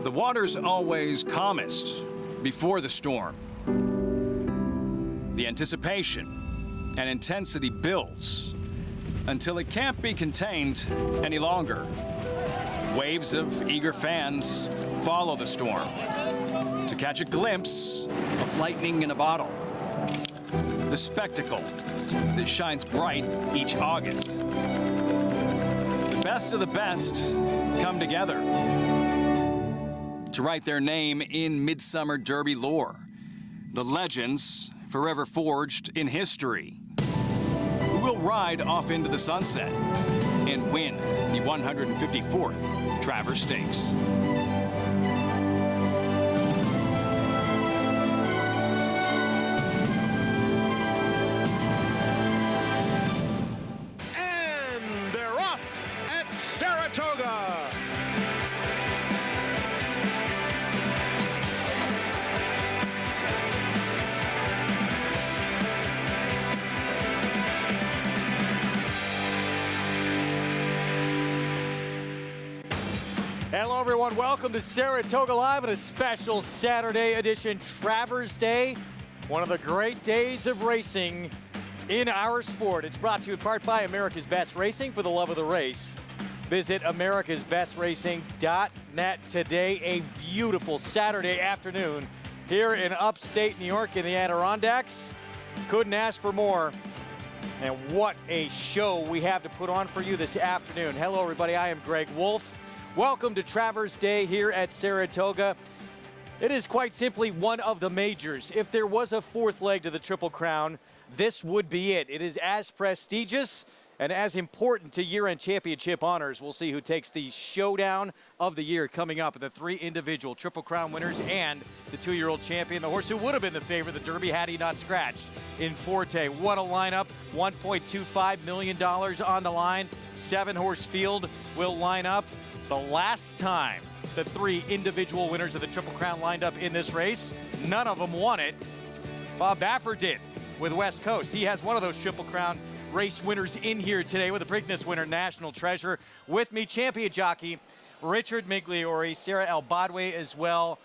The water's always calmest before the storm. The anticipation and intensity builds until it can't be contained any longer. Waves of eager fans follow the storm to catch a glimpse of lightning in a bottle. The spectacle that shines bright each August. The best of the best come together to write their name in Midsummer Derby lore. The legends forever forged in history, who will ride off into the sunset and win the 154th Travers Stakes. And they're off at Saratoga. Hello, everyone. Welcome to Saratoga Live and a special Saturday edition, Travers Day. One of the great days of racing in our sport. It's brought to you in part by America's Best Racing. For the love of the race, visit americasbestracing.net today. A beautiful Saturday afternoon here in upstate New York in the Adirondacks. Couldn't ask for more. And what a show we have to put on for you this afternoon. Hello, everybody. I am Greg Wolf. Welcome to Travers Day here at Saratoga. It is quite simply one of the majors. If there was a fourth leg to the Triple Crown, this would be it. It is as prestigious and as important to year-end championship honors. We'll see who takes the showdown of the year coming up. The three individual Triple Crown winners and the two-year-old champion, the horse who would have been the favorite, the Derby, had he not scratched in Forte. What a lineup. $1.25 million on the line. 7-horse field will line up. The last time the three individual winners of the Triple Crown lined up in this race, none of them won it. Bob Baffert did with West Coast. He has one of those Triple Crown race winners in here today with the Preakness winner, National Treasure. With me, champion jockey Richard Migliore, Sarah Elbadwe as well.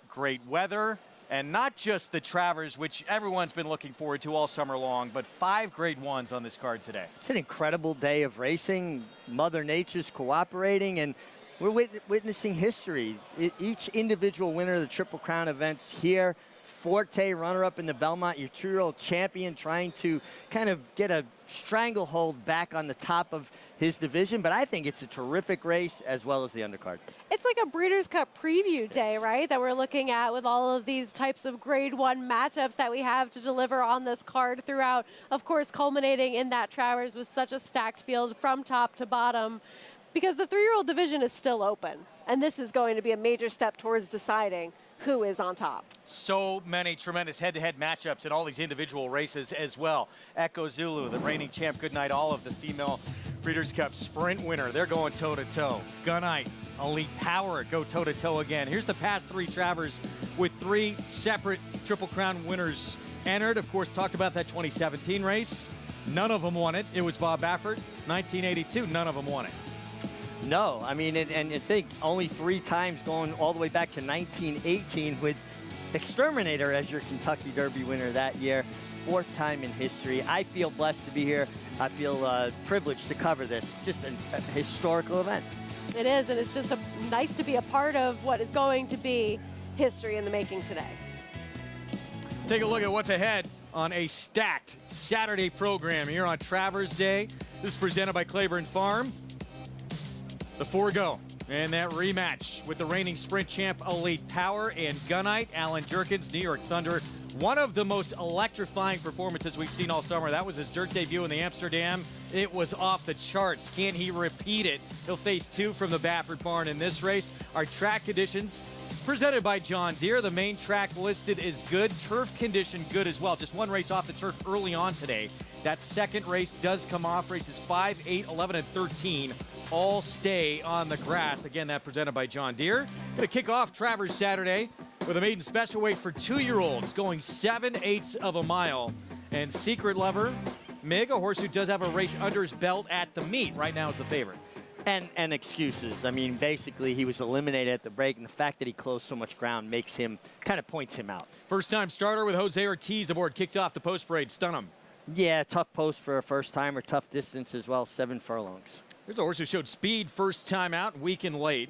Great weather, and not just the Travers, which everyone's been looking forward to all summer long, but 5 grade ones on this card today. It's an incredible day of racing. Mother Nature's cooperating, and we're witnessing history. Each individual winner of the Triple Crown events here. Forte, runner-up in the Belmont, your two-year-old champion, trying to kind of get a stranglehold back on the top of his division. But I think it's a terrific race as well as the undercard. It's like a Breeders' Cup preview day, right, that we're looking at with all of these types of Grade 1 matchups that we have to deliver on this card throughout, of course, culminating in that Travers with such a stacked field from top to bottom. Because the 3-year-old division is still open, and this is going to be a major step towards deciding who is on top. So many tremendous head-to-head matchups in all these individual races as well. Echo Zulu, the reigning champ, Goodnight Olive, the female Breeders' Cup sprint winner. They're going toe-to-toe. Gunite, Elite Power go toe-to-toe again. Here's the past 3 Travers with 3 separate Triple Crown winners entered. Of course, talked about that 2017 race. None of them won it. It was Bob Baffert. 1982, none of them won it. No, I mean, and I think only 3 times going all the way back to 1918 with Exterminator as your Kentucky Derby winner that year. 4th time in history. I feel blessed to be here. I feel privileged to cover this. Just a historical event. It is, and it's just nice to be a part of what is going to be history in the making today. Let's take a look at what's ahead on a stacked Saturday program here on Travers Day. This is presented by Claiborne Farm. The 4 go, and that rematch with the reigning sprint champ Elite Power and Gunite, Alan Jerkins, New York Thunder. One of the most electrifying performances we've seen all summer. That was his dirt debut in the Amsterdam. It was off the charts. Can he repeat it? He'll face 2 from the Baffert barn in this race. Our track conditions presented by John Deere. The main track listed is good. Turf condition good as well. Just 1 race off the turf early on today. That second race does come off. Races 5, 8, 11, and 13 all stay on the grass. Again, that presented by John Deere. Going to kick off Travers Saturday with a maiden special weight for 2-year-olds going 7/8 of a mile. And Secret Lover, Mig, a horse who does have a race under his belt at the meet, right now is the favorite. And excuses. I mean, basically, he was eliminated at the break, and the fact that he closed so much ground makes him, kind of points him out. First-time starter with Jose Ortiz aboard. Kicks off the post parade. Stun him. Yeah, tough post for a first-timer, tough distance as well, 7 furlongs. Here's a horse who showed speed first time out, weakened late.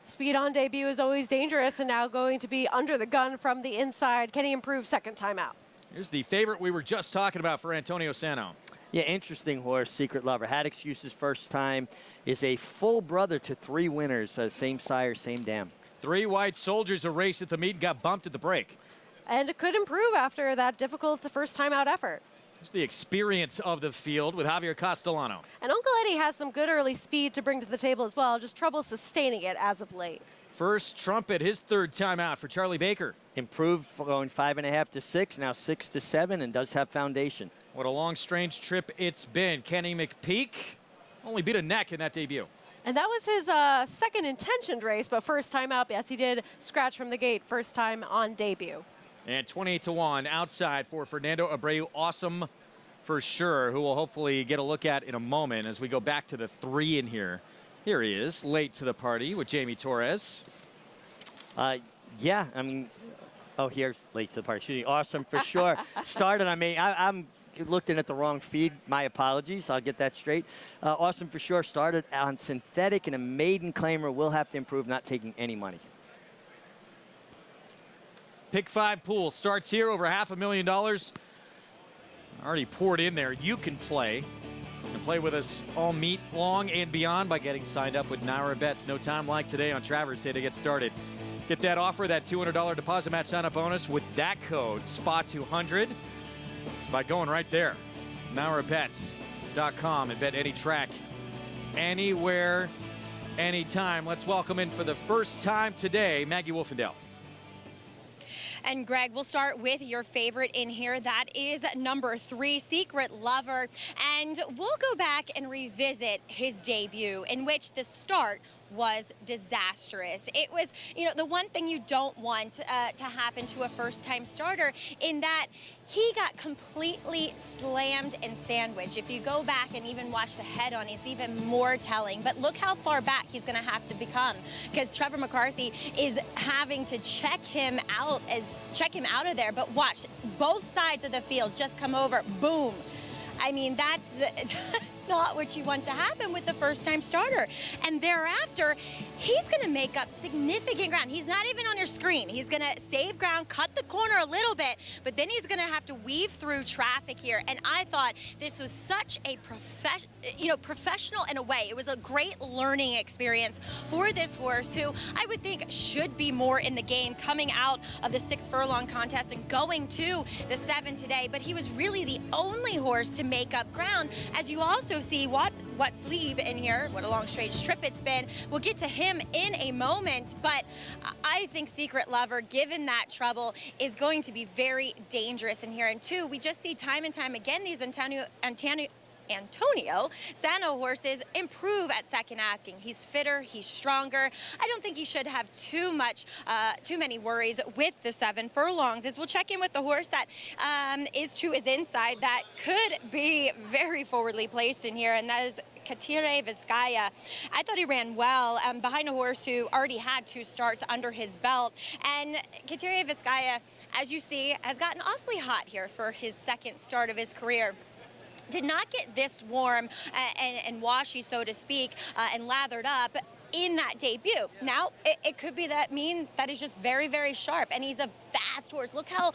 Speed on debut is always dangerous, and now going to be under the gun from the inside. Can he improve second time out? Here's the favorite we were just talking about for Antonio Sano. Yeah, interesting horse, Secret Lover. Had excuses first time. Is a full brother to 3 winners, same sire, same dam. 3 White Soldiers, a race at the meet, got bumped at the break. And it could improve after that difficult first time out effort. Here's the experience of the field with Javier Castellano. And Uncle Eddie has some good early speed to bring to the table as well, just trouble sustaining it as of late. First trumpet, his third time out for Charlie Baker. Improved going 5.5 to 6, now 6 to 7, and does have foundation. What a long, strange trip it's been. Kenny McPeak only beat a neck in that debut. And that was his second intentioned race, but first time out, yes, he did scratch from the gate first time on debut. And 28-1 outside for Fernando Abreu. Awesome for sure, who we'll hopefully get a look at in a moment as we go back to the 3 in here. Here he is, late to the party with Jamie Torres. Yeah, I mean, oh, here's late to the party. Excuse me, awesome for sure. Started, I mean, I'm looking at the wrong feed. My apologies. I'll get that straight. Awesome for sure. Started on synthetic and a maiden claimer. Will have to improve, not taking any money. Pick 5 pool starts here, over $500,000. Already poured in there. You can play. You can play with us all meet long and beyond by getting signed up with Naira Bets. No time like today on Travers Day to get started. Get that offer, that $200 deposit match sign-up bonus with that code, SPA200, by going right there. NairaBets.com and bet any track, anywhere, anytime. Let's welcome in for the first time today, Maggie Wolfendale. And Greg, we'll start with your favorite in here. That is number 3, Secret Lover. And we'll go back and revisit his debut, in which the start was disastrous. It was, you know, the one thing you don't want to happen to a first-time starter, in that he got completely slammed and sandwiched. If you go back and even watch the head-on, it's even more telling. But look how far back he's going to have to become, because Trevor McCarthy is having to check him out of there. But watch, both sides of the field just come over, boom. I mean, that's not what you want to happen with the first-time starter. And thereafter, he's going to make up significant ground. He's not even on your screen. He's going to save ground, cut the corner a little bit, but then he's going to have to weave through traffic here. And I thought this was such a professional in a way. It was a great learning experience for this horse, who I would think should be more in the game, coming out of the 6 furlong contest and going to the 7 today. But he was really the only horse to make up ground. As you also see what's Lieb in here, what a long strange trip it's been. We'll get to him in a moment, but I think Secret Lover, given that trouble, is going to be very dangerous in here. And 2, we just see time and time again these Antonio Sano horses improve at second asking. He's fitter, he's stronger. I don't think he should have too many worries with the 7 furlongs. As we'll check in with the horse that is to his inside, that could be very forwardly placed in here, and that is Katire Vizcaya. I thought he ran well behind a horse who already had 2 starts under his belt. And Katire Vizcaya, as you see, has gotten awfully hot here for his second start of his career. Did not get this warm and washy, so to speak, and lathered up in that debut. Now, it could be that he's just very, very sharp, and he's a fast horse. Look how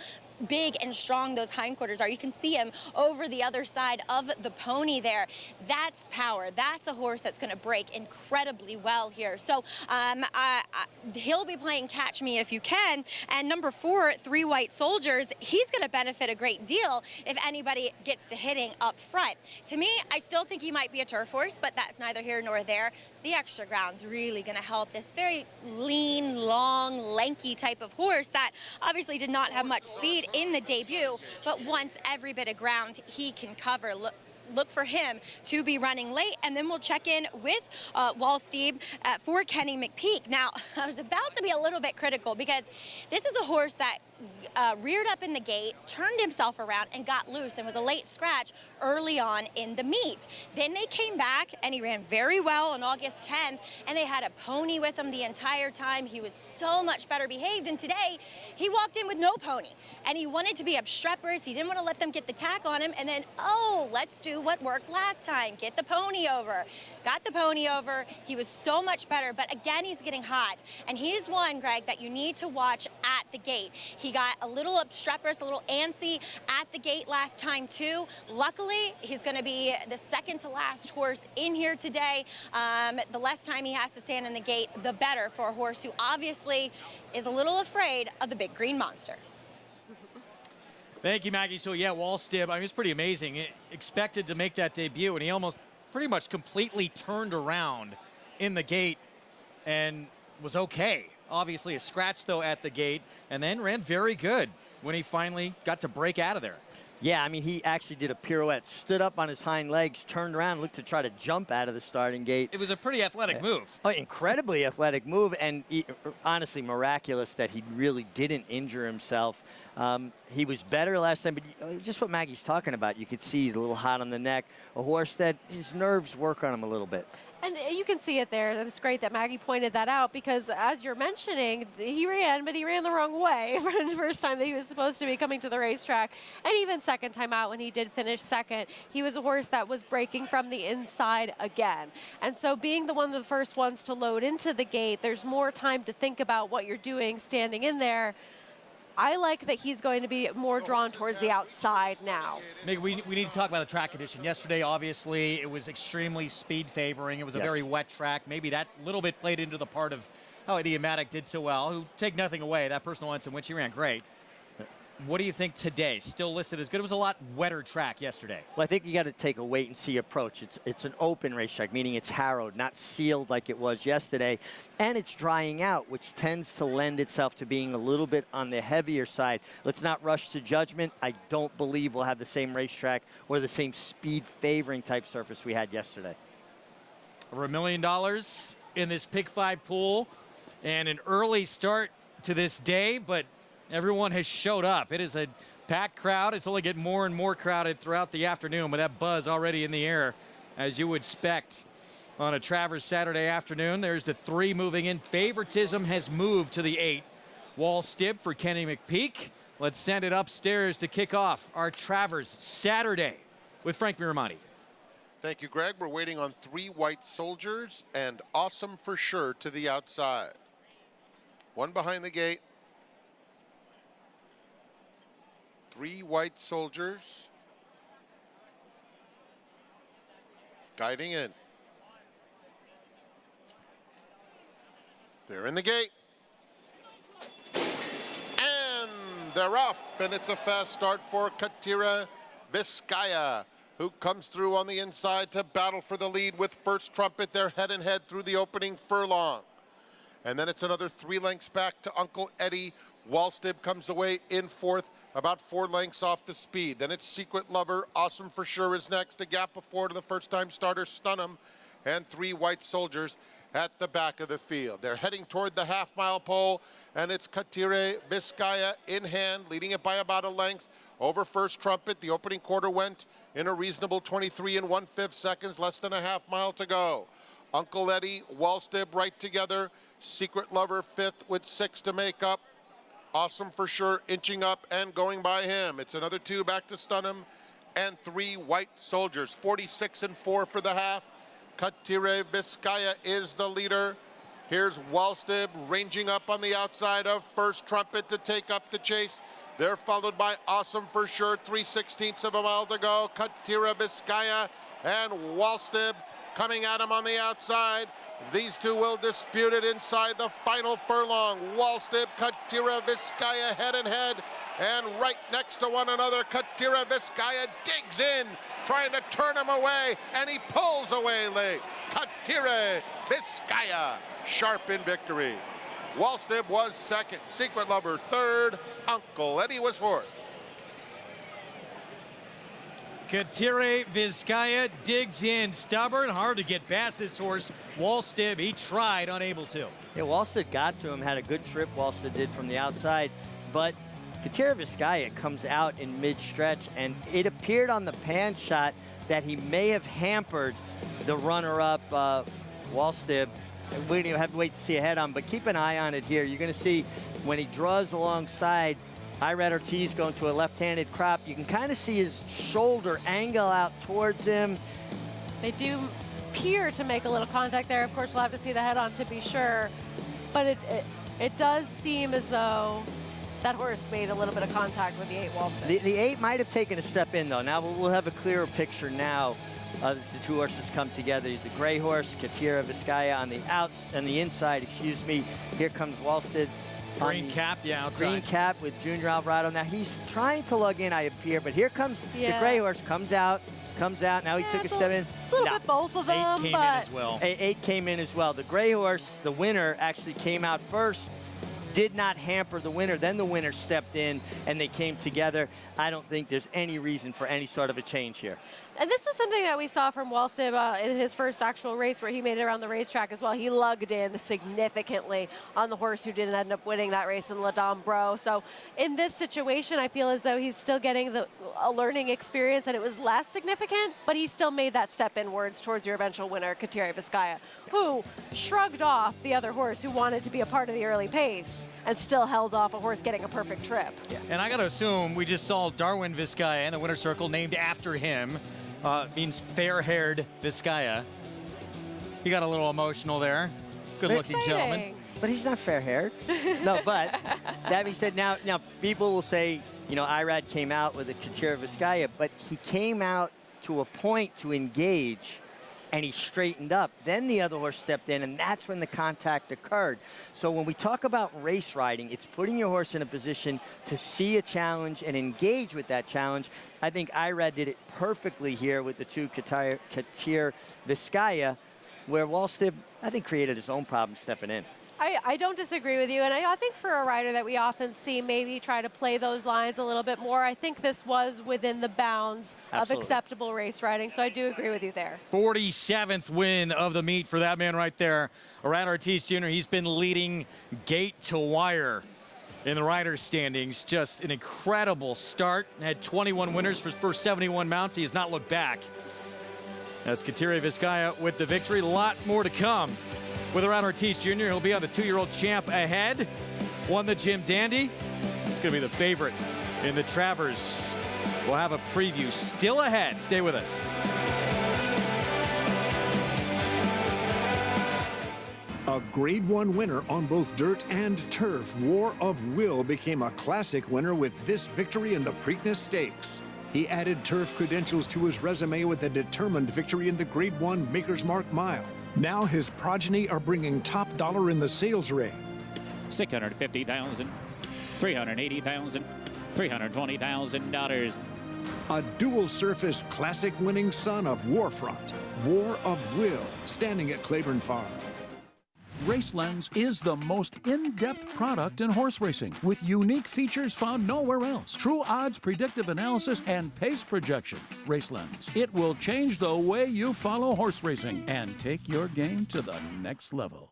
big and strong those hindquarters are. You can see him over the other side of the pony there. That's power. That's a horse that's going to break incredibly well here. So he'll be playing catch me if you can. And number 4, 3 White Soldiers, he's going to benefit a great deal if anybody gets to hitting up front. To me, I still think he might be a turf horse, but that's neither here nor there. The extra ground's really going to help this very lean, long, lanky type of horse that obviously did not have much speed in the debut, but wants every bit of ground he can cover. Look for him to be running late, and then we'll check in with Wallsteed for Kenny McPeak. Now, I was about to be a little bit critical, because this is a horse that reared up in the gate, turned himself around, and got loose, and was a late scratch early on in the meet. Then they came back, and he ran very well on August 10th, and they had a pony with him the entire time. He was so much better behaved, and today he walked in with no pony, and he wanted to be obstreperous. He didn't want to let them get the tack on him, and then, oh, let's do what worked last time, get the pony over. Got the pony over. He was so much better, but again, he's getting hot, and he's one, Greg, that you need to watch at the gate. He got a little obstreperous, a little antsy at the gate last time too. Luckily, he's going to be the second to last horse in here today. The less time he has to stand in the gate, the better for a horse who obviously is a little afraid of the big green monster. Thank you, Maggie. So yeah, Wallstib, I mean, it's pretty amazing. Expected to make that debut, and he almost pretty much completely turned around in the gate and was okay. Obviously a scratch, though, at the gate, and then ran very good when he finally got to break out of there. Yeah, I mean, he actually did a pirouette, stood up on his hind legs, turned around, looked to try to jump out of the starting gate. It was a pretty athletic move. Oh, incredibly athletic move, and honestly miraculous that he really didn't injure himself. He was better last time, but just what Maggie's talking about, you could see he's a little hot on the neck, a horse that his nerves work on him a little bit. And you can see it there. It's great that Maggie pointed that out because, as you're mentioning, he ran, but he ran the wrong way for the first time that he was supposed to be coming to the racetrack. And even second time out when he did finish second, he was a horse that was breaking from the inside again. And so being one of the first ones to load into the gate, there's more time to think about what you're doing standing in there. I like that he's going to be more drawn towards the outside now. We need to talk about the track condition. Yesterday, obviously, it was extremely speed favoring. It was a very wet track. Maybe that little bit played into the part of how Idiomatic did so well, who take nothing away. That personal once in which he ran great. What do you think today? Still listed as good. It was a lot wetter track yesterday. Well, I think you got to take a wait-and-see approach. It's an open racetrack, meaning it's harrowed, not sealed like it was yesterday. And it's drying out, which tends to lend itself to being a little bit on the heavier side. Let's not rush to judgment. I don't believe we'll have the same racetrack or the same speed-favoring type surface we had yesterday. Over $1 million in this Pick 5 pool, and an early start to this day, but everyone has showed up. It is a packed crowd. It's only getting more and more crowded throughout the afternoon with that buzz already in the air, as you would expect on a Travers Saturday afternoon. There's the 3 moving in. Favoritism has moved to the 8. Wallstib for Kenny McPeak. Let's send it upstairs to kick off our Travers Saturday with Frank Miramonti. Thank you, Greg. We're waiting on 3 White Soldiers and Awesome for Sure to the outside. 1 behind the gate. 3 White Soldiers guiding in. They're in the gate. And they're off, and it's a fast start for Katira Vizcaya, who comes through on the inside to battle for the lead with First Trumpet. They're head and head through the opening furlong. And then it's another 3 lengths back to Uncle Eddie. Wallstib comes away in 4th, about 4 lengths off the speed. Then it's Secret Lover. Awesome for Sure is next. A gap of 4 to the first-time starter, Stun'em, and 3 White Soldiers at the back of the field. They're heading toward the half-mile pole, and it's Katire Vizcaya in hand, leading it by about a length over First Trumpet. The opening quarter went in a reasonable 23 1/5 seconds, less than a half mile to go. Uncle Eddie, Wallstib right together. Secret Lover 5th with 6 to make up. Awesome for Sure inching up and going by him. It's another 2 back to Stun'em and 3 White Soldiers. 46 4 for the half. Katire Vizcaya is the leader. Here's Wallstib ranging up on the outside of First Trumpet to take up the chase. They're followed by Awesome for Sure. 3/16 of a mile to go. Katire Vizcaya and Wallstib coming at him on the outside. These 2 will dispute it inside the final furlong. Wallstib, Katire Vizcaya head and head. And right next to one another, Katire Vizcaya digs in, trying to turn him away, and he pulls away late. Katire Vizcaya, sharp in victory. Wallstib was 2nd, Secret Lover 3rd, Uncle Eddie was 4th. Katire Vizcaya digs in, stubborn, hard to get past this horse. Wallstib, he tried, unable to. Yeah, Wallstib got to him, had a good trip, Wallstib did from the outside, but Katira Vizcaya comes out in mid-stretch, and it appeared on the pan shot that he may have hampered the runner-up Wallstib. We don't have to wait to see ahead on, but keep an eye on it here. You're going to see when he draws alongside Irad Ortiz going to a left-handed crop, you can kind of see his shoulder angle out towards him. They do appear to make a little contact there. Of course, we'll have to see the head-on to be sure. But it does seem as though that horse made a little bit of contact with the 8 Wallstib. The 8 might have taken a step in, though. Now we'll have a clearer picture now as the two horses come together. The gray horse, Katira Vizcaya, on the inside, excuse me. Here comes Wallstib. Green cap, yeah, outside. Green cap with Junior Alvarado. Now he's trying to lug in, I appear, but here comes the gray horse, comes out. Now he took a step in. It's a little bit both of them. 8 came in as well. 8 came in as well. The gray horse, the winner, actually came out first, did not hamper the winner. Then the winner stepped in, and they came together. I don't think there's any reason for any sort of a change here. And this was something that we saw from Wallstib in his first actual race where he made it around the racetrack as well. He lugged in significantly on the horse who didn't end up winning that race in La Dame Bro. So in this situation, I feel as though he's still getting a learning experience, and it was less significant, but he still made that step inwards towards your eventual winner, Katira Vizcaya, who shrugged off the other horse who wanted to be a part of the early pace and still held off a horse getting a perfect trip. Yeah. And I got to assume we just saw Darwin Vizcaya in the winner's circle named after him. Means fair-haired Vizcaya. He got a little emotional there. Good-looking gentleman. But he's not fair-haired. No, but that being said, now people will say, you know, Irad came out with a Katira Vizcaya, but he came out to a point to engage, and he straightened up. Then the other horse stepped in, and that's when the contact occurred. So when we talk about race riding, it's putting your horse in a position to see a challenge and engage with that challenge. I think Irad did it perfectly here with the two Katira Vizcaya, where Wallstib, I think, created his own problem stepping in. I don't disagree with you, and I think for a rider that we often see maybe try to play those lines a little bit more, I think this was within the bounds of acceptable race riding, so I do agree with you there. 47th win of the meet for that man right there. Irad Ortiz Jr., he's been leading gate to wire in the riders' standings. Just an incredible start. Had 21 winners for his first 71 mounts. He has not looked back. As Katira Vizcaya with the victory. A lot more to come. With Irad Ortiz Jr., he'll be on the 2-year-old champ ahead. Won the Jim Dandy. He's going to be the favorite in the Travers. We'll have a preview still ahead. Stay with us. A Grade 1 winner on both dirt and turf, War of Will became a classic winner with this victory in the Preakness Stakes. He added turf credentials to his resume with a determined victory in the Grade 1 Maker's Mark Mile. Now his progeny are bringing top dollar in the sales ring. $650,000, $380,000, $320,000. A dual surface classic winning son of Warfront, War of Will, standing at Claiborne Farm. RaceLens is the most in-depth product in horse racing with unique features found nowhere else. True odds, predictive analysis, and pace projection. RaceLens. It will change the way you follow horse racing and take your game to the next level.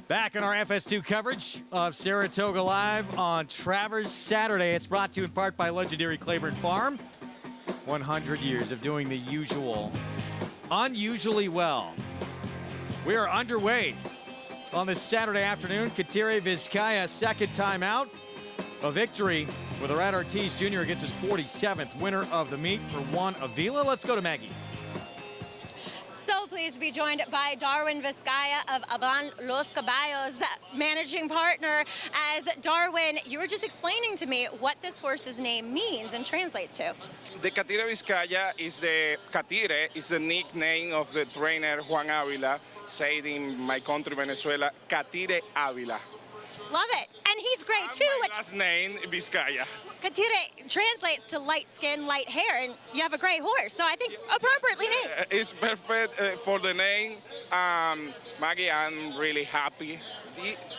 Back in our FS2 coverage of Saratoga Live on Travers Saturday. It's brought to you in part by legendary Claiborne Farm. 100 years of doing the usual, unusually well. We are underway on this Saturday afternoon. Katire Vizcaya, second time out. A victory with Arad Ortiz Jr. against his 47th winner of the meet for Juan Avila. Let's go to Maggie. So pleased to be joined by Darwin Vizcaya of Avan Los Caballos, managing partner. As Darwin, you were just explaining to me what this horse's name means and translates to. The Katire Vizcaya is the nickname of the trainer Juan Avila, said in my country Venezuela, Katire Avila. Love it. And he's great too. My last name, Vizcaya. Katire translates to light skin, light hair, and you have a great horse, so I think appropriately named. It's perfect for the name. Maggie, I'm really happy.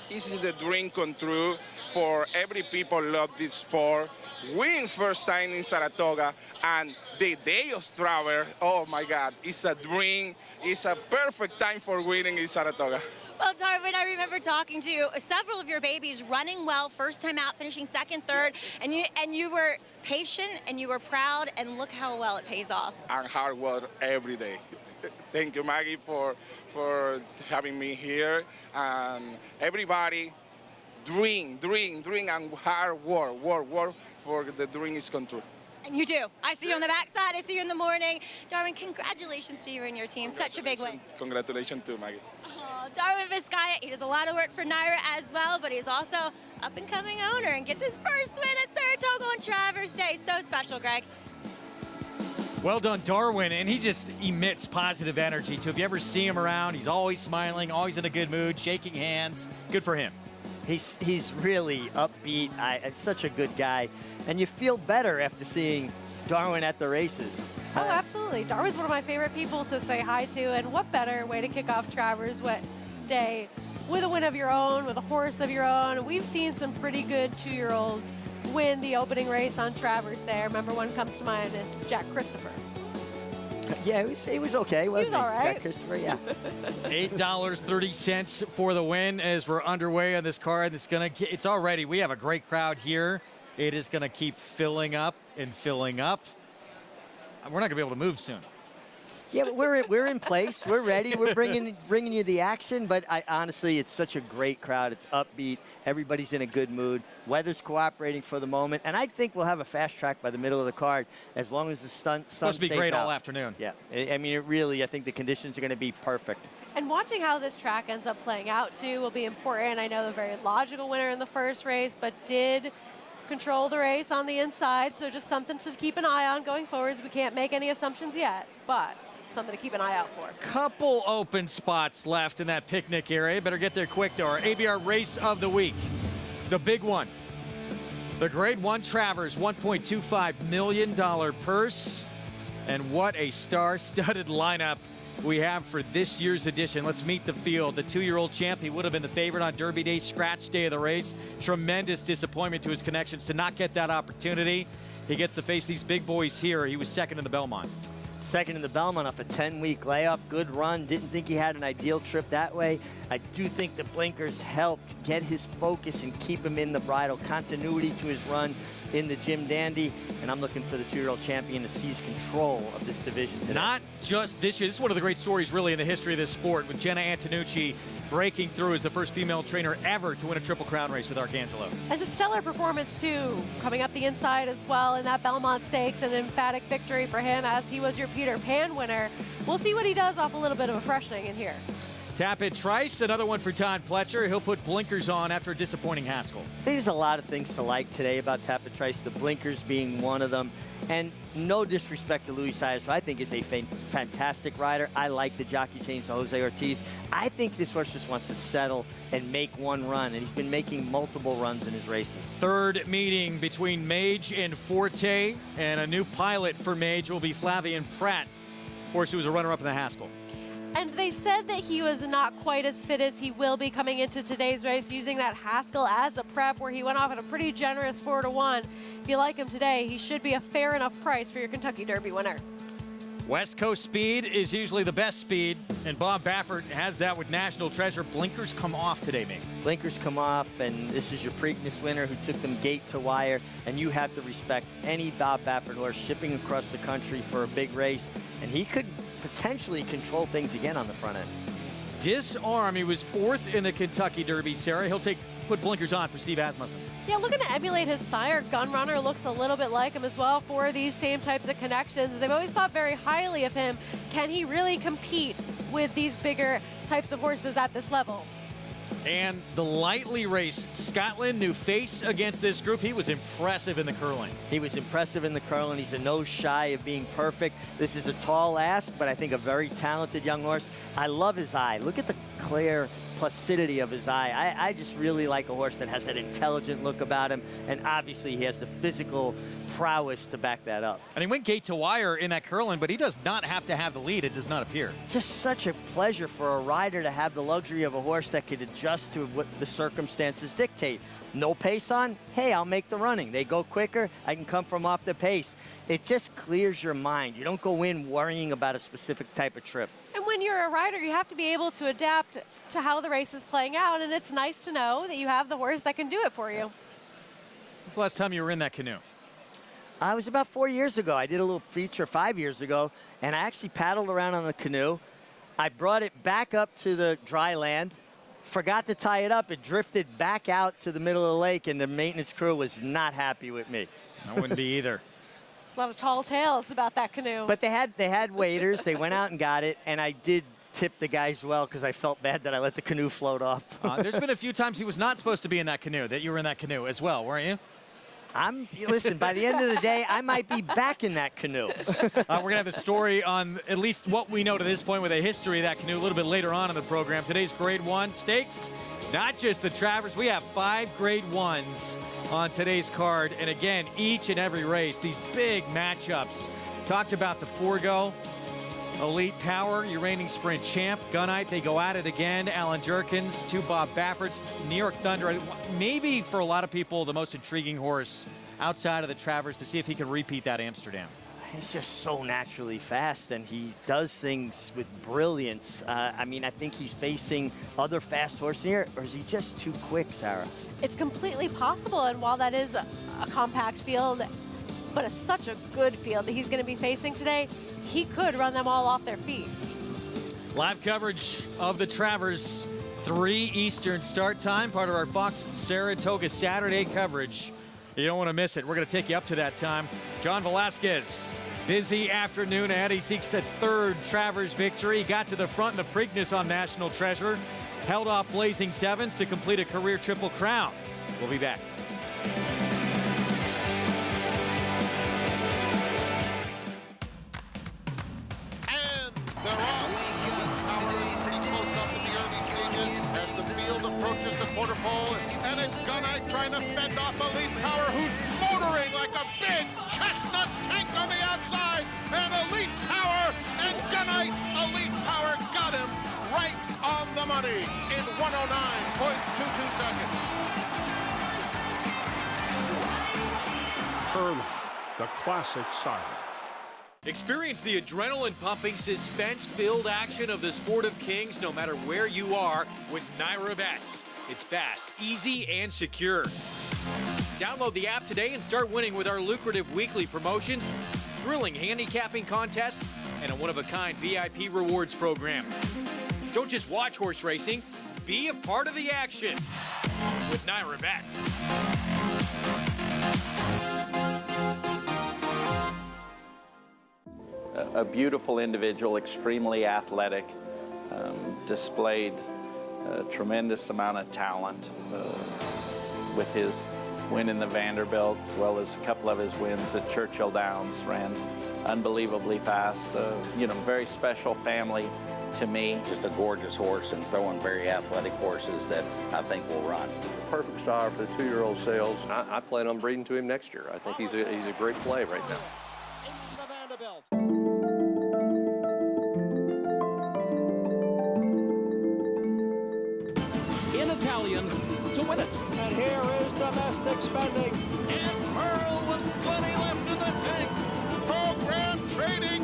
This is the dream come true for every people love this sport. Win first time in Saratoga, and the day of Travers, oh my God, it's a dream. It's a perfect time for winning in Saratoga. Well, Darwin, I remember talking to several of your babies running well, first time out, finishing second, third, and you were patient and you were proud, and look how well it pays off. And hard work every day. Thank you, Maggie, for having me here. And everybody, dream, and hard work for the dream is come true. And you do. I see you on the backside. I see you in the morning. Darwin, congratulations to you and your team. Such a big win. Congratulations to Maggie. Oh, Darwin Vizcaya, he does a lot of work for Naira as well, but he's also up-and-coming owner and gets his first win at Saratoga on Travers Day. So special, Greg. Well done, Darwin, and he just emits positive energy, too. If you ever see him around, he's always smiling, always in a good mood, shaking hands. Good for him. He's really upbeat. Such a good guy. And you feel better after seeing Darwin at the races. Oh, absolutely. Darwin's one of my favorite people to say hi to, and what better way to kick off Travers Day with a win of your own, with a horse of your own. We've seen some pretty good 2-year-olds win the opening race on Travers Day. I remember one comes to mind, is Jack Christopher. Yeah, he was okay, wasn't he? He was all right. Jack Christopher, yeah. $8.30 for the win as we're underway on this card. It's already, we have a great crowd here. It is going to keep filling up and filling up. We're not going to be able to move soon. Yeah, but we're in place. We're ready. We're bringing you the action. But honestly, it's such a great crowd. It's upbeat. Everybody's in a good mood. Weather's cooperating for the moment. And I think we'll have a fast track by the middle of the card as long as the sun supposed to be great all afternoon. Yeah. I mean, I think the conditions are going to be perfect. And watching how this track ends up playing out, too, will be important. I know the very logical winner in the first race, but did control the race on the inside, so just something to keep an eye on going forwards. We can't make any assumptions yet, but something to keep an eye out for. Couple open spots left in that picnic area. Better get there quick, though. Our ABR race of the week, the big one. The Grade 1 Travers, $1.25 million purse. And what a star-studded lineup we have for this year's edition. Let's meet the field. The 2-year-old champ, he would have been the favorite on Derby Day, scratch day of the race. Tremendous disappointment to his connections to not get that opportunity. He gets to face these big boys here. He was second in the Belmont. Second in the Belmont off a 10-week layoff. Good run. Didn't think he had an ideal trip that way. I do think the blinkers helped get his focus and keep him in the bridle. Continuity to his run in the Jim Dandy. And I'm looking for the 2-year-old champion to seize control of this division today. Not just this year. This is one of the great stories, really, in the history of this sport, with Jenna Antonucci breaking through as the first female trainer ever to win a Triple Crown race with Arcangelo. And a stellar performance, too, coming up the inside as well in that Belmont Stakes. An emphatic victory for him as he was your Peter Pan winner. We'll see what he does off a little bit of a freshening in here. Tapit Trice, another one for Todd Pletcher. He'll put blinkers on after a disappointing Haskell. There's a lot of things to like today about Tapit Trice, the blinkers being one of them. And no disrespect to Luis Saez, who I think is a fantastic rider. I like the jockey change to Jose Ortiz. I think this horse just wants to settle and make one run, and he's been making multiple runs in his races. Third meeting between Mage and Forte, and a new pilot for Mage will be Flavian Pratt, horse who was a runner-up in the Haskell. And they said that he was not quite as fit as he will be coming into today's race, using that Haskell as a prep, where he went off at a pretty generous 4-1. If you like him today, he should be a fair enough price for your Kentucky Derby winner. West Coast speed is usually the best speed, and Bob Baffert has that with National Treasure. Blinkers come off today, Mick. Blinkers come off, and this is your Preakness winner who took them gate to wire, and you have to respect any Bob Baffert horse shipping across the country for a big race, and he could potentially control things again on the front end. Disarm. He was 4th in the Kentucky Derby, Sarah. He'll put blinkers on for Steve Asmussen. Yeah, looking to emulate his sire. Gunrunner looks a little bit like him as well for these same types of connections. They've always thought very highly of him. Can he really compete with these bigger types of horses at this level? And the lightly raced Scotland, new face against this group. He was impressive in the curling. He was impressive in the curling. He's a nose shy of being perfect. This is a tall ask, but I think a very talented young horse. I love his eye. Look at the clear placidity of his eye. I just really like a horse that has that intelligent look about him, and obviously he has the physical prowess to back that up. And he went gate to wire in that curling, but he does not have to have the lead. It does not appear. Just such a pleasure for a rider to have the luxury of a horse that could adjust to what the circumstances dictate. No pace on, hey, I'll make the running. They go quicker, I can come from off the pace. It just clears your mind. You don't go in worrying about a specific type of trip. And when you're a rider, you have to be able to adapt to how the race is playing out, and it's nice to know that you have the horse that can do it for you. When's the last time you were in that canoe? It was about 4 years ago. I did a little feature 5 years ago, and I actually paddled around on the canoe. I brought it back up to the dry land, forgot to tie it up. It drifted back out to the middle of the lake, and the maintenance crew was not happy with me. I wouldn't be either. A lot of tall tales about that canoe. But they had waiters. They went out and got it, and I did tip the guys well because I felt bad that I let the canoe float off. There's been a few times he was not supposed to be in that canoe, that you were in that canoe as well, weren't you? Listen, by the end of the day, I might be back in that canoe. We're going to have the story on at least what we know to this point with a history of that canoe a little bit later on in the program. Today's Grade 1 stakes, not just the Travers. We have 5 Grade 1s on today's card. And again, each and every race, these big matchups. Talked about the Forgo, Elite Power, your reigning sprint champ. Gunite, they go at it again. Alan Jerkins, 2 Bob Bafferts. New York Thunder, maybe for a lot of people, the most intriguing horse outside of the Travers to see if he can repeat that Amsterdam. He's just so naturally fast, and he does things with brilliance. I mean, I think he's facing other fast horses here, or is he just too quick, Sarah? It's completely possible, and while that is a compact field, but it's such a good field that he's going to be facing today, he could run them all off their feet. Live coverage of the Travers, 3 Eastern start time, part of our Fox Saratoga Saturday coverage. You don't want to miss it. We're going to take you up to that time. John Velasquez, busy afternoon ahead. He seeks a 3rd Travers victory. He got to the front in the Preakness on National Treasure. Held off Blazing Sevens to complete a career Triple Crown. We'll be back. And they're off. Power close up in the early stages as the field approaches the quarter pole, and it's Gunite trying to fend off Elite Power, who's motoring like a big chestnut tank on the outside. And Elite Power and Gunite, Elite Power got him right on the money in 109.22 seconds. Curling, the classic sire. Experience the adrenaline-pumping, suspense-filled action of the Sport of Kings no matter where you are with Naira Bets. It's fast, easy, and secure. Download the app today and start winning with our lucrative weekly promotions, thrilling handicapping contests, and a one-of-a-kind VIP rewards program. Don't just watch horse racing, be a part of the action with Naira Bets. A beautiful individual, extremely athletic, displayed a tremendous amount of talent with his win in the Vanderbilt, as well as a couple of his wins at Churchill Downs. Ran unbelievably fast. Very special family to me. Just a gorgeous horse and throwing very athletic horses that I think will run. Perfect sire for the 2-year-old sales. I plan on breeding to him next year. I think he's a great play right now. In Italian to win it. And here is domestic spending. And Pearl with plenty left in the tank. Program trading.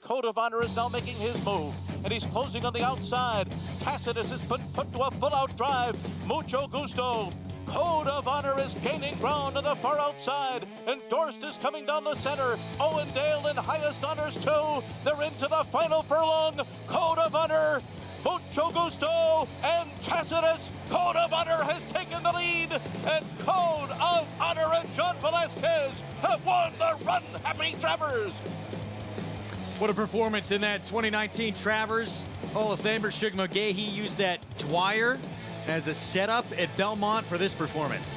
Code of Honor is now making his move, and he's closing on the outside. Tacitus is put to a full-out drive. Mucho Gusto. Code of Honor is gaining ground on the far outside, and Dorst is coming down the center. Owendale in highest honors too. They're into the final furlong. Code of Honor, Mucho Gusto, and Tacitus. Code of Honor has taken the lead, and Code of Honor and John Velasquez have won the Run Happy Travers. What a performance in that 2019 Travers. Hall of Famer Shug McGahee used that Dwyer as a setup at Belmont for this performance.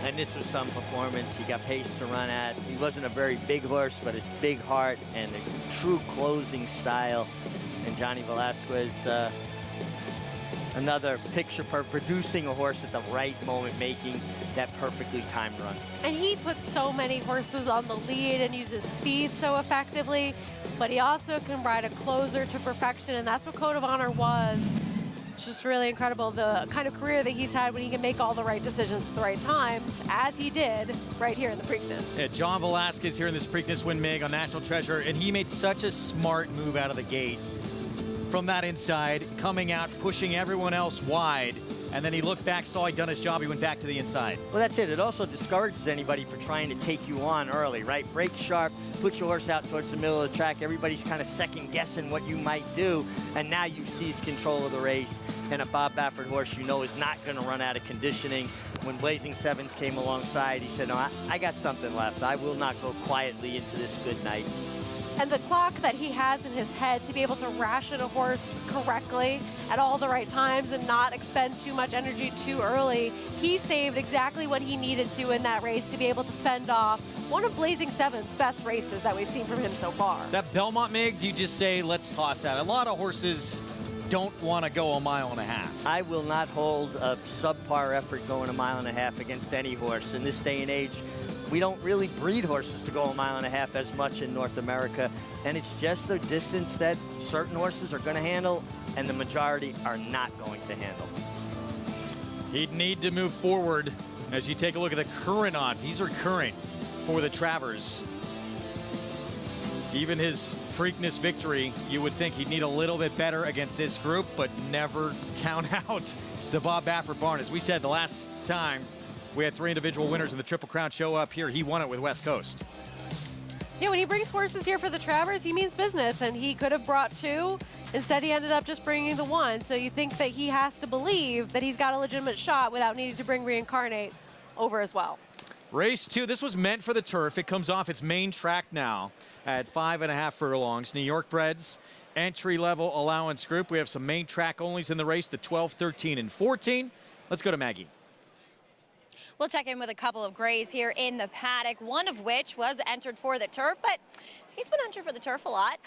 And this was some performance. He got pace to run at. He wasn't a very big horse, but a big heart and a true closing style. And Johnny Velasquez, another picture for producing a horse at the right moment, making that perfectly timed run. And he puts so many horses on the lead and uses speed so effectively, but he also can ride a closer to perfection, and that's what Code of Honor was. It's just really incredible, the kind of career that he's had when he can make all the right decisions at the right times, as he did right here in the Preakness. Yeah, John Velasquez here in this Preakness win Meg on National Treasure, and he made such a smart move out of the gate. From that inside, coming out, pushing everyone else wide, and then he looked back, saw he'd done his job, he went back to the inside. Well, that's it. It also discourages anybody for trying to take you on early, right? Break sharp, put your horse out towards the middle of the track. Everybody's kind of second guessing what you might do, and now you've seized control of the race. And a Bob Baffert horse you know is not going to run out of conditioning. When Blazing Sevens came alongside, he said, no, I got something left. I will not go quietly into this good night. And the clock that he has in his head to be able to ration a horse correctly at all the right times and not expend too much energy too early, he saved exactly what he needed to in that race to be able to fend off one of Blazing Seven's best races that we've seen from him so far. That Belmont Mig, do you just say, let's toss that? A lot of horses don't want to go a mile and a half. I will not hold a subpar effort going a mile and a half against any horse. In this day and age, we don't really breed horses to go a mile and a half as much in North America, and it's just a distance that certain horses are going to handle and the majority are not going to handle. He'd need to move forward as you take a look at the current odds. These are current for the Travers. Even his Preakness victory, you would think he'd need a little bit better against this group, but never count out the Bob Baffert barn. As we said the last time, we had 3 individual winners in the Triple Crown show up here. He won it with West Coast. Yeah, when he brings horses here for the Travers, he means business, and he could have brought 2. Instead, he ended up just bringing the 1. So you think that he has to believe that he's got a legitimate shot without needing to bring Reincarnate over as well. Race 2, this was meant for the turf. It comes off its main track now at 5.5 furlongs. New York Breds, entry-level allowance group. We have some main track onlys in the race, the 12, 13, and 14. Let's go to Maggie. We'll check in with a couple of grays here in the paddock, one of which was entered for the turf, but he's been entered for the turf a lot.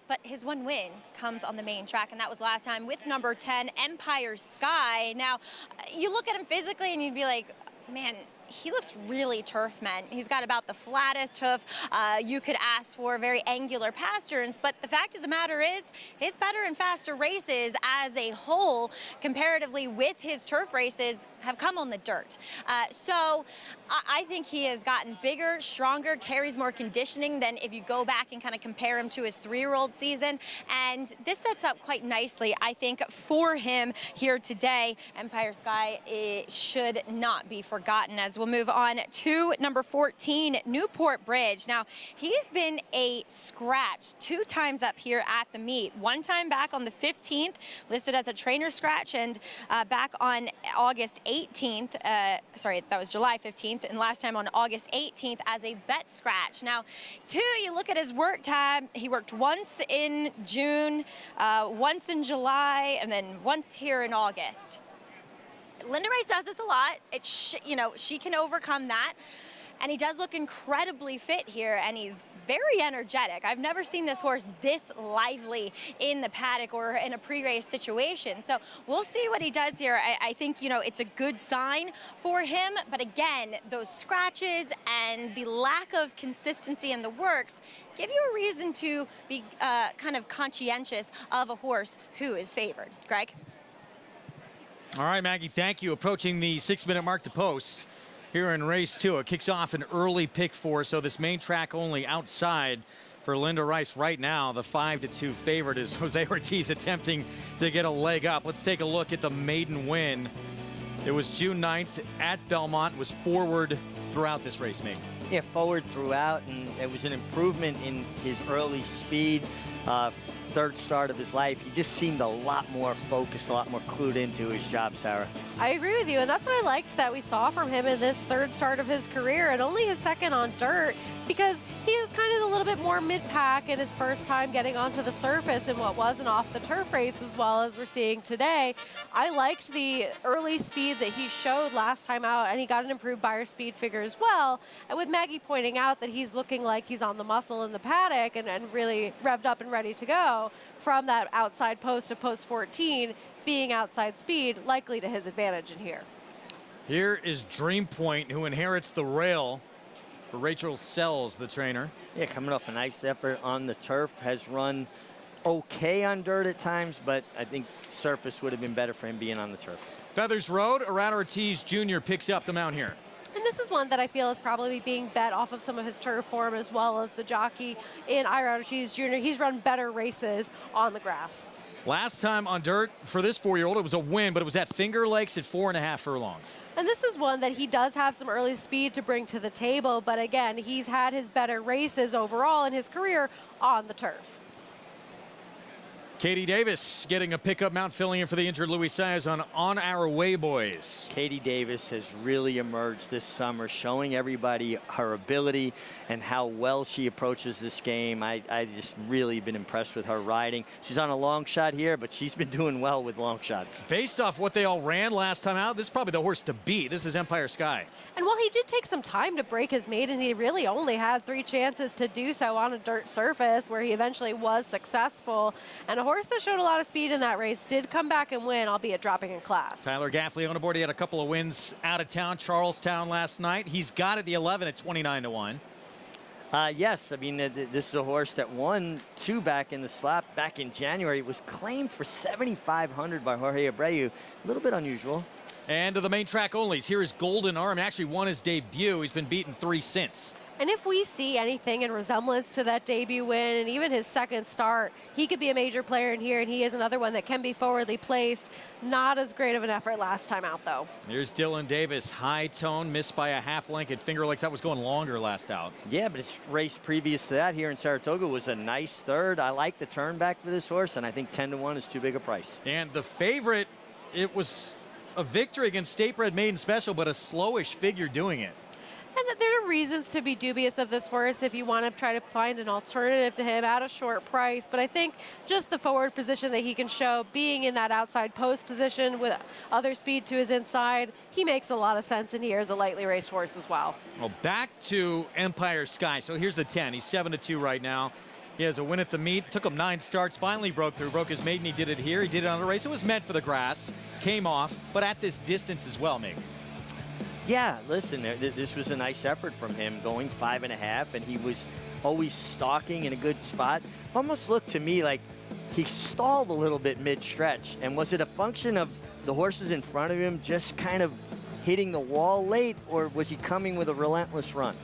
But his 1 win comes on the main track, and that was last time with number 10, Empire Sky. Now, you look at him physically and you'd be like, man, he looks really turf meant. He's got about the flattest hoof you could ask for, very angular pasterns, but the fact of the matter is his better and faster races as a whole comparatively with his turf races have come on the dirt. So I think he has gotten bigger, stronger, carries more conditioning than if you go back and kind of compare him to his 3-year-old season. And this sets up quite nicely, I think, for him here today. Empire Sky should not be forgotten as we'll move on to number 14, Newport Bridge. Now, he's been a scratch 2 times up here at the meet. 1 time back on the 15th, listed as a trainer scratch, and back on August 18th, sorry, that was July 15th, and last time on August 18th as a vet scratch. Now, you look at his work tab, he worked once in June, once in July, and then once here in August. Linda Rice does this a lot. She can overcome that. And he does look incredibly fit here, and he's very energetic. I've never seen this horse this lively in the paddock or in a pre-race situation. So we'll see what he does here. I think, it's a good sign for him. But again, those scratches and the lack of consistency in the works give you a reason to be kind of conscientious of a horse who is favored. Greg? All right, Maggie, thank you. Approaching the 6-minute mark to post here in race 2. It kicks off an early pick 4, so this main track only outside for Linda Rice right now. The 5-2 favorite is Jose Ortiz attempting to get a leg up. Let's take a look at the maiden win. It was June 9th at Belmont, was forward throughout this race, Megan. Yeah, forward throughout, and it was an improvement in his early speed. Third start of his life, he just seemed a lot more focused, a lot more clued into his job, Sarah. I agree with you, and that's what I liked that we saw from him in this third start of his career, and only his second on dirt, because he was kind of a little bit more mid-pack in his first time getting onto the surface in what was an off-the-turf race, as well as we're seeing today. I liked the early speed that he showed last time out, and he got an improved buyer speed figure as well. And with Maggie pointing out that he's looking like he's on the muscle in the paddock and really revved up and ready to go from that outside post of post 14, being outside speed, likely to his advantage in here. Here is Dream Point, who inherits the rail for Rachel Sells, the trainer. Yeah, coming off a nice effort on the turf, has run okay on dirt at times, but I think surface would have been better for him being on the turf. Feathers Road, Arad Ortiz Jr. picks up the mount here. And this is one that I feel is probably being bet off of some of his turf form, as well as the jockey in Ira Ortiz Jr. He's run better races on the grass. Last time on dirt for this 4-year-old, it was a win, but it was at Finger Lakes at 4.5 furlongs. And this is one that he does have some early speed to bring to the table, but again, he's had his better races overall in his career on the turf. Katie Davis getting a pickup mount, filling in for the injured Luis Saez on Our Way Boys. Katie Davis has really emerged this summer, showing everybody her ability and how well she approaches this game. I just really been impressed with her riding. She's on a long shot here, but she's been doing well with long shots. Based off what they all ran last time out, this is probably the horse to beat. This is Empire Sky. And while he did take some time to break his maiden, he really only had 3 chances to do so on a dirt surface, where he eventually was successful. And a horse that showed a lot of speed in that race did come back and win, albeit dropping in class. Tyler Gaffley on aboard. He had a couple of wins out of town, Charlestown last night. He's got it the 11 at 29-1. Yes, I mean, this is a horse that won 2 back in the slot back in January. It was claimed for $7,500 by Jorge Abreu. A little bit unusual. And to the main track onlys. Here is Golden Arm. Actually won his debut. He's been beaten 3 since. And if we see anything in resemblance to that debut win and even his second start, he could be a major player in here, and he is another one that can be forwardly placed. Not as great of an effort last time out, though. Here's Dylan Davis. High tone, missed by a half length at Finger Lakes. That was going longer last out. Yeah, but his race previous to that here in Saratoga was a nice third. I like the turn back for this horse, and I think 10-1 is too big a price. And the favorite, it was a victory against State Bred Maiden Special, but a slowish figure doing it. And there are reasons to be dubious of this horse if you want to try to find an alternative to him at a short price. But I think just the forward position that he can show, being in that outside post position with other speed to his inside, he makes a lot of sense in here as a lightly raced horse as well. Well, back to Empire Sky. So here's the 10. He's 7-2 right now. He has a win at the meet. Took him 9 starts. Finally broke through. Broke his maiden. He did it here. He did it on the race. It was meant for the grass. Came off, but at this distance as well, Mig. Yeah, listen, this was a nice effort from him, going 5.5, and he was always stalking in a good spot. Almost looked to me like he stalled a little bit mid-stretch. And was it a function of the horses in front of him just kind of hitting the wall late, or was he coming with a relentless run?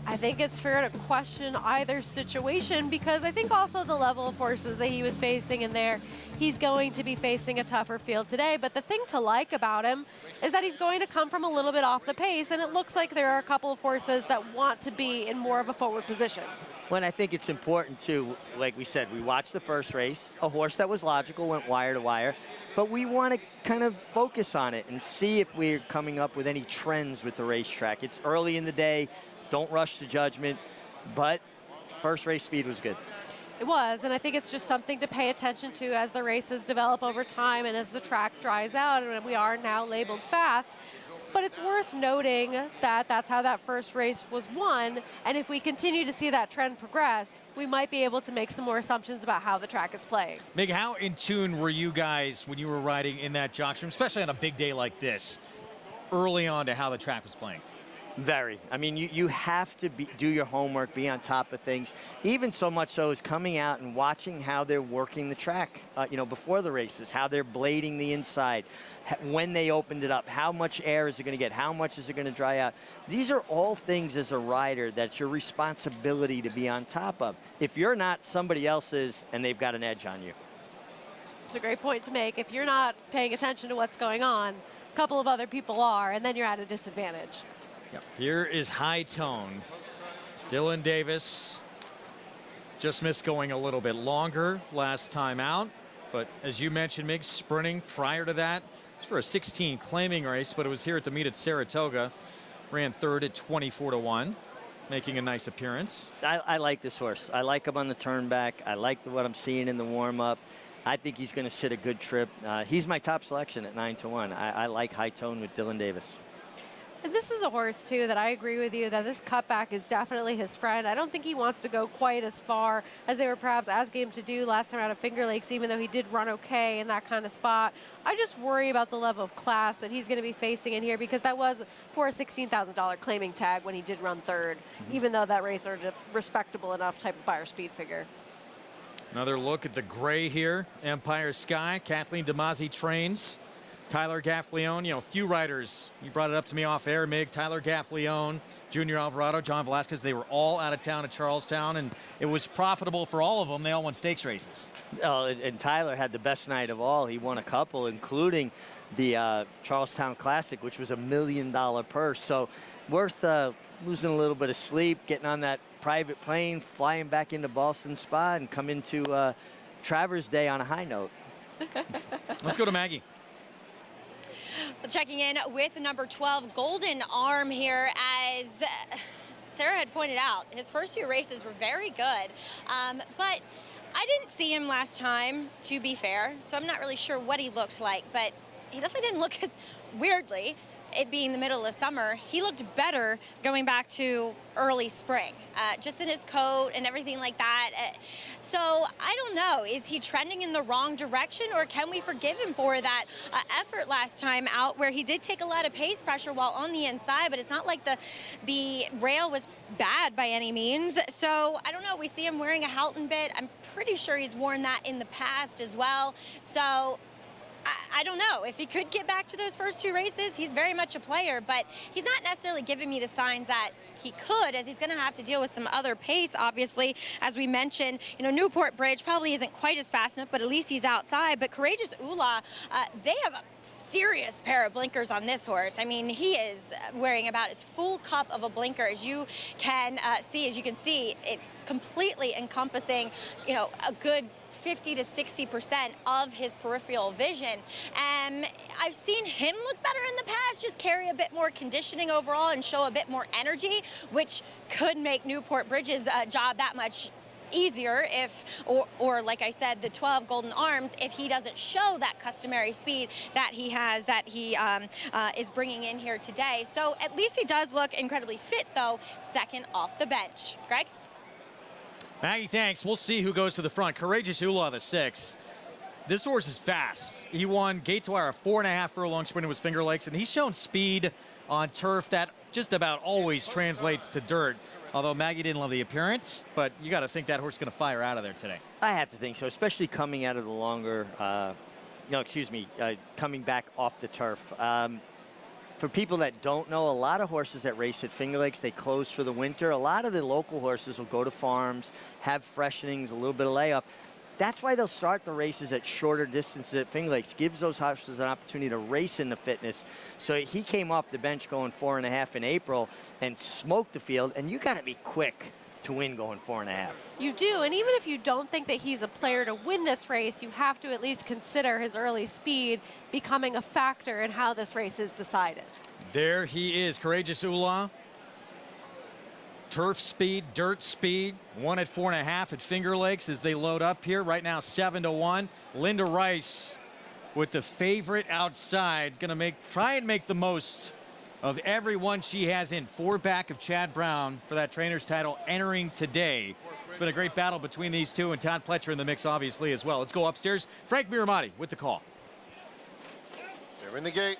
I think it's fair to question either situation, because I think also the level of horses that he was facing in there, he's going to be facing a tougher field today. But the thing to like about him is that he's going to come from a little bit off the pace, and it looks like there are a couple of horses that want to be in more of a forward position. Well, I think it's important, too, like we said, we watched the first race. A horse that was logical went wire to wire, but we want to kind of focus on it and see if we're coming up with any trends with the racetrack. It's early in the day. Don't rush to judgment, but first race speed was good. It was, and I think it's just something to pay attention to as the races develop over time and as the track dries out, and we are now labeled fast. But it's worth noting that that's how that first race was won, and if we continue to see that trend progress, we might be able to make some more assumptions about how the track is playing. Mig, how in tune were you guys when you were riding in that jockstrom, especially on a big day like this, early on to how the track was playing? Very. I mean, you have to do your homework, be on top of things. Even so much so as coming out and watching how they're working the track, before the races, how they're blading the inside, when they opened it up, how much air is it going to get, how much is it going to dry out. These are all things as a rider that's your responsibility to be on top of. If you're not, somebody else is, and they've got an edge on you. It's a great point to make. If you're not paying attention to what's going on, a couple of other people are, and then you're at a disadvantage. Here is High Tone. Dylan Davis just missed going a little bit longer last time out. But as you mentioned, Migs, sprinting prior to that. It's for a 16 claiming race, but it was here at the meet at Saratoga. Ran third at 24-1, making a nice appearance. I like this horse. I like him on the turn back. I like what I'm seeing in the warm-up. I think he's going to sit a good trip. He's my top selection at 9-1. I like High Tone with Dylan Davis. And this is a horse, too, that I agree with you that this cutback is definitely his friend. I don't think he wants to go quite as far as they were perhaps asking him to do last time out of Finger Lakes, even though he did run okay in that kind of spot. I just worry about the level of class that he's going to be facing in here, because that was for a $16,000 claiming tag when he did run third, even though that race earned a respectable enough type of buyer speed figure. Another look at the gray here. Empire Sky. Kathleen DeMasi trains. Tyler Gaffleone, few riders, you brought it up to me off air, Mig, Tyler Gaffleone, Junior Alvarado, John Velasquez, they were all out of town at Charlestown, and it was profitable for all of them. They all won stakes races. Oh, and Tyler had the best night of all. He won a couple, including the Charlestown Classic, which was $1 million purse. So worth losing a little bit of sleep, getting on that private plane, flying back into Boston Spa, and come into Travers Day on a high note. Let's go to Maggie. Checking in with number 12, Golden Arm here. As Sarah had pointed out, his first few races were very good, but I didn't see him last time, to be fair, so I'm not really sure what he looked like, but he definitely didn't look as weirdly. It being the middle of summer, he looked better going back to early spring, just in his coat and everything like that. So I don't know, is he trending in the wrong direction, or can we forgive him for that effort last time out where he did take a lot of pace pressure while on the inside, but it's not like the rail was bad by any means. So I don't know, we see him wearing a Houghton bit. I'm pretty sure he's worn that in the past as well. So I don't know. If he could get back to those first two races, he's very much a player, but he's not necessarily giving me the signs that he could, as he's going to have to deal with some other pace, obviously. As we mentioned, Newport Bridge probably isn't quite as fast enough, but at least he's outside. But Courageous Ula, they have a serious pair of blinkers on this horse. I mean, he is wearing about as full cup of a blinker as you can see. As you can see, it's completely encompassing, a good 50 to 60% of his peripheral vision. And I've seen him look better in the past, just carry a bit more conditioning overall and show a bit more energy, which could make Newport Bridge's job that much easier or like I said, the 12 Golden Arms, if he doesn't show that customary speed that he has, that he is bringing in here today. So at least he does look incredibly fit, though, second off the bench. Greg? Maggie, thanks. We'll see who goes to the front. Courageous Ula, the 6. This horse is fast. He won Gate to Wire, a 4.5 furlong sprint with Finger Lakes, and he's shown speed on turf that just about always translates to dirt. Although Maggie didn't love the appearance, but you got to think that horse is going to fire out of there today. I have to think so, especially coming out of the longer, coming back off the turf. For people that don't know, a lot of horses that race at Finger Lakes, they close for the winter. A lot of the local horses will go to farms, have freshenings, a little bit of layoff. That's why they'll start the races at shorter distances at Finger Lakes, gives those horses an opportunity to race in the fitness. So he came off the bench going 4.5 in April and smoked the field, and you got to be quick to win going 4.5. You do, and even if you don't think that he's a player to win this race, you have to at least consider his early speed becoming a factor in how this race is decided. There he is, Courageous Ula. Turf speed, dirt speed, won at 4.5 at Finger Lakes as they load up here. Right now, 7-1. Linda Rice with the favorite outside, gonna try and make the most of everyone she has in. 4 back of Chad Brown for that trainer's title entering today. It's been a great battle between these two, and Todd Pletcher in the mix obviously as well. Let's go upstairs. Frank Miramati with the call. They're in the gate.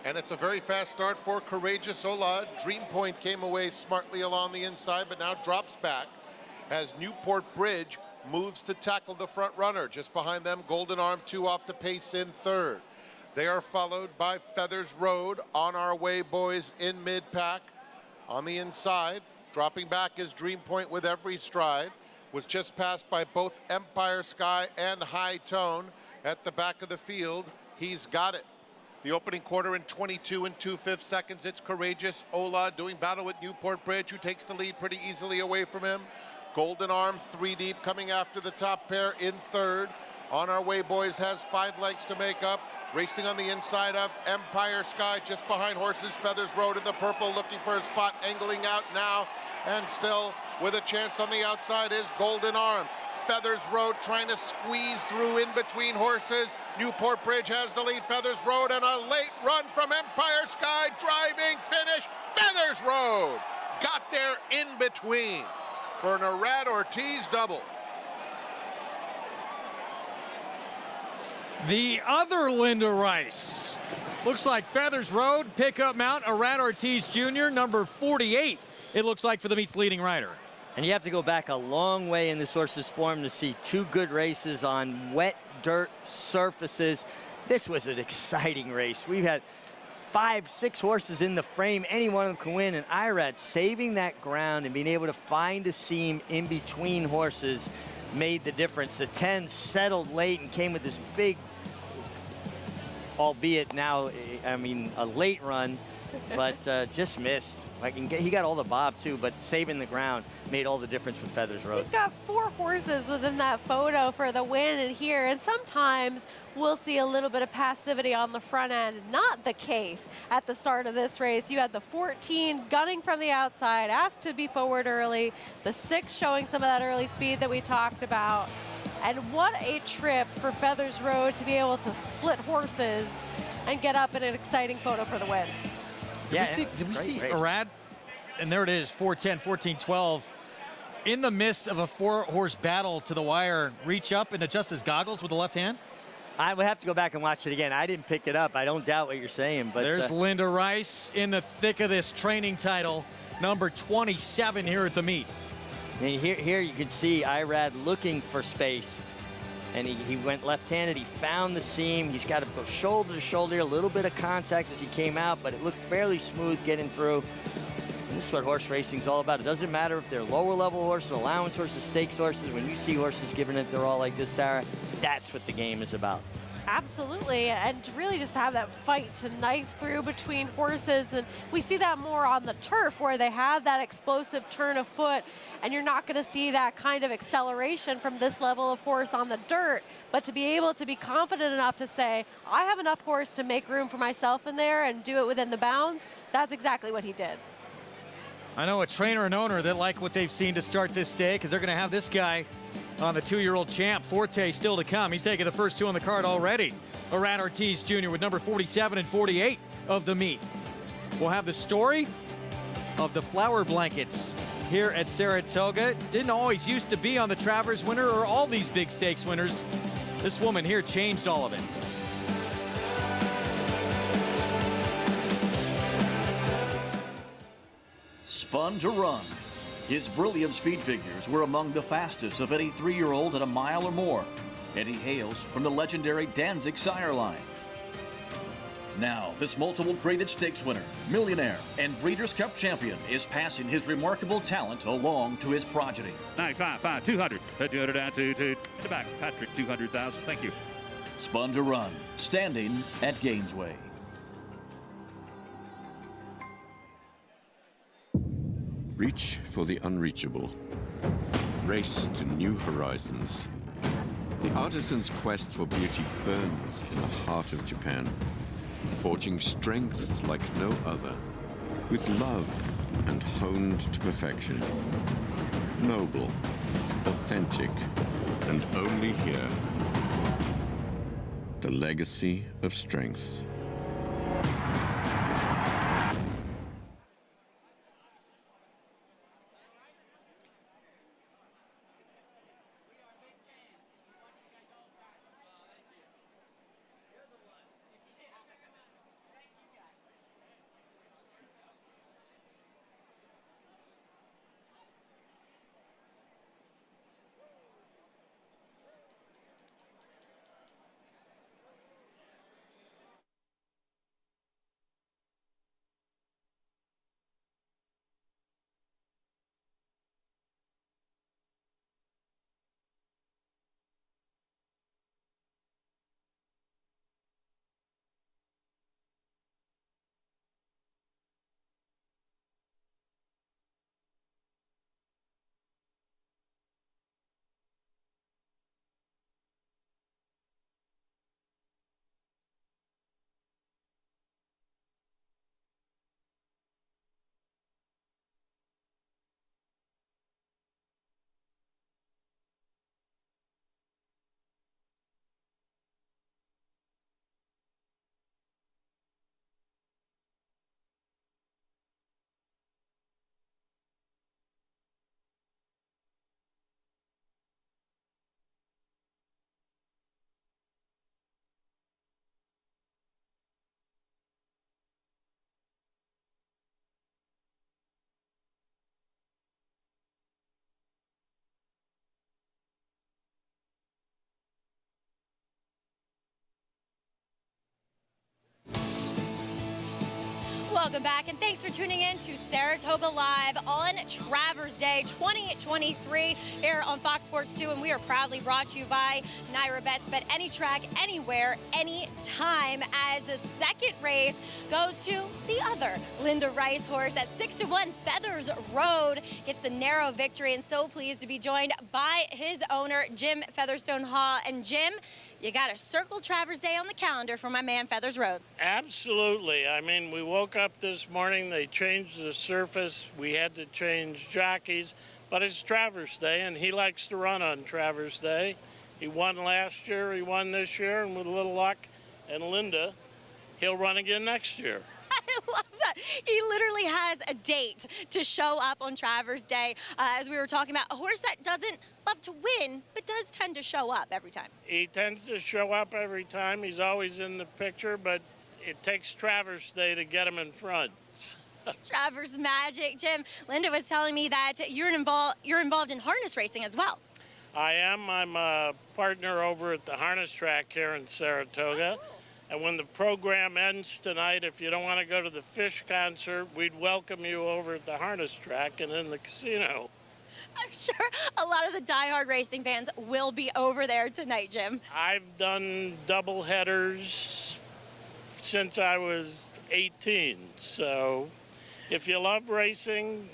And it's a very fast start for Courageous Ola. Dream Point came away smartly along the inside, but now drops back as Newport Bridge moves to tackle the front runner. Just behind them, Golden Arm 2 off the pace in third. They are followed by Feathers Road. On Our Way Boys in mid-pack. On the inside, dropping back is Dream Point with every stride. Was just passed by both Empire Sky and High Tone at the back of the field. He's got it. The opening quarter in 22 and 2/5 seconds. It's Courageous Ola doing battle with Newport Bridge, who takes the lead pretty easily away from him. Golden Arm 3 deep coming after the top pair in third. On Our Way Boys has 5 lengths to make up. Racing on the inside of Empire Sky, just behind horses. Feathers Road in the purple, looking for a spot, angling out now. And still with a chance on the outside is Golden Arm. Feathers Road trying to squeeze through in between horses. Newport Bridge has the lead. Feathers Road, and a late run from Empire Sky. Driving finish. Feathers Road got there in between for an Arad Ortiz double. The other Linda Rice. Looks like Feathers Road, pickup mount, Arad Ortiz Jr., number 48. It looks like for the meet's leading rider. And you have to go back a long way in this horse's form to see 2 good races on wet dirt surfaces. This was an exciting race. We've had 5, 6 horses in the frame. Any one of them can win. And Irad saving that ground and being able to find a seam in between horses made the difference. The 10 settled late and came with this big, albeit now, I mean, a late run, but just missed. Like, he got all the bob too, but saving the ground made all the difference with Feathers Road. We've got 4 horses within that photo for the win in here, and sometimes we'll see a little bit of passivity on the front end. Not the case at the start of this race. You had the 14 gunning from the outside, asked to be forward early, the 6 showing some of that early speed that we talked about. And what a trip for Feathers Road to be able to split horses and get up in an exciting photo for the win. Did we see Arad? And there it is, 410, 14-12. In the midst of a 4-horse battle to the wire, reach up and adjust his goggles with the left hand? I would have to go back and watch it again. I didn't pick it up. I don't doubt what you're saying. But there's Linda Rice in the thick of this training title, number 27 here at the meet. And here you can see Irad looking for space. And he went left-handed. He found the seam. He's got to go shoulder to shoulder, a little bit of contact as he came out, but it looked fairly smooth getting through. And this is what horse racing is all about. It doesn't matter if they're lower-level horses, allowance horses, stakes horses. When you see horses giving it their all like this, Sarah, that's what the game is about. Absolutely, and to really just have that fight to knife through between horses, and we see that more on the turf where they have that explosive turn of foot, and you're not going to see that kind of acceleration from this level of horse on the dirt. But to be able to be confident enough to say, I have enough horse to make room for myself in there and do it within the bounds, that's exactly what he did. I know a trainer and owner that like what they've seen to start this day, because they're going to have this guy on the 2-year-old champ. Forte still to come. He's taking the first 2 on the card already. Arad Ortiz Jr. with number 47 and 48 of the meet. We'll have the story of the flower blankets here at Saratoga. Didn't always used to be on the Travers winner or all these big stakes winners. This woman here changed all of it. Spun to Run. His brilliant speed figures were among the fastest of any 3-year-old at a mile or more, and he hails from the legendary Danzig sire line. Now, this multiple graded stakes winner, millionaire, and Breeders' Cup champion is passing his remarkable talent along to his progeny. 95, 5, 200, 200 down, 2, in the back, Patrick, 200,000, thank you. Spun to Run, standing at Gainesway. Reach for the unreachable. Race to new horizons. The artisan's quest for beauty burns in the heart of Japan, forging strength like no other, with love and honed to perfection. Noble, authentic, and only here. The legacy of strength. Welcome back, and thanks for tuning in to Saratoga Live on Travers Day 2023 here on Fox Sports 2, and we are proudly brought to you by Naira Bets. Bet any track, anywhere, anytime, as the second race goes to the other Linda Rice horse at 6-1. Feathers Road gets the narrow victory, and so pleased to be joined by his owner, Jim Featherstone Hall. And Jim, you got to circle Travers Day on the calendar for my man Feathers Road. Absolutely. I mean, we woke up this morning, they changed the surface. We had to change jockeys, but it's Travers Day, and he likes to run on Travers Day. He won last year, he won this year, and with a little luck and Linda, he'll run again next year. I love that. He literally has a date to show up on Travers Day. As we were talking about, a horse that doesn't love to win, but does tend to show up every time. He tends to show up every time. He's always in the picture, but it takes Travers Day to get him in front. Travers magic. Jim, Linda was telling me that you're involved in harness racing as well. I am. I'm a partner over at the harness track here in Saratoga. And when the program ends tonight, if you don't want to go to the fish concert, we'd welcome you over at the harness track and in the casino. I'm sure a lot of the diehard racing fans will be over there tonight, Jim. I've done double headers since I was 18. So if you love racing,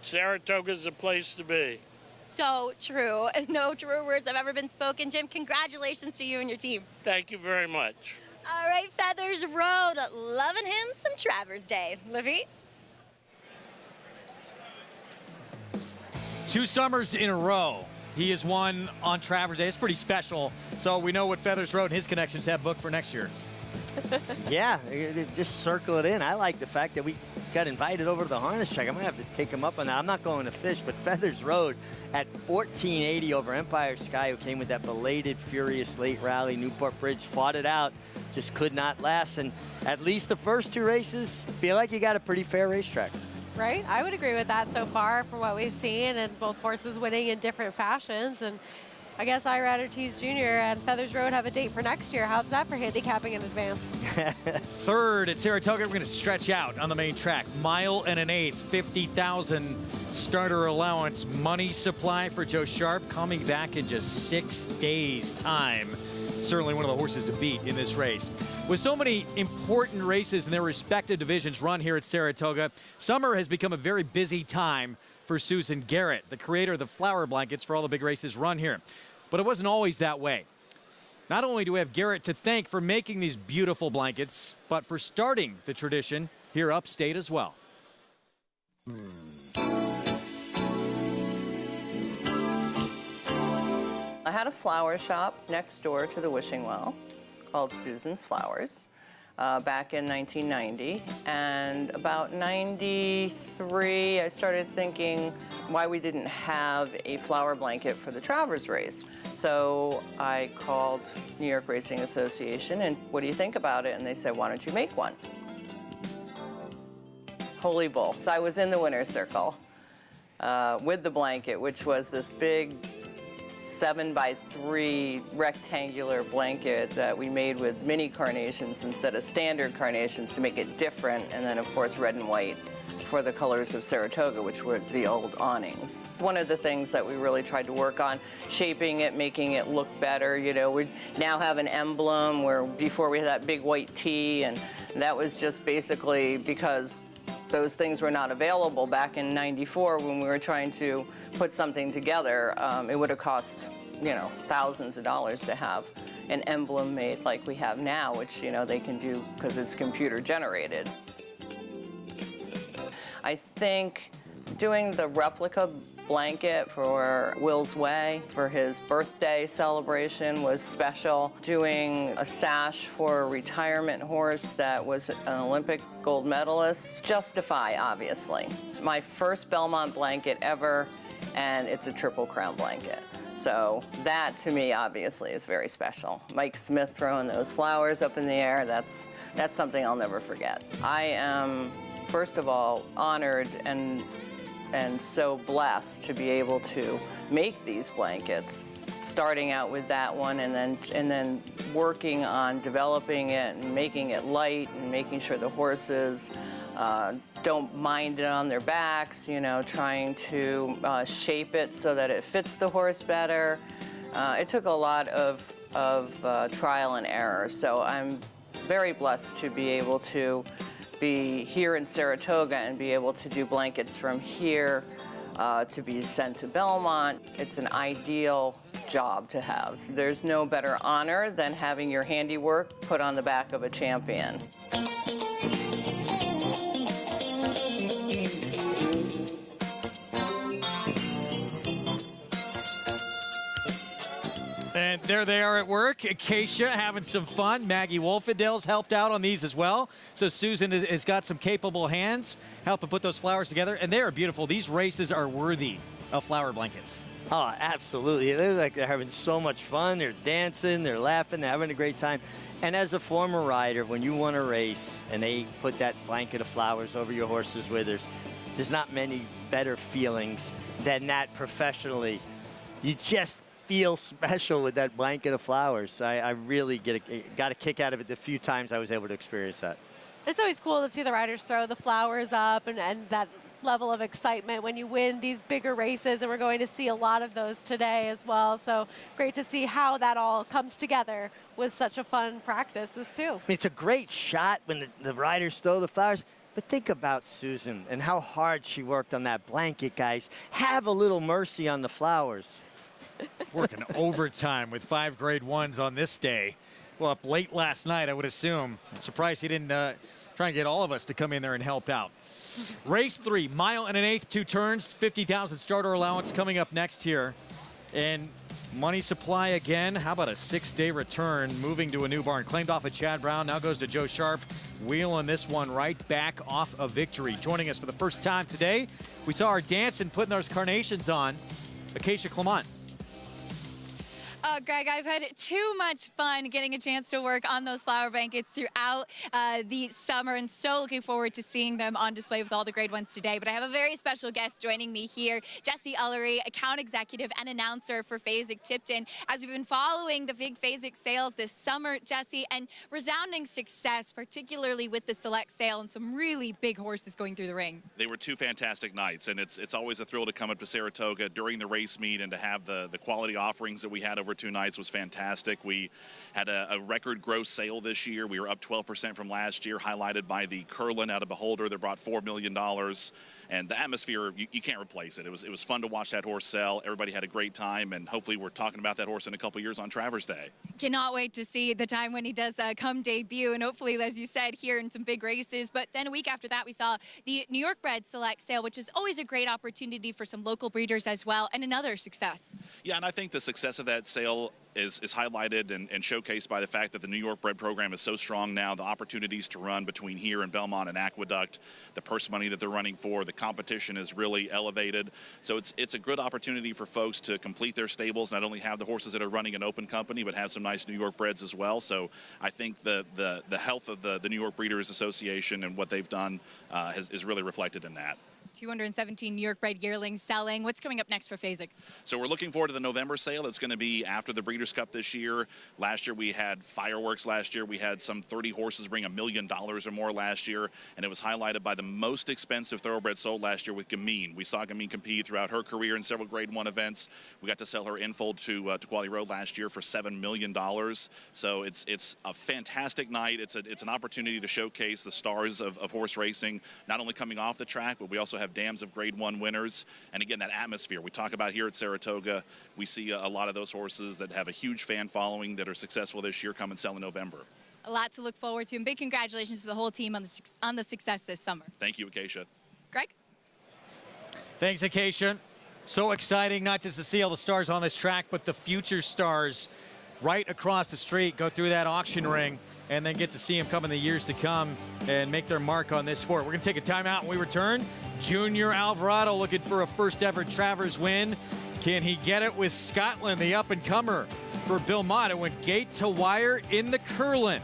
Saratoga's the place to be. So true. No truer words have ever been spoken. Jim, congratulations to you and your team. Thank you very much. All right, Feathers Road, loving him some Travers Day. Livy? 2 summers in a row, he has won on Travers Day. It's pretty special. So we know what Feathers Road and his connections have booked for next year. Yeah, just circle it in. I like the fact that we got invited over to the harness track. I'm going to have to take him up on that. I'm not going to fish, but Feathers Road at 1480 over Empire Sky, who came with that belated, furious late rally. Newport Bridge fought it out, just could not last. And at least the first 2 races, feel like you got a pretty fair racetrack. Right, I would agree with that so far from what we've seen, and both horses winning in different fashions. And I guess Ira Ortiz Jr. and Feathers Road have a date for next year. How's that for handicapping in advance? Third at Saratoga, we're going to stretch out on the main track. 1 1/8 miles, 50,000 starter allowance, money supply for Joe Sharp, coming back in just 6 days' time. Certainly one of the horses to beat in this race. With so many important races in their respective divisions run here at Saratoga, summer has become a very busy time for Susan Garrett, the creator of the flower blankets for all the big races run here. But it wasn't always that way. Not only do we have Garrett to thank for making these beautiful blankets, but for starting the tradition here upstate as well. I had a flower shop next door to the wishing well called Susan's Flowers back in 1990. And about 93, I started thinking why we didn't have a flower blanket for the Travers race. So I called New York Racing Association and what do you think about it? And they said, why don't you make one? Holy bull. So I was in the winner's circle with the blanket, which was this big 7x3 rectangular blanket that we made with mini carnations instead of standard carnations to make it different, and then of course red and white for the colors of Saratoga, which were the old awnings. One of the things that we really tried to work on, shaping it, making it look better. You know, we now have an emblem where before we had that big white T, and that was just basically because those things were not available back in '94 when we were trying to put something together. It would have cost, you know, thousands of dollars to have an emblem made like we have now, which, you know, they can do because it's computer generated. I think doing the replica blanket for Will's Way for his birthday celebration was special. Doing a sash for a retirement horse that was an Olympic gold medalist, Justify, obviously. My first Belmont blanket ever, and it's a Triple Crown blanket. So that, to me, obviously, is very special. Mike Smith throwing those flowers up in the air, that's something I'll never forget. I am, first of all, honored and so blessed to be able to make these blankets starting out with that one and then working on developing it and making it light and making sure the horses don't mind it on their backs, you know, trying to shape it so that it fits the horse better. It took a lot of trial and error, so I'm very blessed to be able to be here in Saratoga and be able to do blankets from here to be sent to Belmont. It's an ideal job to have. There's no better honor than having your handiwork put on the back of a champion. And there they are at work. Acacia having some fun. Maggie Wolfendale's helped out on these as well. So Susan has got some capable hands helping put those flowers together. And they are beautiful. These races are worthy of flower blankets. Oh, absolutely. They're having so much fun. They're dancing, they're laughing, they're having a great time. And as a former rider, when you won a race and they put that blanket of flowers over your horse's withers, there's not many better feelings than that professionally. You just feel special with that blanket of flowers. I really got a kick out of it the few times I was able to experience that. It's always cool to see the riders throw the flowers up and that level of excitement when you win these bigger races, and we're going to see a lot of those today as well. So great to see how that all comes together with such a fun practice too. I mean, it's a great shot when the riders throw the flowers. But think about Susan and how hard she worked on that blanket, guys. Have a little mercy on the flowers. Working overtime with 5 grade 1s on this day. Well, up late last night, I would assume. Surprised he didn't try and get all of us to come in there and help out. Race 3, mile and an eighth, 2 turns, 50,000 starter allowance coming up next here. And money supply again. How about a 6-day return, moving to a new barn? Claimed off of Chad Brown, now goes to Joe Sharp, wheeling this one right back off of victory. Joining us for the first time today, we saw her dancing, putting those carnations on. Acacia Clement. Greg, I've had too much fun getting a chance to work on those flower blankets throughout the summer, and so looking forward to seeing them on display with all the grade 1s today. But I have a very special guest joining me here, Jesse Ullery, account executive and announcer for Fasig Tipton. As we've been following the big Fasig sales this summer, Jesse, and resounding success, particularly with the select sale and some really big horses going through the ring. They were 2 fantastic nights, and it's always a thrill to come up to Saratoga during the race meet and to have the quality offerings that we had over 2 nights was fantastic. We had a record gross sale this year. We were up 12% from last year, highlighted by the Curlin out of Beholder that brought $4 million. And the atmosphere, you can't replace it. It was fun to watch that horse sell. Everybody had a great time, and hopefully we're talking about that horse in a couple years on Travers Day. Cannot wait to see the time when he does come debut, and hopefully, as you said, here in some big races. But then a week after that, we saw the New York bred select sale, which is always a great opportunity for some local breeders as well, and another success. Yeah, and I think the success of that sale is highlighted and showcased by the fact that the New York bred program is so strong now. The opportunities to run between here and Belmont and Aqueduct, the purse money that they're running for, the competition is really elevated. So it's a good opportunity for folks to complete their stables, not only have the horses that are running an open company, but have some nice New York breds as well. So I think the health of the New York Breeders Association and what they've done is really reflected in that. 217 New York bred yearlings selling. What's coming up next for Fasig? So we're looking forward to the November sale. It's going to be after the Breeders' Cup this year. Last year we had fireworks last year. We had some 30 horses bring $1 million or more last year, and it was highlighted by the most expensive thoroughbred sold last year with Gamine. We saw Gamine compete throughout her career in several grade 1 events. We got to sell her infold to Quality Road last year for $7 million. So it's a fantastic night. It's an opportunity to showcase the stars of horse racing, not only coming off the track, but we also have dams of grade 1 winners. And again, that atmosphere we talk about here at Saratoga, we see a lot of those horses that have a huge fan following that are successful this year come and sell in November. A lot to look forward to, and big congratulations to the whole team on the success this summer. Thank you, Acacia. Greg? Thanks, Acacia. So exciting not just to see all the stars on this track, but the future stars right across the street go through that auction ring and then get to see them come in the years to come and make their mark on this sport. We're going to take a timeout when we return. Junior Alvarado looking for a first ever Travers win. Can he get it with Scotland, the up-and-comer for Bill Mott? It went gate to wire in the Curlin.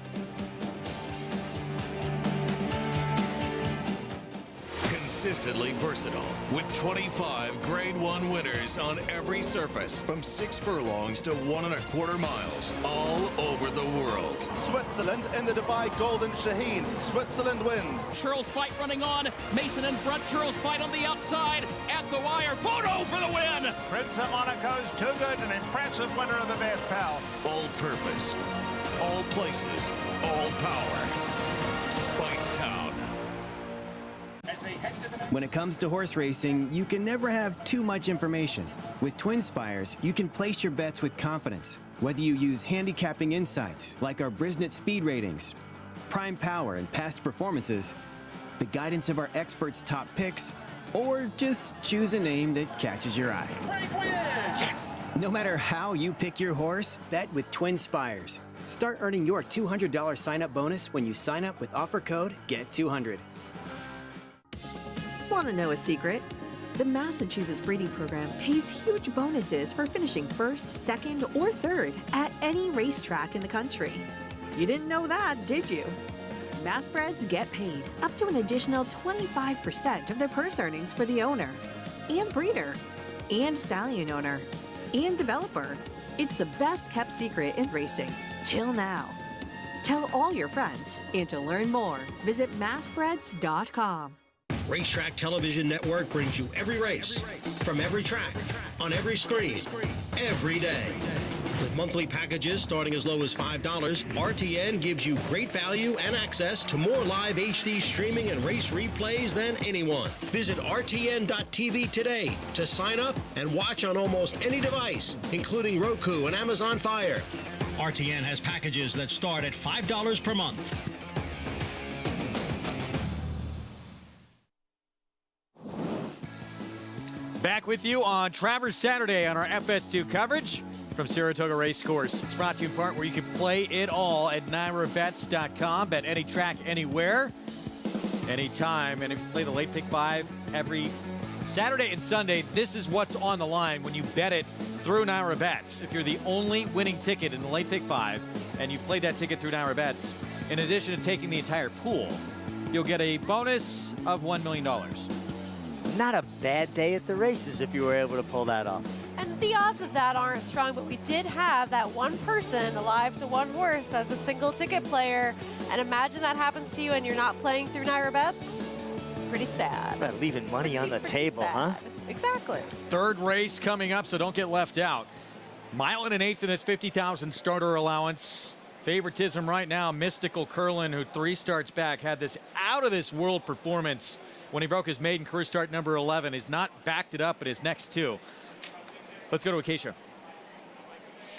consistently versatile with 25 Grade 1 winners on every surface from 6 furlongs to 1 1/4 miles all over the world. Switzerland in the Dubai Golden Shaheen. Switzerland wins. Churls Fight running on. Mason in front. Churls Fight on the outside. At the wire. Photo for the win. Prince of Monaco's too good. An impressive winner of the best pal. All purpose, all places, all power. Speightstown. When it comes to horse racing, you can never have too much information. With Twin Spires, you can place your bets with confidence. Whether you use handicapping insights, like our Brisnet speed ratings, prime power and past performances, the guidance of our experts' top picks, or just choose a name that catches your eye. Yes! No matter how you pick your horse, bet with Twin Spires. Start earning your $200 sign-up bonus when you sign up with offer code GET200. Want to know a secret? The Massachusetts breeding program pays huge bonuses for finishing first, second, or third at any racetrack in the country. You didn't know that, did you? Massbreds get paid up to an additional 25% of their purse earnings for the owner, and breeder, and stallion owner, and developer. It's the best kept secret in racing, till now. Tell all your friends, and to learn more, visit massbreds.com. Racetrack Television Network brings you every race, from every track, on every screen, every day. With monthly packages starting as low as $5, RTN gives you great value and access to more live HD streaming and race replays than anyone. Visit RTN.tv today to sign up and watch on almost any device, including Roku and Amazon Fire. RTN has packages that start at $5 per month. Back with you on Travers Saturday on our FS2 coverage from Saratoga Racecourse. It's brought to you in part where you can play it all at NYRABets.com. Bet any track, anywhere, anytime. And if you play the late pick 5 every Saturday and Sunday, this is what's on the line when you bet it through NYRA Bets. If you're the only winning ticket in the late pick 5 and you played that ticket through NYRA Bets, in addition to taking the entire pool, you'll get a bonus of $1 million. Not a bad day at the races if you were able to pull that off. And the odds of that aren't strong, but we did have that one person alive to one horse as a single ticket player. And imagine that happens to you and you're not playing through NYRA Bets. Pretty sad. About leaving money on the table, huh? Exactly. Third race coming up, so don't get left out. Mile and an eighth in this 50,000 starter allowance. Favoritism right now, Mystical Curlin, who 3 starts back, had this out of this world performance when he broke his maiden career start number 11. He's not backed it up at his next 2. Let's go to Acacia.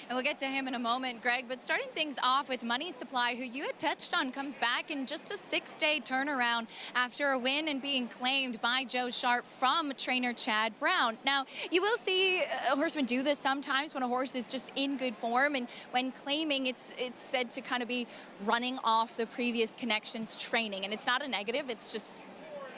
And we'll get to him in a moment, Greg, but starting things off with Money Supply, who you had touched on, comes back in just a 6-day turnaround after a win and being claimed by Joe Sharp from trainer Chad Brown. Now, you will see a horseman do this sometimes when a horse is just in good form, and when claiming, it's said to kind of be running off the previous connections training, and it's not a negative, it's just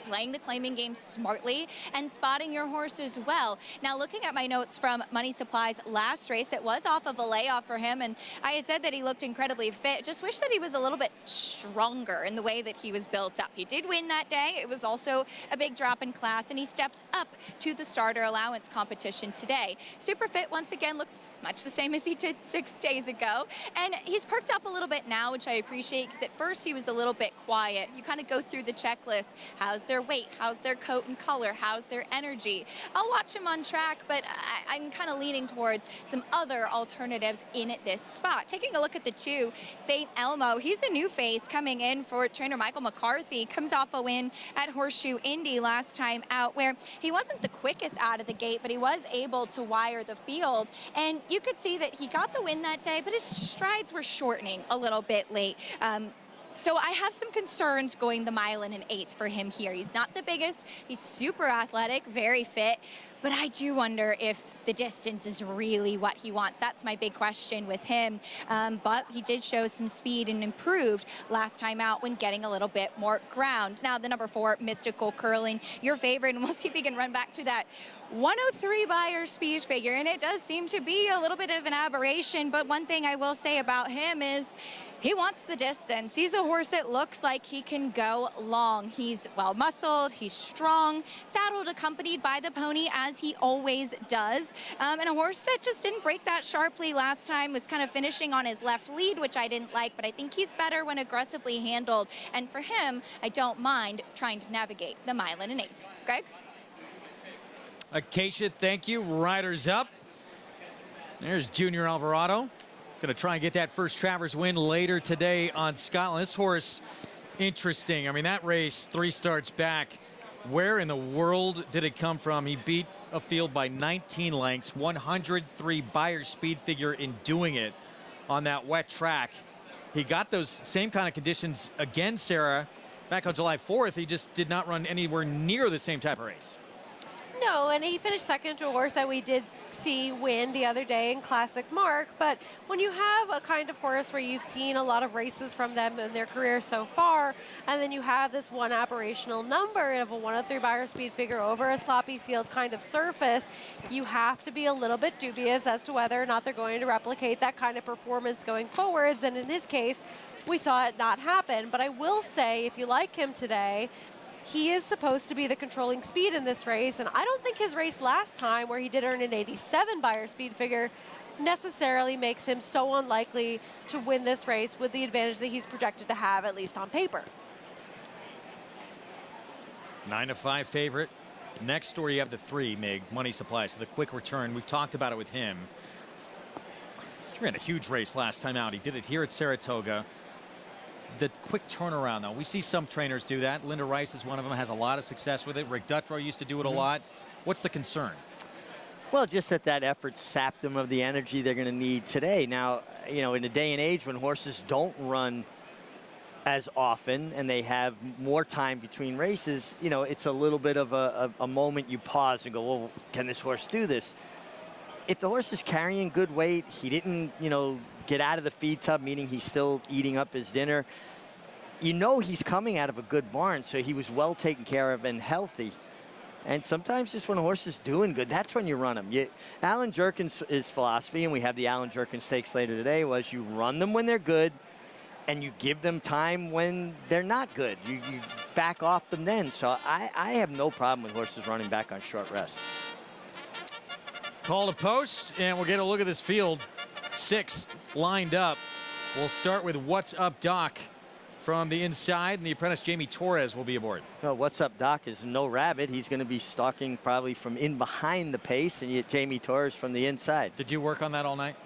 playing the claiming game smartly and spotting your horse as well. Now, looking at my notes from Money Supply's last race, it was off of a layoff for him, and I had said that he looked incredibly fit. Just wish that he was a little bit stronger in the way that he was built up. He did win that day. It was also a big drop in class, and he steps up to the starter allowance competition today. Super fit once again, looks much the same as he did 6 days ago, and he's perked up a little bit now, which I appreciate, because at first he was a little bit quiet. You kind of go through the checklist. How's their weight? How's their coat and color? How's their energy? I'll watch him on track, but I'm kind of leaning towards some other alternatives in this spot. Taking a look at the 2, St. Elmo, he's a new face coming in for trainer Michael McCarthy. Comes off a win at Horseshoe Indy last time out, where he wasn't the quickest out of the gate, but he was able to wire the field. And you could see that he got the win that day, but his strides were shortening a little bit late. So I have some concerns going the mile and an eighth for him here. He's not the biggest. He's super athletic, very fit. But I do wonder if the distance is really what he wants. That's my big question with him. But he did show some speed and improved last time out when getting a little bit more ground. Now, the number 4, Mystical Curling, your favorite. And we'll see if he can run back to that 103 Buyer speed figure, and it does seem to be a little bit of an aberration, but one thing I will say about him is he wants the distance. He's a horse that looks like he can go long. He's well-muscled, he's strong, saddled accompanied by the pony as he always does, and a horse that just didn't break that sharply last time, was kind of finishing on his left lead, which I didn't like, but I think he's better when aggressively handled, and for him, I don't mind trying to navigate the 1 1/8 miles. Greg? Acacia, thank you. Riders up. There's Junior Alvarado. Going to try and get that first Travers win later today on Scotland. This horse, interesting. I mean, that race 3 starts back. Where in the world did it come from? He beat a field by 19 lengths, 103 Buyer speed figure in doing it on that wet track. He got those same kind of conditions again, Sarah, back on July 4th. He just did not run anywhere near the same type of race. No, and he finished second to a horse that we did see win the other day in Classic Mark. But when you have a kind of horse where you've seen a lot of races from them in their career so far, and then you have this one aberrational number of a 103 Buyer speed figure over a sloppy sealed kind of surface, you have to be a little bit dubious as to whether or not they're going to replicate that kind of performance going forwards. And in his case, we saw it not happen. But I will say, if you like him today, he is supposed to be the controlling speed in this race, and I don't think his race last time, where he did earn an 87 Buyer speed figure, necessarily makes him so unlikely to win this race with the advantage that he's projected to have, at least on paper. 9-5 favorite. Next door you have the 3, Mig, Money Supply, so the quick return. We've talked about it with him. He ran a huge race last time out. He did it here at Saratoga. The quick turnaround, though, we see some trainers do that. Linda Rice is one of them, has a lot of success with it. Rick Dutrow used to do it a lot. What's the concern? Well, just that effort sapped them of the energy they're going to need today. Now, you know, in a day and age when horses don't run as often and they have more time between races, you know, it's a little bit of a moment you pause and go, well, can this horse do this? If the horse is carrying good weight, he didn't, you know, get out of the feed tub, meaning he's still eating up his dinner, you know he's coming out of a good barn, so he was well taken care of and healthy. And sometimes just when a horse is doing good, that's when you run him. Alan Jerkins' philosophy, and we have the Alan Jerkins Stakes later today, was you run them when they're good and you give them time when they're not good. You back off them then. So I have no problem with horses running back on short rest. Call to post, and we'll get a look at this field. 6 lined up. We'll start with What's Up Doc from the inside, and the apprentice Jamie Torres will be aboard. Well, What's Up Doc is no rabbit. He's going to be stalking probably from in behind the pace, and yet Jamie Torres from the inside. Did you work on that all night?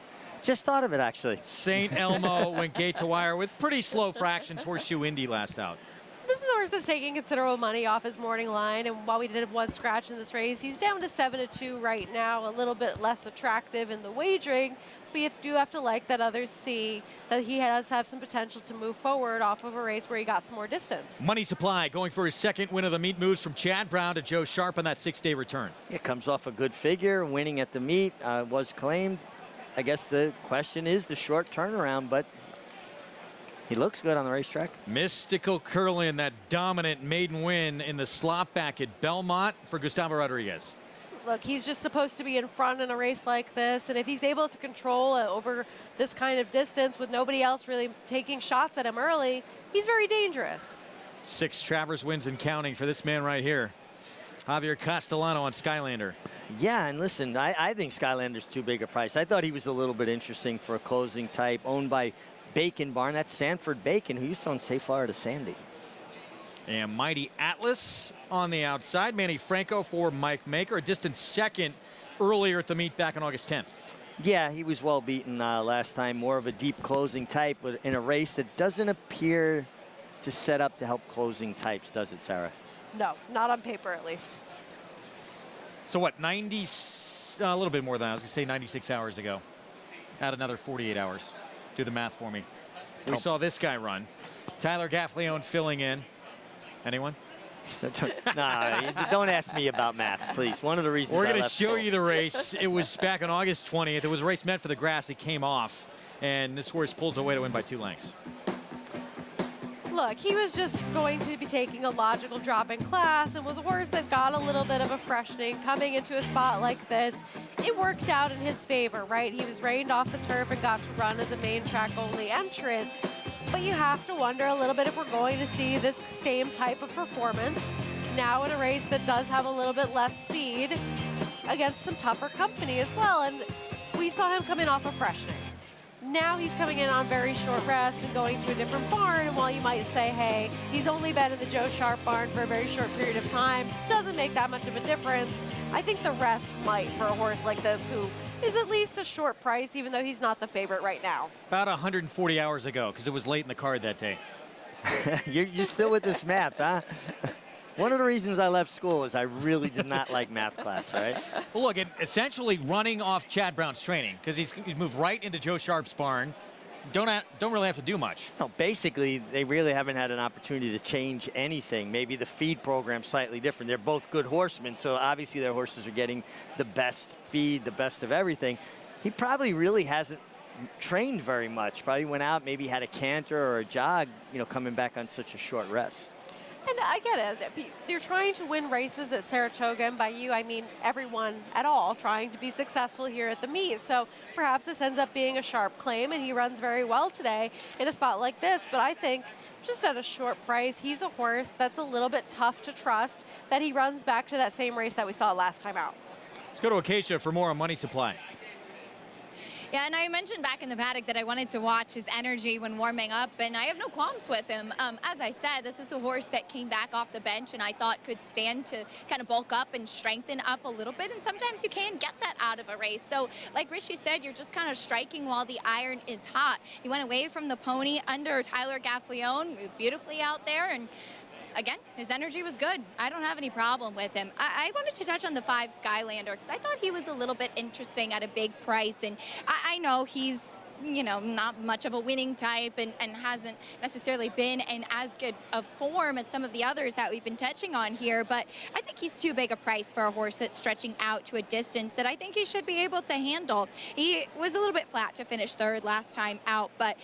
Just thought of it, actually. St. Elmo went gate to wire with pretty slow fractions. Horseshoe Indy last out. This is a horse that's taking considerable money off his morning line, and while we did have 1 scratch in this race, he's down to 7-2 right now, a little bit less attractive in the wagering. We do have to like that others see that he does have some potential to move forward off of a race where he got some more distance. Money Supply going for his 2nd win of the meet, moves from Chad Brown to Joe Sharp on that 6-day return. It comes off a good figure, winning at the meet, was claimed. I guess the question is the short turnaround, but he looks good on the racetrack. Mystical Curlin, that dominant maiden win in the slop back at Belmont for Gustavo Rodriguez. Look, he's just supposed to be in front in a race like this, and if he's able to control over this kind of distance with nobody else really taking shots at him early, he's very dangerous. 6 Travers wins and counting for this man right here. Javier Castellano on Skylander. Yeah, and listen, I think Skylander's too big a price. I thought he was a little bit interesting for a closing type, owned by Bacon Barn. That's Sanford Bacon, who used to own Safe Florida Sandy. And Mighty Atlas on the outside. Manny Franco for Mike Maker, a distant 2nd earlier at the meet back on August 10th. Yeah, he was well beaten last time. More of a deep closing type in a race that doesn't appear to set up to help closing types, does it, Sarah? No, not on paper at least. So what, 90, a little bit more than I was going to say 96 hours ago. Add another 48 hours. Do the math for me. We saw this guy run. Tyler Gaffleone filling in. Anyone? Nah, don't ask me about math, please. One of the reasons we're going to show you the race. It was back on August 20th. It was a race meant for the grass. It came off, and this horse pulls away to win by 2 lengths. Look, he was just going to be taking a logical drop in class and was a horse that got a little bit of a freshening coming into a spot like this. It worked out in his favor, right? He was reined off the turf and got to run as a main track only entrant. But you have to wonder a little bit if we're going to see this same type of performance now in a race that does have a little bit less speed against some tougher company as well. And we saw him coming off a freshening. Now he's coming in on very short rest and going to a different barn, and while you might say, hey, he's only been in the Joe Sharp barn for a very short period of time, doesn't make that much of a difference. I think the rest might for a horse like this who is at least a short price, even though he's not the favorite right now. About 140 hours ago, because it was late in the card that day. You're still with this math, huh? One of the reasons I left school is I really did not like math class, right? Well, look, essentially running off Chad Brown's training, because he's moved right into Joe Sharp's barn. Don't really have to do much. No, basically, they really haven't had an opportunity to change anything. Maybe the feed program's slightly different. They're both good horsemen, so obviously their horses are getting the best feed, the best of everything. He probably really hasn't trained very much. Probably went out, maybe had a canter or a jog, coming back on such a short rest. And I get it. They're trying to win races at Saratoga, and by you, I mean everyone at all trying to be successful here at the meet. So perhaps this ends up being a Sharp claim, and he runs very well today in a spot like this. But I think just at a short price, he's a horse that's a little bit tough to trust, that he runs back to that same race that we saw last time out. Let's go to Acacia for more on Money Supply. Yeah, and I mentioned back in the paddock that I wanted to watch his energy when warming up, and I have no qualms with him. As I said, this was a horse that came back off the bench and I thought could stand to kind of bulk up and strengthen up a little bit, and sometimes you can get that out of a race. So like Richie said, you're just kind of striking while the iron is hot. He went away from the pony under Tyler Gaffleone, moved beautifully out there, and again, his energy was good. I don't have any problem with him. I wanted to touch on the 5 Skylander because I thought he was a little bit interesting at a big price. And I know he's, not much of a winning type and hasn't necessarily been in as good of form as some of the others that we've been touching on here. But I think he's too big a price for a horse that's stretching out to a distance that I think he should be able to handle. He was a little bit flat to finish 3rd last time out, but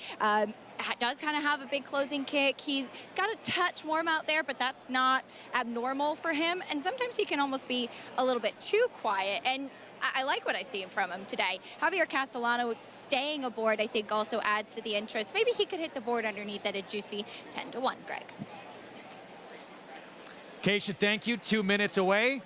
does kind of have a big closing kick. He's got a touch warm out there, but that's not abnormal for him. And sometimes he can almost be a little bit too quiet. And I like what I see from him today. Javier Castellano staying aboard, I think, also adds to the interest. Maybe he could hit the board underneath at a juicy 10-1, Greg. Keisha, thank you. 2 minutes away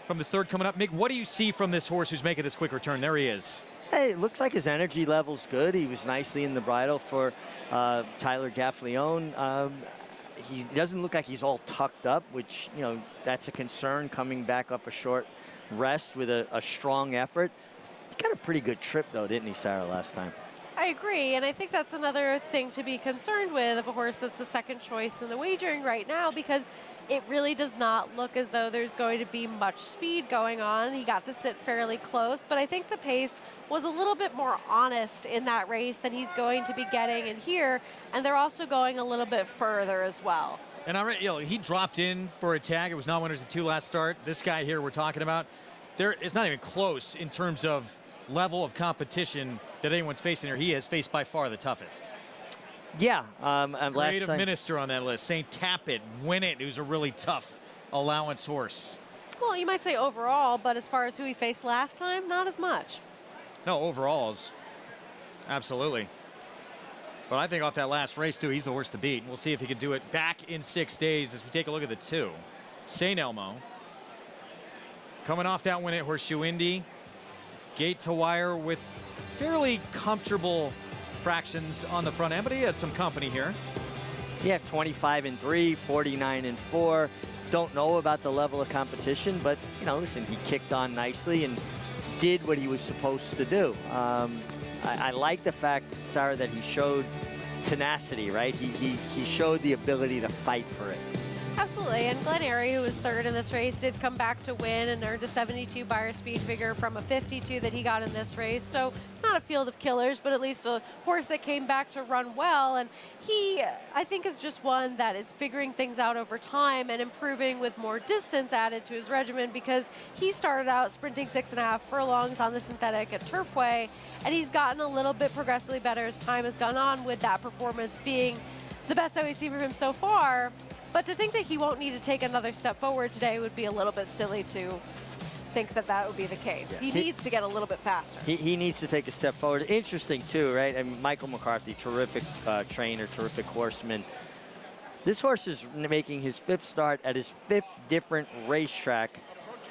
from this 3rd coming up. Mick, what do you see from this horse who's making this quick return? There he is. Hey, it looks like his energy level's good. He was nicely in the bridle for Tyler Gaffleone. He doesn't look like he's all tucked up, which, that's a concern coming back up a short rest with a strong effort. He got a pretty good trip, though, didn't he, Sarah, last time? I agree, and I think that's another thing to be concerned with of a horse that's the second choice in the wagering right now, because it really does not look as though there's going to be much speed going on. He got to sit fairly close, but I think the pace was a little bit more honest in that race than he's going to be getting in here, and they're also going a little bit further as well. And he dropped in for a tag. It was not winners at 2 last start. This guy here we're talking about, it's not even close in terms of level of competition that anyone's facing here. He has faced by far the toughest. Yeah. Creative Minister on that list. St. Tappet, Win It, who's a really tough allowance horse. Well, you might say overall, but as far as who he faced last time, not as much. No, overalls. Absolutely. But I think off that last race, too, he's the horse to beat. We'll see if he can do it back in 6 days as we take a look at the 2. St. Elmo. Coming off that Win It Horseshoe Indy. Gate to wire with fairly comfortable fractions on the front end, but he had some company here. Yeah, 25-3, 49-4. Don't know about the level of competition, but, listen, he kicked on nicely and did what he was supposed to do. I like the fact, Sarah, that he showed tenacity, right? He showed the ability to fight for it. Absolutely, and Glen Airy, who was 3rd in this race, did come back to win and earned a 72 Beyer speed figure from a 52 that he got in this race. So not a field of killers, but at least a horse that came back to run well. And he, I think, is just one that is figuring things out over time and improving with more distance added to his regimen, because he started out sprinting 6.5 furlongs on the synthetic at Turfway, and he's gotten a little bit progressively better as time has gone on, with that performance being the best that we've seen from him so far. But to think that he won't need to take another step forward today would be a little bit silly to think that that would be the case. Yeah. He needs to get a little bit faster. He needs to take a step forward. Interesting, too, right? I mean, Michael McCarthy, terrific trainer, terrific horseman. This horse is making his 5th start at his 5th different racetrack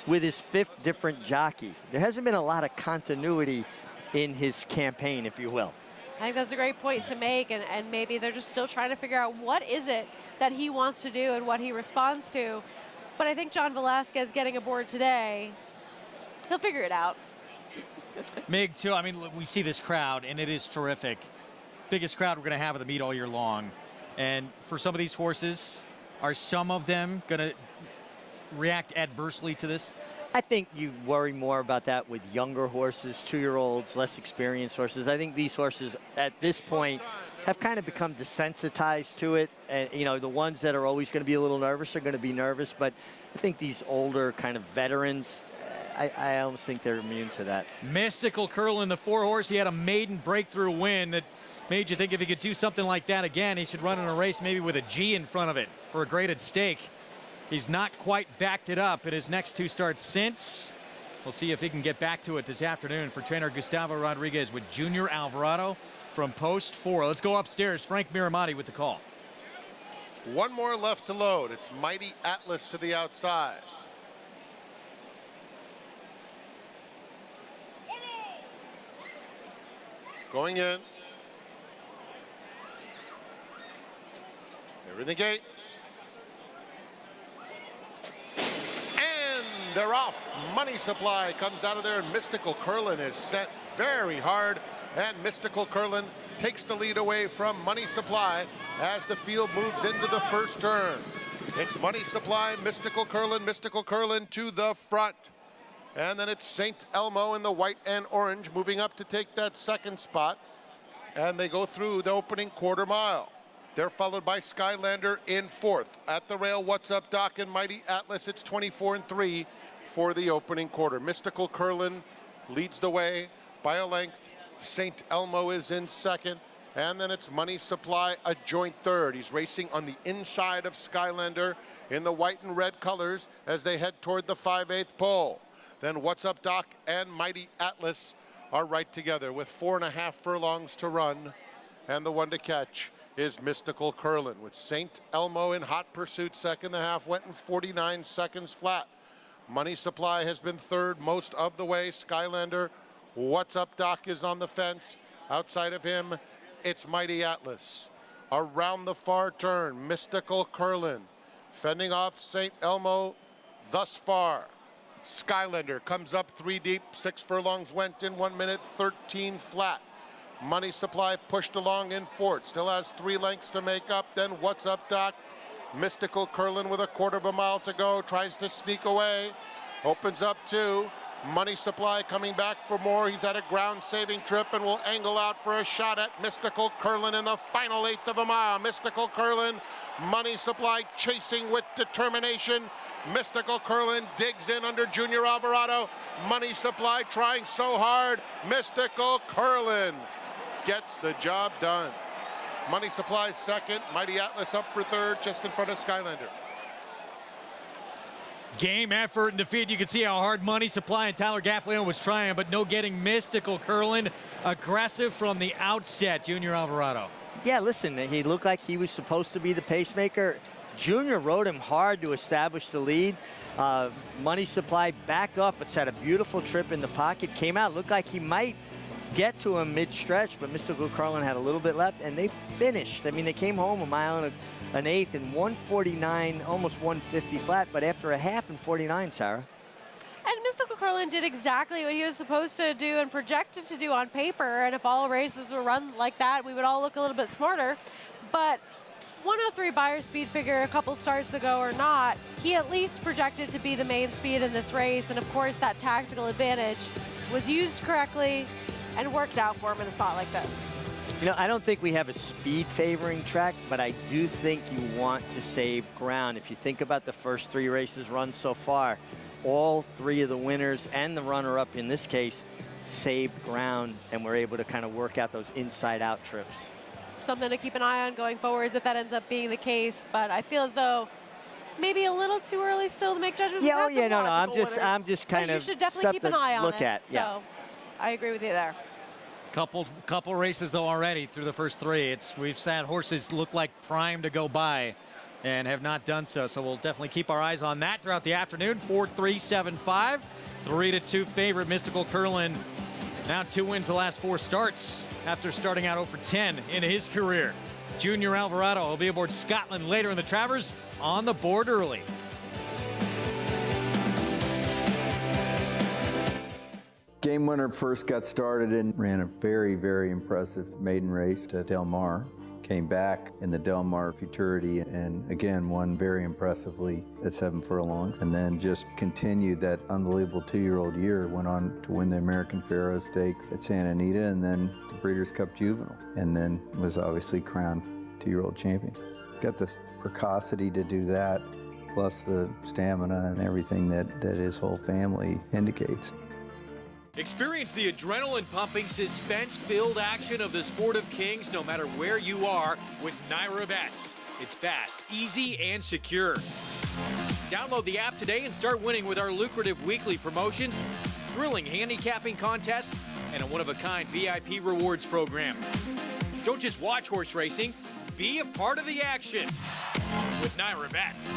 with his 5th different jockey. There hasn't been a lot of continuity in his campaign, if you will. I think that's a great point to make, and maybe they're just still trying to figure out what is it that he wants to do and what he responds to. But I think John Velasquez getting aboard today, he'll figure it out. Mig, too, I mean, we see this crowd, and it is terrific. Biggest crowd we're going to have at the meet all year long. And for some of these horses, are some of them going to react adversely to this? I think you worry more about that with younger horses, 2-year-olds, less experienced horses. I think these horses at this point have kind of become desensitized to it. And, you know, the ones that are always going to be a little nervous are going to be nervous. But I think these older kind of veterans, I almost think they're immune to that. Mystical Curlin, the 4-horse, he had a maiden breakthrough win that made you think if he could do something like that again, he should run in a race maybe with a G in front of it for a graded stake. He's not quite backed it up in his next 2 starts since. We'll see if he can get back to it this afternoon for trainer Gustavo Rodriguez with Junior Alvarado from post 4. Let's go upstairs. Frank Miramati with the call. One more left to load. It's Mighty Atlas to the outside. Going in. They're in the gate. And they're off. Money Supply comes out of there, and Mystical Curlin is set very hard. And Mystical Curlin takes the lead away from Money Supply as the field moves into the first turn. It's Money Supply, Mystical Curlin to the front. And then it's St. Elmo in the white and orange moving up to take that second spot. And they go through the opening quarter mile. They're followed by Skylander in 4th. At the rail, What's Up Doc and Mighty Atlas, it's 24-3 for the opening quarter. Mystical Curlin leads the way by a length. St. Elmo is in 2nd. And then it's Money Supply, a joint 3rd. He's racing on the inside of Skylander in the white and red colors as they head toward the 5/8 pole. Then What's Up Doc and Mighty Atlas are right together with 4.5 furlongs to run. And the one to catch is Mystical Curlin with St. Elmo in hot pursuit. Second, the half went in 49 seconds flat. Money Supply has been 3rd most of the way. Skylander, What's Up Doc is on the fence. Outside of him, it's Mighty Atlas. Around the far turn, Mystical Curlin fending off St. Elmo thus far. Skylander comes up 3 deep, 6 furlongs went in 1 minute 13 flat. Money Supply pushed along in 4th, still has 3 lengths to make up. Then What's Up Doc? Mystical Curlin with a 1/4 mile to go, tries to sneak away, opens up 2. Money Supply coming back for more. He's had a ground-saving trip and will angle out for a shot at Mystical Curlin in the final 1/8 of a mile. Mystical Curlin, Money Supply chasing with determination. Mystical Curlin digs in under Junior Alvarado. Money Supply trying so hard. Mystical Curlin gets the job done. Money Supply 2nd. Mighty Atlas up for 3rd, just in front of Skylander. Game effort and defeat. You can see how hard Money Supply and Tyler Gaffalione was trying, but no getting Mystical Curlin. Aggressive from the outset, Junior Alvarado. Yeah, listen, he looked like he was supposed to be the pacemaker. Junior rode him hard to establish the lead. Money Supply backed off, but had a beautiful trip in the pocket. Came out, looked like he might get to him mid-stretch, but Mystical Curlin had a little bit left, and they finished. I mean, they came home 1 mile and an 1/8 in 1:49, almost 1:50 flat, but after a half in 49, Sarah. And Mystical Curlin did exactly what he was supposed to do and projected to do on paper, and if all races were run like that, we would all look a little bit smarter. But 103 Beyer speed figure a couple starts ago or not, he at least projected to be the main speed in this race, and of course that tactical advantage was used correctly and worked out for him in a spot like this. You know, I don't think we have a speed favoring track, but I do think you want to save ground. If you think about the first 3 races run so far, all 3 of the winners and the runner-up in this case saved ground and were able to kind of work out those inside-out trips. something to keep an eye on going forwards if that ends up being the case. But I feel as though maybe a little too early still to make judgments. Yeah, no. I'm just kind of. You should definitely keep an eye on look it. at. Yeah. So I agree with you there. Couple races though already through the first three. We've had horses look like primed to go by and have not done so. So we'll definitely keep our eyes on that throughout the afternoon. 4-3-7-5, 3-2 favorite Mystical Curlin. Now 2 wins the last 4 starts after starting out 0 for 10 in his career. Junior Alvarado will be aboard Scotland later in the Travers, on the board early. Game Winner first got started and ran a very, very impressive maiden race to Del Mar. Came back in the Del Mar Futurity and again won very impressively at 7 furlongs, and then just continued that unbelievable 2-year-old year. Went on to win the American Pharoah Stakes at Santa Anita and then the Breeders' Cup Juvenile, and then was obviously crowned 2-year-old champion. Got the precocity to do that, plus the stamina and everything that his whole family indicates. Experience the adrenaline-pumping, suspense-filled action of the Sport of Kings no matter where you are with Naira Bets. It's fast, easy, and secure. Download the app today and start winning with our lucrative weekly promotions, thrilling handicapping contests, and a one-of-a-kind VIP rewards program. Don't just watch horse racing, be a part of the action with Naira Bets.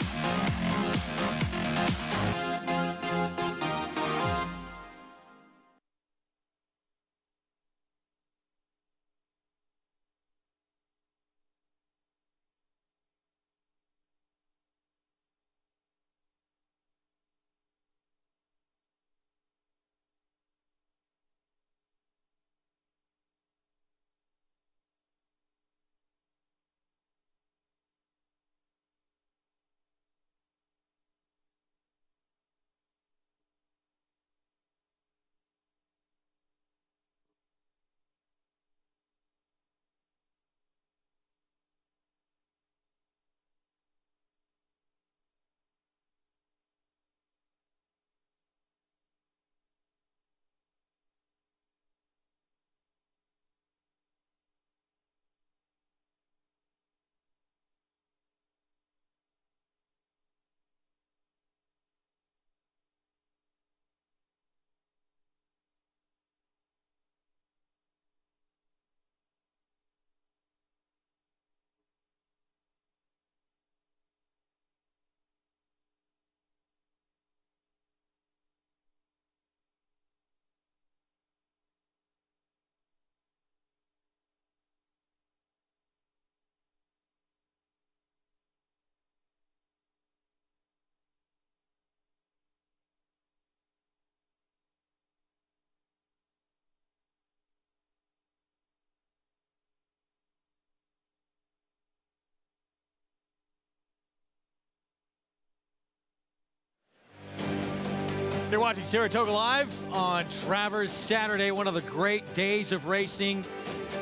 You're watching Saratoga Live on Travers Saturday, one of the great days of racing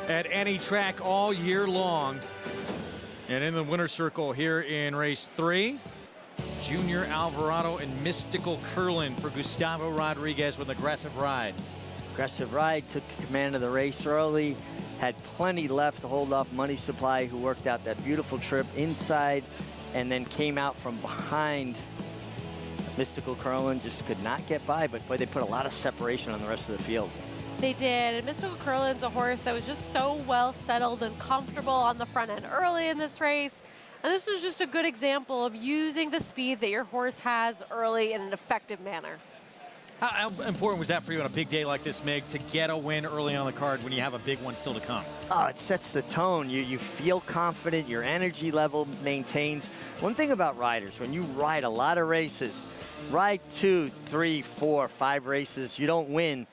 at any track all year long. And in the winner's circle here in race 3, Junior Alvarado and Mystical Curlin for Gustavo Rodriguez with an aggressive ride. Aggressive ride, took command of the race early, had plenty left to hold off Money Supply, who worked out that beautiful trip inside and then came out from behind. Mystical Curlin just could not get by, but boy, they put a lot of separation on the rest of the field. They did. And Mystical Curlin's a horse that was just so well settled and comfortable on the front end early in this race. And this was just a good example of using the speed that your horse has early in an effective manner. How important was that for you on a big day like this, Meg, to get a win early on the card when you have a big one still to come? Oh, it sets the tone. You feel confident, your energy level maintains. One thing about riders, when you ride a lot of races, ride 2, 3, 4, 5 races, you don't win,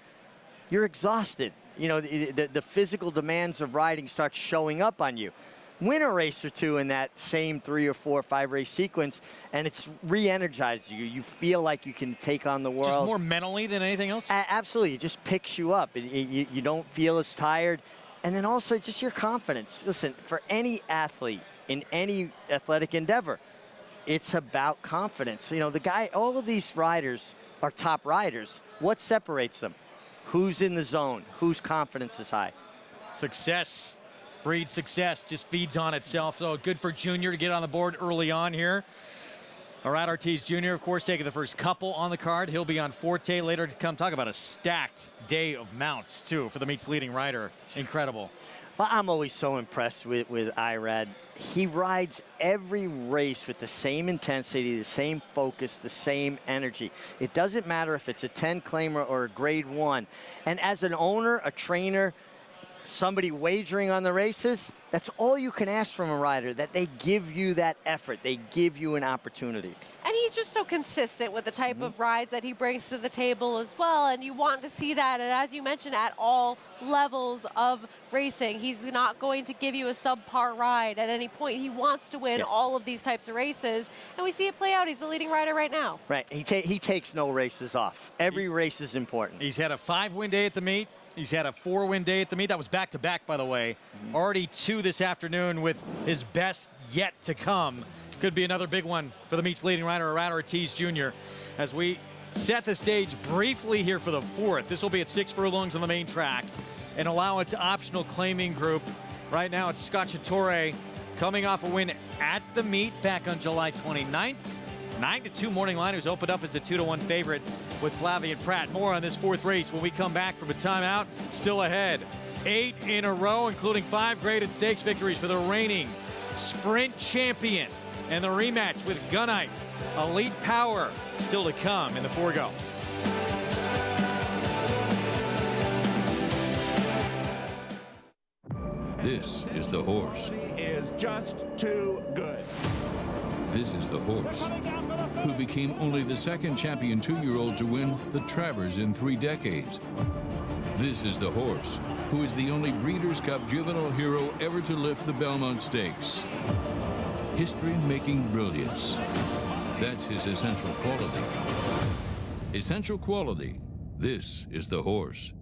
you're exhausted. You know, the physical demands of riding start showing up on you. Win a race or 2 in that same 3 or 4 or 5 race sequence, and it's re-energized you. You feel like you can take on the world. Just more mentally than anything else? Absolutely. It just picks you up. You don't feel as tired. And then also just your confidence. Listen, for any athlete in any athletic endeavor, it's about confidence. You know, all of these riders are top riders. What separates them? Who's in the zone? Whose confidence is high? Success breed success, just feeds on itself. So good for Junior to get on the board early on here. Arat Ortiz Jr., of course, taking the first couple on the card. He'll be on Forte later to come. Talk about a stacked day of mounts, too, for the meet's leading rider. Incredible. Well, I'm always so impressed with Irad. He rides every race with the same intensity, the same focus, the same energy. It doesn't matter if it's a 10 claimer or a grade 1. And as an owner, a trainer, somebody wagering on the races, that's all you can ask from a rider, that they give you that effort. They give you an opportunity. And he's just so consistent with the type of rides that he brings to the table as well, and you want to see that, and as you mentioned, at all levels of racing. He's not going to give you a subpar ride at any point. He wants to win all of these types of races, and we see it play out. He's the leading rider right now. Right, he takes no races off. Every race is important. He's had a 5-win day at the meet. He's had a 4-win day at the meet. That was back-to-back, by the way. Already 2 this afternoon with his best yet to come. Could be another big one for the meet's leading rider, Arat Ortiz Jr. As we set the stage briefly here for the 4th. This will be at 6 furlongs on the main track. An allowance optional claiming group. Right now it's Scacciatore coming off a win at the meet back on July 29th. 9-2 morning line, who's opened up as a 2-1 favorite with Flavien Prat. More on this 4th race when we come back from a timeout. Still ahead. 8 in a row, including 5 graded stakes victories for the reigning sprint champion. And the rematch with Gunite. Elite Power still to come in the Forego. This is the horse. Is just too good. This is the horse who became only the 2nd champion 2-year-old to win the Travers in 3 decades. This is the horse who is the only Breeders' Cup juvenile hero ever to lift the Belmont Stakes. History-making brilliance. That's his essential quality. Essential quality. This is the horse.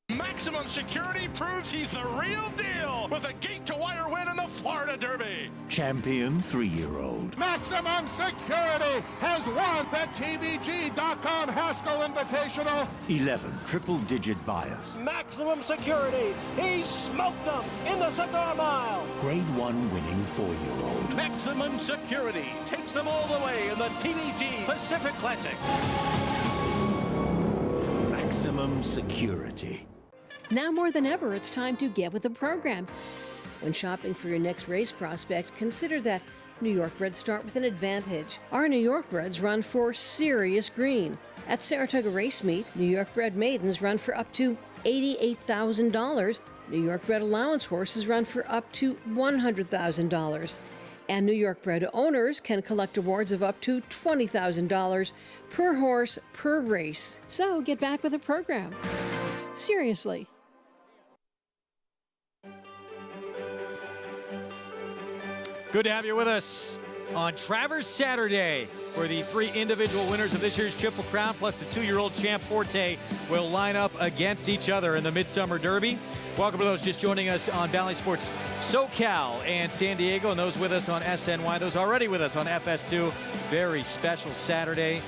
Maximum Security proves he's the real deal with a gate-to-wire win in the Florida Derby. Champion 3-year-old. Maximum Security has won the TVG.com Haskell Invitational. 11 triple-digit buyers. Maximum Security, he smoked them in the Cigar Mile. Grade 1 winning 4-year-old. Maximum Security takes them all the way in the TVG Pacific Classic. Maximum Security. Now more than ever, it's time to get with the program. When shopping for your next race prospect, consider that New York breds start with an advantage. Our New York breds run for serious green. At Saratoga Race Meet, New York bred maidens run for up to $88,000. New York bred allowance horses run for up to $100,000. And New York bred owners can collect awards of up to $20,000 per horse per race. So get back with the program. Seriously. Good to have you with us on Travers Saturday, where the 3 individual winners of this year's Triple Crown plus the 2-year-old Champ Forte will line up against each other in the Midsummer Derby. Welcome to those just joining us on Valley Sports SoCal and San Diego, and those with us on SNY, those already with us on FS2. Very special Saturday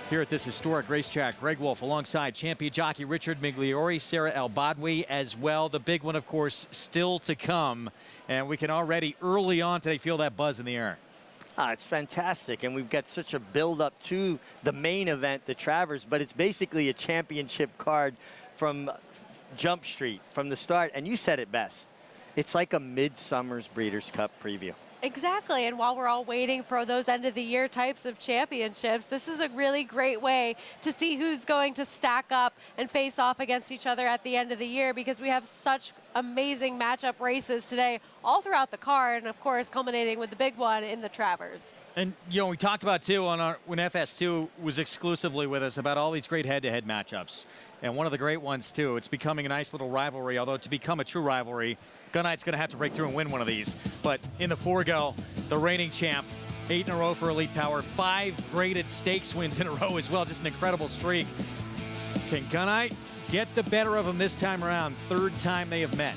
here at this historic racetrack. Greg Wolf alongside champion jockey Richard Migliori, Sarah El-Badwi as well. The big one, of course, still to come. And we can already early on today feel that buzz in the air. It's fantastic, and we've got such a build-up to the main event, the Travers, but it's basically a championship card from Jump Street, from the start. And you said it best. It's like a Midsummer's Breeders' Cup preview. Exactly, and while we're all waiting for those end-of-the-year types of championships, this is a really great way to see who's going to stack up and face off against each other at the end of the year, because we have such amazing matchup races today all throughout the card, and of course culminating with the big one in the Travers. And, you know, we talked about, too, when FS2 was exclusively with us, about all these great head-to-head matchups. And one of the great ones, too, it's becoming a nice little rivalry, although to become a true rivalry, Gunite's going to have to break through and win one of these. But in the forego, the reigning champ, 8 in a row for Elite Power, 5 graded stakes wins in a row as well. Just an incredible streak. Can Gunite get the better of them this time around? Third time they have met.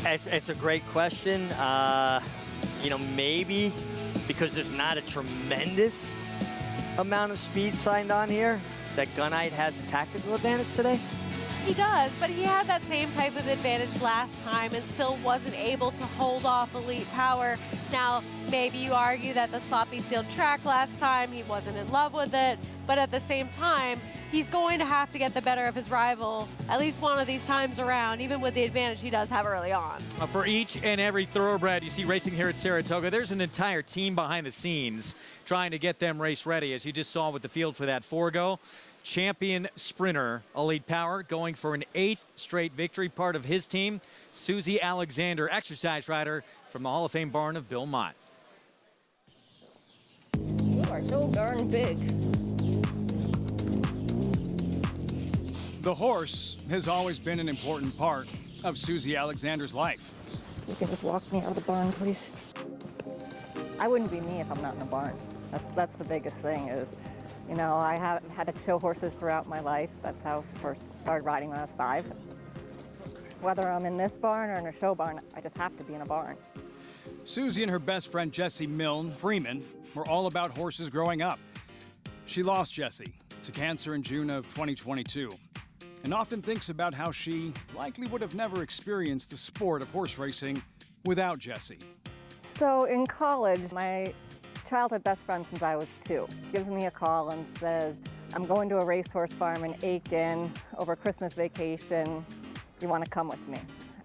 It's a great question. You know, maybe because there's not a tremendous amount of speed signed on here, that Gunite has a tactical advantage today. He does, but he had that same type of advantage last time and still wasn't able to hold off Elite Power. Now, maybe you argue that the sloppy sealed track last time, he wasn't in love with it, but at the same time, he's going to have to get the better of his rival at least one of these times around, even with the advantage he does have early on. For each and every thoroughbred you see racing here at Saratoga, there's an entire team behind the scenes trying to get them race ready, as you just saw with the field for that forego. Champion sprinter, Elite Power, going for an 8th straight victory. Part of his team, Susie Alexander, exercise rider from the Hall of Fame barn of Bill Mott. You are so darn big. The horse has always been an important part of Susie Alexander's life. You can just walk me out of the barn, please. I wouldn't be me if I'm not in the barn. That's the biggest thing is, you know, I have had to show horses throughout my life. That's how I first started riding when I was 5. Whether I'm in this barn or in a show barn, I just have to be in a barn. Susie and her best friend Jessie Milne Freeman were all about horses growing up. She lost Jessie to cancer in June of 2022 and often thinks about how she likely would have never experienced the sport of horse racing without Jessie. So in college, my childhood best friend since I was 2 gives me a call and says, I'm going to a racehorse farm in Aiken over Christmas vacation. Do you want to come with me?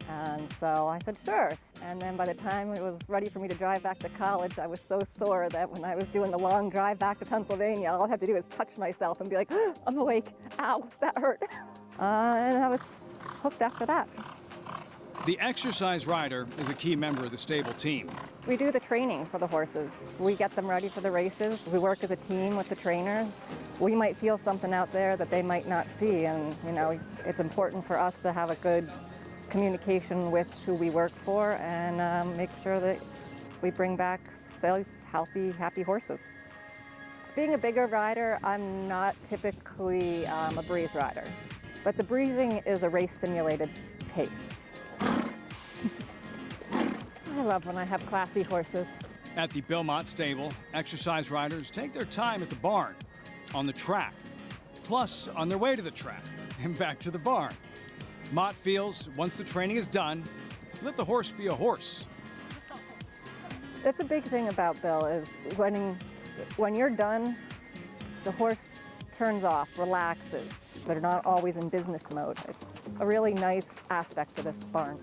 And so I said, sure. And then by the time it was ready for me to drive back to college, I was so sore that when I was doing the long drive back to Pennsylvania, all I had to do was touch myself and be like, oh, I'm awake. Ow, that hurt. And I was hooked after that. The exercise rider is a key member of the stable team. We do the training for the horses. We get them ready for the races. We work as a team with the trainers. We might feel something out there that they might not see, and you know, it's important for us to have a good communication with who we work for and make sure that we bring back safe, healthy, happy horses. Being a bigger rider, I'm not typically a breeze rider, but the breezing is a race simulated pace. I love when I have classy horses. At the Bill Mott stable, exercise riders take their time at the barn, on the track, plus on their way to the track and back to the barn. Mott feels once the training is done, let the horse be a horse. That's a big thing about Bill is when you're done, the horse turns off, relaxes. They're not always in business mode. It's a really nice aspect of this barn.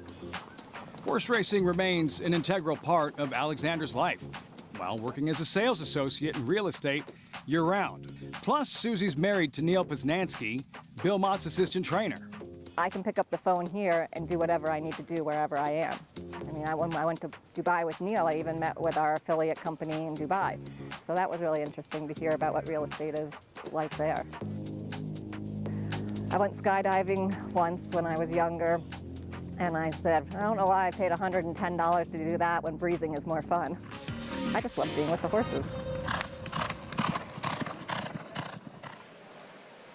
Horse racing remains an integral part of Alexander's life, while working as a sales associate in real estate year-round. Plus, Susie's married to Neil Poznansky, Bill Mott's assistant trainer. I can pick up the phone here and do whatever I need to do wherever I am. I mean, when I went to Dubai with Neil, I even met with our affiliate company in Dubai. So that was really interesting to hear about what real estate is like there. I went skydiving once when I was younger, and I said, I don't know why I paid $110 to do that when breezing is more fun. I just love being with the horses.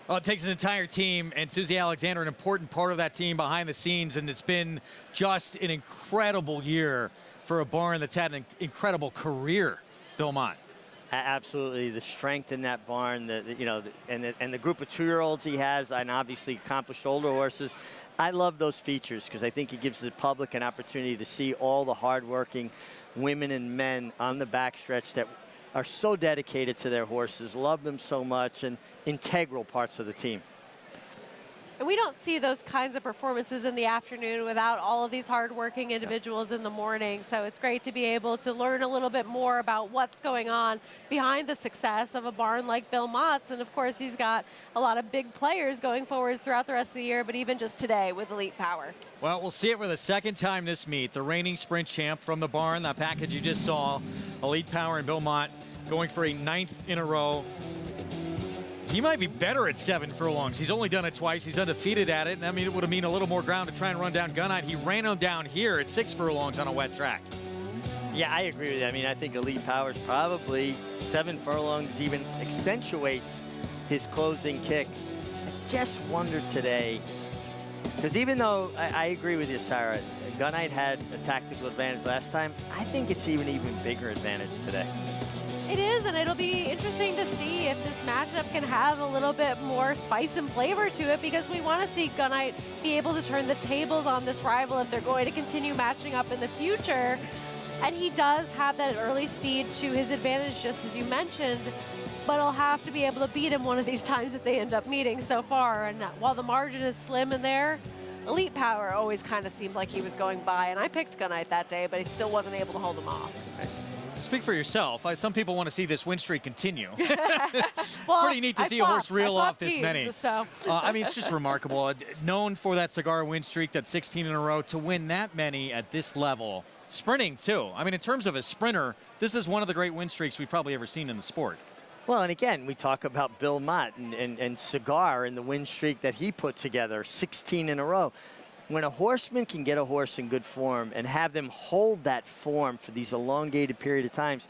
Well, it takes an entire team, and Susie Alexander, an important part of that team behind the scenes, and it's been just an incredible year for a barn that's had an incredible career, Bill Mott. Absolutely, the strength in that barn, and the group of 2-year-olds he has, and obviously accomplished older horses. I love those features because I think it gives the public an opportunity to see all the hardworking women and men on the backstretch that are so dedicated to their horses, love them so much, and integral parts of the team. And we don't see those kinds of performances in the afternoon without all of these hardworking individuals in the morning. So it's great to be able to learn a little bit more about what's going on behind the success of a barn like Bill Mott's. And of course, he's got a lot of big players going forwards throughout the rest of the year, but even just today with Elite Power. Well, we'll see it for the second time this meet. The reigning sprint champ from the barn, that package you just saw, Elite Power and Bill Mott going for a 9th in a row. He might be better at 7 furlongs. He's only done it twice. He's undefeated at it. And that would have mean a little more ground to try and run down Gunite. He ran him down here at 6 furlongs on a wet track. Yeah, I agree with you. I mean, I think Elite Power's probably 7 furlongs even accentuates his closing kick. I just wonder today, because even though I agree with you, Sarah, Gunite had a tactical advantage last time, I think it's even bigger advantage today. It is, and it'll be interesting to see if this matchup can have a little bit more spice and flavor to it, because we want to see Gunite be able to turn the tables on this rival if they're going to continue matching up in the future. And he does have that early speed to his advantage, just as you mentioned, but he'll have to be able to beat him one of these times if they end up meeting so far. And while the margin is slim in there, Elite Power always kind of seemed like he was going by, and I picked Gunite that day, but he still wasn't able to hold him off. Speak for yourself. Some people want to see this win streak continue. Well, pretty neat to see a horse reel off this teams, many. So. I mean, it's just remarkable. Known for that cigar win streak, that 16 in a row, to win that many at this level. Sprinting, too. I mean, in terms of a sprinter, this is one of the great win streaks we've probably ever seen in the sport. Well, and again, we talk about Bill Mott and Cigar and the win streak that he put together, 16 in a row. When a horseman can get a horse in good form and have them hold that form for these elongated period of times,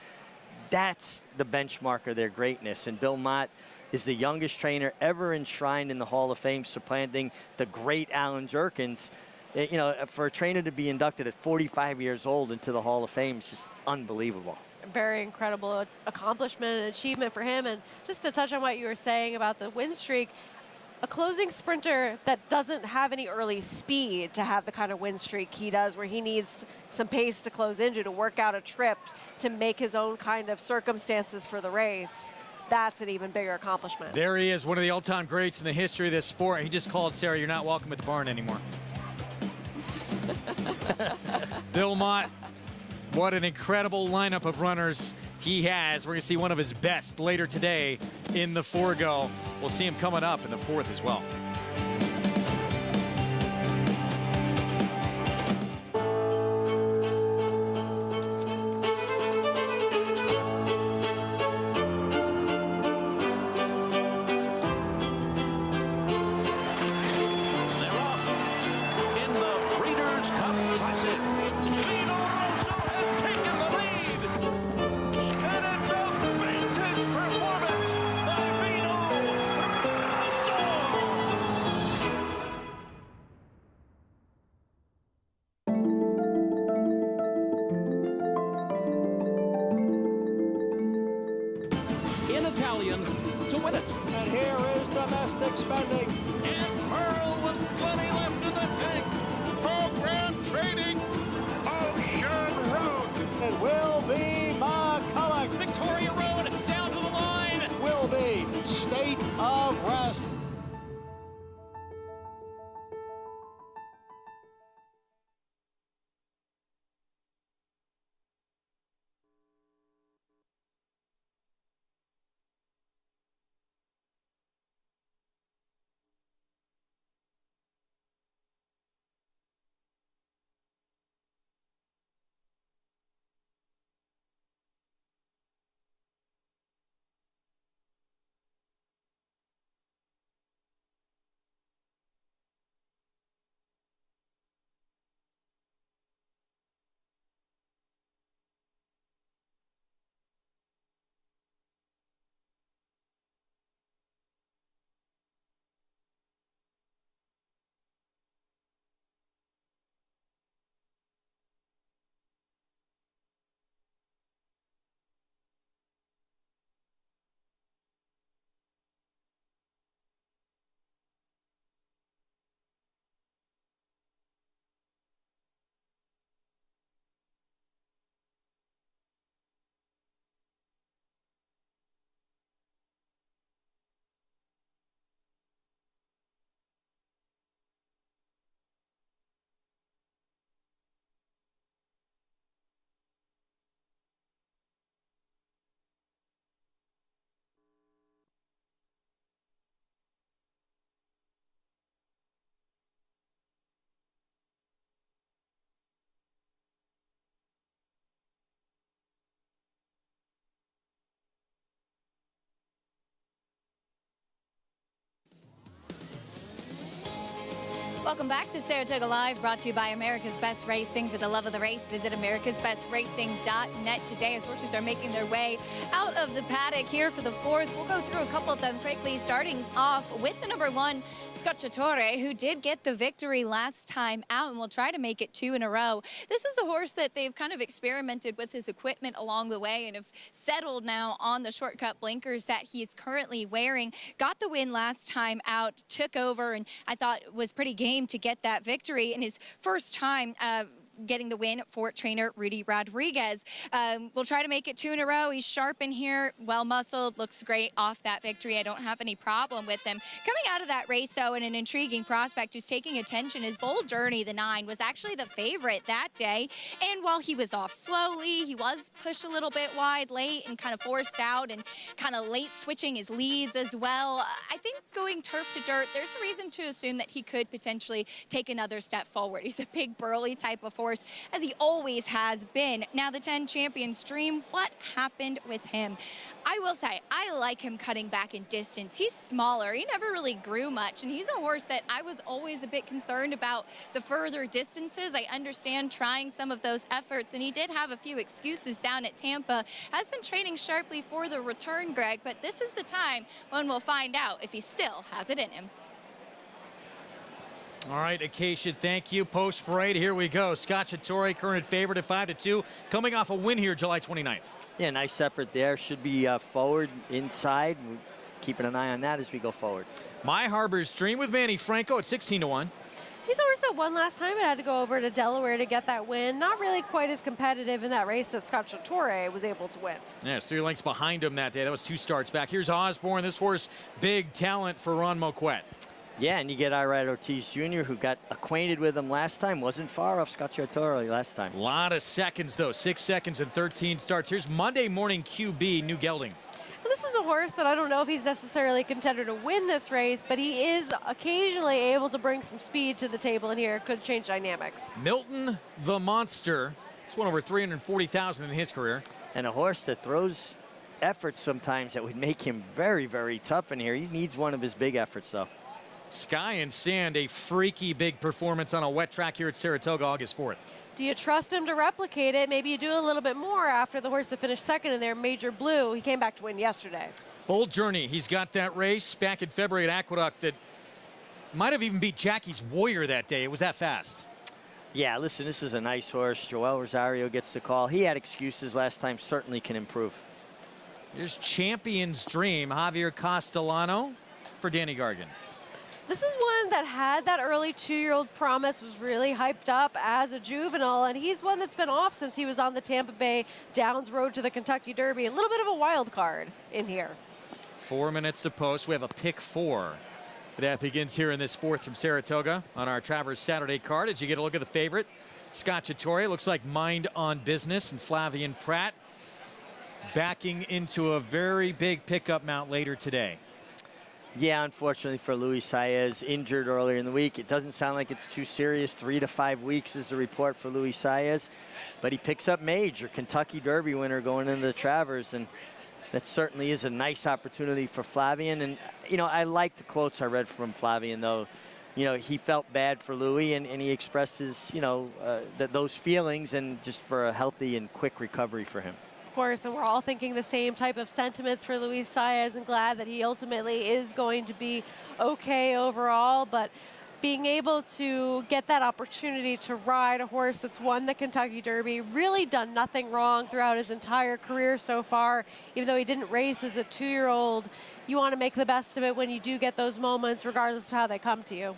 that's the benchmark of their greatness. And Bill Mott is the youngest trainer ever enshrined in the Hall of Fame, supplanting the great Alan Jerkins. You know, for a trainer to be inducted at 45 years old into the Hall of Fame is just unbelievable. Very incredible accomplishment and achievement for him. And just to touch on what you were saying about the win streak, a closing sprinter that doesn't have any early speed to have the kind of win streak he does, where he needs some pace to close into, to work out a trip, to make his own kind of circumstances for the race, that's an even bigger accomplishment. There he is, one of the all-time greats in the history of this sport. He just called Sarah, "You're not welcome at the barn anymore." Bill Mott, what an incredible lineup of runners he has. We're going to see one of his best later today in the Forego. We'll see him coming up in the 4th as well. In Italian to win it. And here is domestic spending. And Pearl with plenty left in the tank. Program trading. Ocean Road. It will be McCulloch. Victoria Road down to the line. Will be State of Rest. Welcome back to Saratoga Live, brought to you by America's Best Racing. For the love of the race, visit americasbestracing.net today as horses are making their way out of the paddock here for the 4th. We'll go through a couple of them quickly, starting off with the number 1, Scacciatore, who did get the victory last time out and will try to make it 2 in a row. This is a horse that they've kind of experimented with his equipment along the way and have settled now on the shortcut blinkers that he is currently wearing. Got the win last time out, took over, and I thought was pretty game to get that victory in his first time getting the win for trainer Rudy Rodriguez. We'll try to make it 2 in a row. He's sharp in here, well muscled, looks great off that victory. I don't have any problem with him. Coming out of that race, though, and an intriguing prospect who's taking attention is Bold Journey, the 9, was actually the favorite that day. And while he was off slowly, he was pushed a little bit wide late and kind of forced out and kind of late switching his leads as well. I think going turf to dirt, there's a reason to assume that he could potentially take another step forward. He's a big, burly type of horse, as he always has been. Now, the 10 Champions Dream, what happened with him? I will say, I like him cutting back in distance. He's smaller. He never really grew much, and he's a horse that I was always a bit concerned about the further distances. I understand trying some of those efforts, and he did have a few excuses down at Tampa. Has been training sharply for the return, Greg, but this is the time when we'll find out if he still has it in him. All right, Acacia, thank you. Post parade, here we go. Scacciatore, current favorite at 5-2, coming off a win here July 29th. Yeah, nice effort there. Should be forward, inside. We're keeping an eye on that as we go forward. My Harbor's Dream with Manny Franco at 16-1. He's a horse that won last time and had to go over to Delaware to get that win. Not really quite as competitive in that race that Scacciatore was able to win. Yeah, it's 3 lengths behind him that day. That was 2 starts back. Here's Osborne. This horse, big talent for Ron Moquette. Yeah, and you get Irad Ortiz Jr., who got acquainted with him last time. Wasn't far off Scacciatore last time. A lot of seconds, though. 6 seconds and 13 starts. Here's Monday Morning QB, New Gelding. And this is a horse that I don't know if he's necessarily a contender to win this race, but he is occasionally able to bring some speed to the table in here. Could change dynamics. Milton the Monster. He's won over 340,000 in his career. And a horse that throws efforts sometimes that would make him very, very tough in here. He needs one of his big efforts, though. Sky and Sand, a freaky big performance on a wet track here at Saratoga August 4th. Do you trust him to replicate it? Maybe you do a little bit more after the horse that finished second in there, Major Blue. He came back to win yesterday. Bold Journey, he's got that race back in February at Aqueduct that might have even beat Jackie's Warrior that day. It was that fast. Yeah, listen, this is a nice horse. Joel Rosario gets the call. He had excuses last time, certainly can improve. Here's Champion's Dream, Javier Castellano for Danny Gargan. This is one that had that early 2-year-old promise, was really hyped up as a juvenile, and he's one that's been off since he was on the Tampa Bay Downs Road to the Kentucky Derby. A little bit of a wild card in here. 4 minutes to post. We have a pick 4. That begins here in this 4th from Saratoga on our Travers Saturday card. As you get a look at the favorite, Scacciatore, looks like Mind on Business, and Flavian Pratt backing into a very big pickup mount later today. Yeah, unfortunately for Luis Saez, injured earlier in the week. It doesn't sound like it's too serious. 3 to 5 weeks is the report for Luis Saez. But he picks up Major, Kentucky Derby winner going into the Travers. And that certainly is a nice opportunity for Flavian. And, you know, I like the quotes I read from Flavian, though. You know, he felt bad for Louis, and he expressed his, you know, those feelings, and just for a healthy and quick recovery for him. Of course, and we're all thinking the same type of sentiments for Luis Saez, and glad that he ultimately is going to be okay overall. But being able to get that opportunity to ride a horse that's won the Kentucky Derby, really done nothing wrong throughout his entire career so far, even though he didn't race as a 2-year-old, you want to make the best of it when you do get those moments, regardless of how they come to you.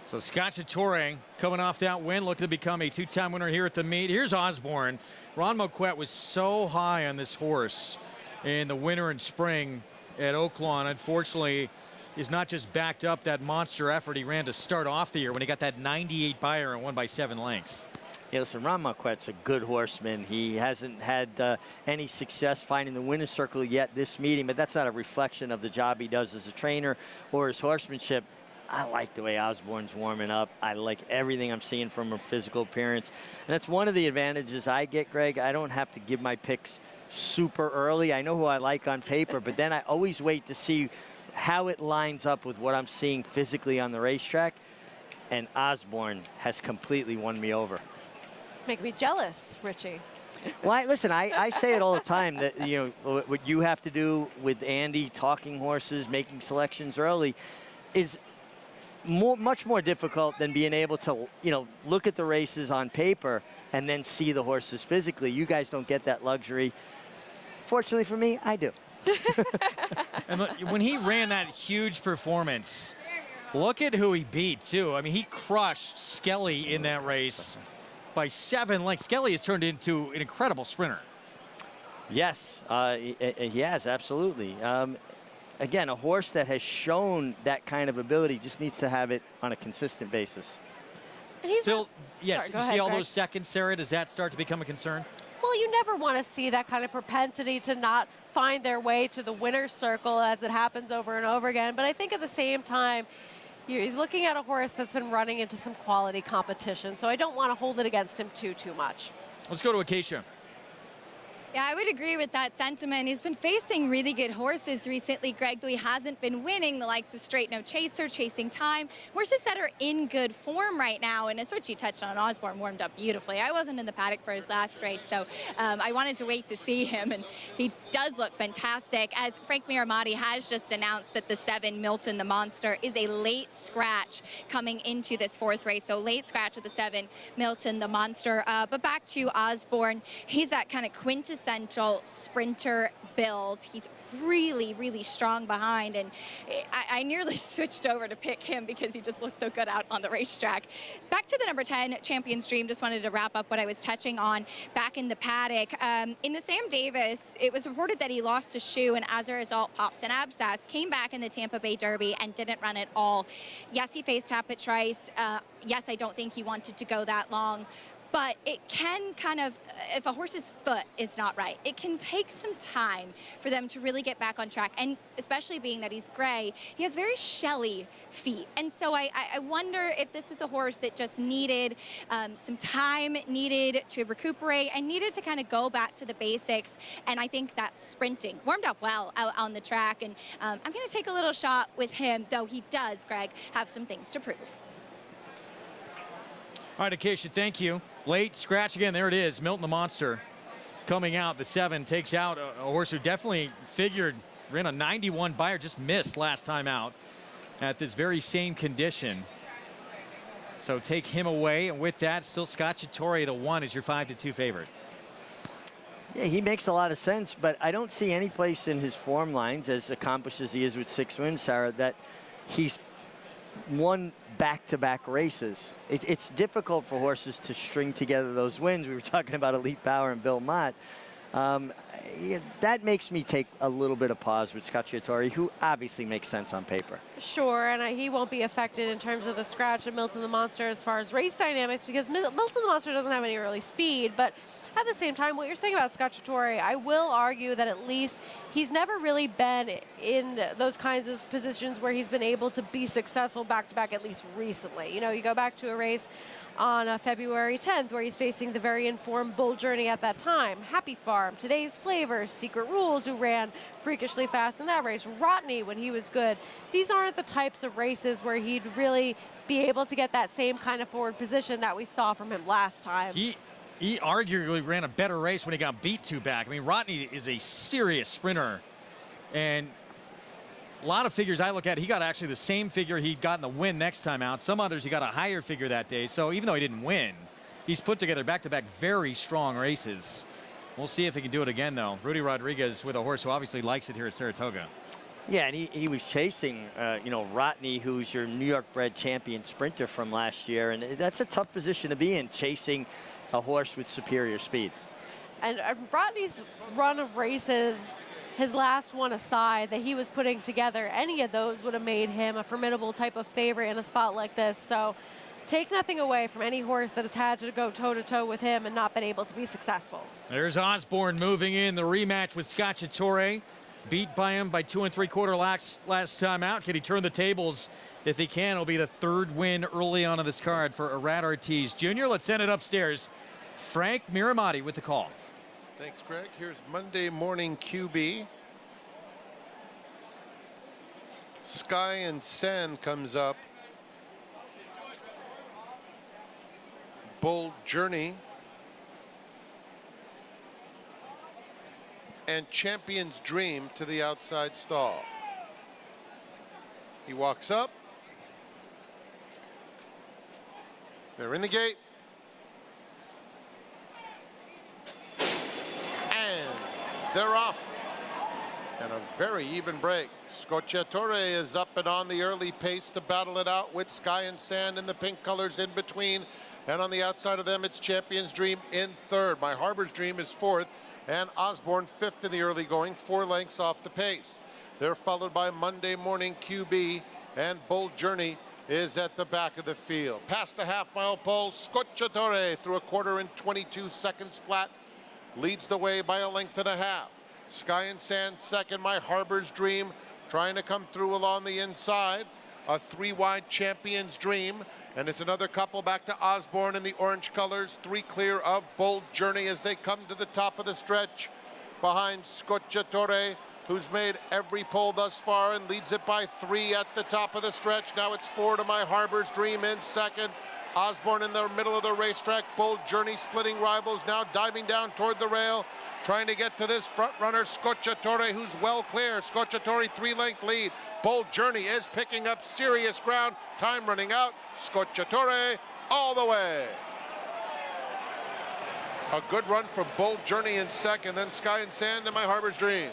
So Scacciatore coming off that win, looking to become a 2-time winner here at the meet. Here's Osborne. Ron Moquette was so high on this horse in the winter and spring at Oaklawn. Unfortunately, is not just backed up that monster effort he ran to start off the year when he got that 98 buyer and won by 7 lengths. Yeah, listen, Ron Moquette's a good horseman. He hasn't had any success finding the winner's circle yet this meeting, but that's not a reflection of the job he does as a trainer or his horsemanship. I like the way Osborne's warming up. I like everything I'm seeing from her physical appearance. And that's one of the advantages I get, Greg. I don't have to give my picks super early. I know who I like on paper, but then I always wait to see how it lines up with what I'm seeing physically on the racetrack, and Osborne has completely won me over. Make me jealous, Richie. Well, listen, I say it all the time that, you know, what you have to do with Andy, talking horses, making selections early, is much more difficult than being able to, you know, look at the races on paper and then see the horses physically. You guys don't get that luxury. Fortunately for me, I do. And when he ran that huge performance, look at who he beat, too. I mean, he crushed Skelly in that race by 7 lengths. Skelly has turned into an incredible sprinter. Yes, he has, absolutely. Again, a horse that has shown that kind of ability just needs to have it on a consistent basis. Still, yes, Sorry, go you see ahead, all Greg. those seconds, Sarah? Does that start to become a concern? Well, you never want to see that kind of propensity to not find their way to the winner's circle as it happens over and over again. But I think at the same time, you're looking at a horse that's been running into some quality competition. So I don't want to hold it against him too much. Let's go to Acacia. Yeah, I would agree with that sentiment. He's been facing really good horses recently, Greg, though he hasn't been winning, the likes of Straight No Chaser, Chasing Time, horses that are in good form right now. And as Richie touched on, Osborne warmed up beautifully. I wasn't in the paddock for his last race, so I wanted to wait to see him, and he does look fantastic. As Frank Miramati has just announced that the 7 Milton the Monster is a late scratch coming into this 4th race. So late scratch of the 7 Milton the Monster. But back to Osborne, he's that kind of quintessential sprinter build. He's really strong behind, and I nearly switched over to pick him because he just looks so good out on the racetrack. Back to the number 10, Champion's Dream. Just wanted to wrap up what I was touching on back in the paddock. In the Sam Davis, it was reported that he lost a shoe and as a result popped an abscess, came back in the Tampa Bay Derby and didn't run at all. Yes, he faced Tapit Trice. Yes, I don't think he wanted to go that long. But it can kind of, if a horse's foot is not right, it can take some time for them to really get back on track. And especially being that he's gray, he has very shelly feet. And so I wonder if this is a horse that just needed some time, needed to recuperate, and needed to kind of go back to the basics. And I think that sprinting warmed up well out on the track. And I'm going to take a little shot with him, though he does, Greg, have some things to prove. All right, Acacia, thank you. Late scratch again. There it is. Milton the Monster coming out. The 7 takes out a horse who definitely figured ran a 91 Beyer, just missed last time out at this very same condition. So take him away. And with that, still Scacciatore, the 1 is your 5-2 favorite. Yeah, he makes a lot of sense, but I don't see any place in his form lines, as accomplished as he is with 6 wins, Sarah, that he's won back-to-back races. It's difficult for horses to string together those wins. We were talking about Elite Power and Bill Mott. Yeah, that makes me take a little bit of pause with Scacciatore, who obviously makes sense on paper. Sure, and he won't be affected in terms of the scratch of Milton the Monster as far as race dynamics, because Milton the Monster doesn't have any early speed. But at the same time, what you're saying about Scacciatore, I will argue that at least he's never really been in those kinds of positions where he's been able to be successful back-to-back, at least recently. You know, you go back to a race on February 10th, where he's facing the very informed Bull Journey at that time. Happy Farm, Today's Flavors, Secret Rules, who ran freakishly fast in that race. Rodney, when he was good. These aren't the types of races where he'd really be able to get that same kind of forward position that we saw from him last time. He arguably ran a better race when he got beat 2 back. I mean, Rodney is a serious sprinter, and a lot of figures I look at, he got actually the same figure he'd gotten the win next time out. Some others, he got a higher figure that day. So even though he didn't win, he's put together back-to-back very strong races. We'll see if he can do it again, though. Rudy Rodriguez with a horse who obviously likes it here at Saratoga. Yeah, and he was chasing, you know, Rodney, who's your New York bred champion sprinter from last year. And that's a tough position to be in, chasing a horse with superior speed. And Rodney's run of races, his last one aside, that he was putting together, any of those would have made him a formidable type of favorite in a spot like this. So take nothing away from any horse that has had to go toe-to-toe with him and not been able to be successful. There's Osborne moving in the rematch with Scacciatore. Beat by him by 2 3/4 laps last time out. Can he turn the tables? If he can, it'll be the 3rd win early on in this card for Arad Ortiz Jr. Let's send it upstairs. Frank Miramati with the call. Thanks, Greg. Here's Monday Morning QB. Sky and Sand comes up. Bold Journey. And Champion's Dream to the outside stall. He walks up. They're in the gate. And they're off. And a very even break. Scocciatore is up and on the early pace to battle it out with Sky and Sand in the pink colors in between. And on the outside of them, it's Champion's Dream in third. My Harbor's Dream is fourth. And Osborne fifth in the early going, 4 lengths off the pace. They're followed by Monday Morning QB, and Bold Journey is at the back of the field. Past the half-mile pole, Scocciatore through a quarter in 22 seconds flat, leads the way by a length and a half. Sky and Sand second, My Harbor's Dream trying to come through along the inside. A 3-wide Champion's Dream, and it's another couple back to Osborne in the orange colors. 3 clear of Bold Journey as they come to the top of the stretch behind Scocciatore, who's made every pole thus far and leads it by 3 at the top of the stretch. Now it's 4 to My Harbor's Dream in second. Osborne in the middle of the racetrack. Bold Journey splitting rivals, now diving down toward the rail, trying to get to this front runner, Scocciatore, who's well clear. Scocciatore 3-length lead. Bold Journey is picking up serious ground. Time running out. Scocciatore all the way. A good run for Bold Journey in second, then Sky and Sand and My Harbor's Dream.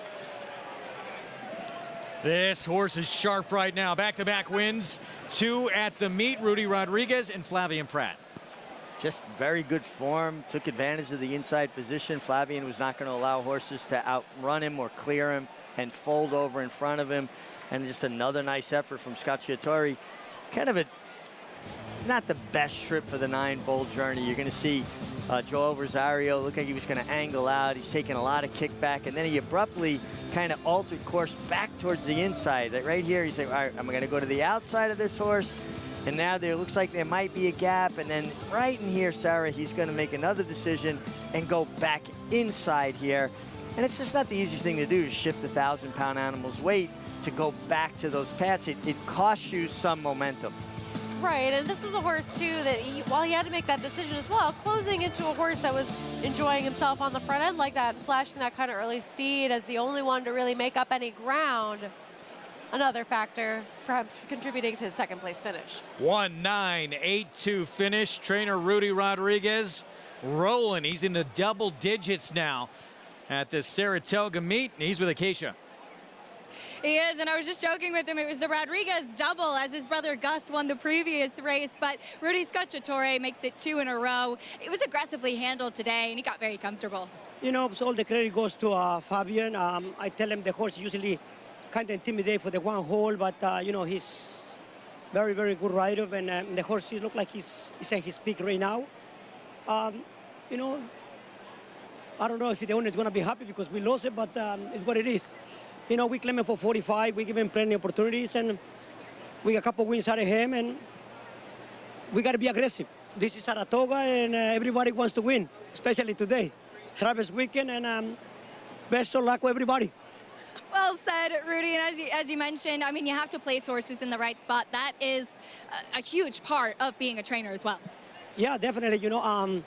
This horse is sharp right now. Back-to-back wins. 2 at the meet. Rudy Rodriguez and Flavien Prat. Just very good form. Took advantage of the inside position. Flavien was not going to allow horses to outrun him or clear him and fold over in front of him. And just another nice effort from Scocciatore. Kind of not the best trip for the 9 Bold Journey. You're going to see Joel Rosario look like he was going to angle out. He's taking a lot of kickback, and then he abruptly kind of altered course back towards the inside. Right here, he's like, all right, I'm going to go to the outside of this horse, and now there looks like there might be a gap, and then right in here, Sarah, he's going to make another decision and go back inside here. And it's just not the easiest thing to do, to shift the 1,000-pound animal's weight to go back to those paths. It costs you some momentum. Right, and this is a horse, too, that while he had to make that decision as well, closing into a horse that was enjoying himself on the front end like that, flashing that kind of early speed as the only one to really make up any ground. Another factor, perhaps contributing to his second-place finish. 1-9-8-2 finish. Trainer Rudy Rodriguez rolling. He's into double digits now at the Saratoga meet. He's with Acacia. He is, and I was just joking with him. It was the Rodriguez double as his brother Gus won the previous race, but Rudy Scocciatore makes it 2 in a row. It was aggressively handled today, and he got very comfortable. You know, so all the credit goes to Flavien. I tell him the horse usually kind of intimidate for the one hole, but, you know, he's very, very good rider, and the horse look like he's at his peak right now. You know, I don't know if the owner is going to be happy because we lost it, but it's what it is. You know, we claim him for 45. We give him plenty of opportunities, and we got a couple wins out of him, and we got to be aggressive. This is Saratoga, and everybody wants to win, especially today. Travers weekend, and best of luck with everybody. Well said, Rudy, and as you mentioned, I mean, you have to place horses in the right spot. That is a huge part of being a trainer as well. Yeah, definitely. You know,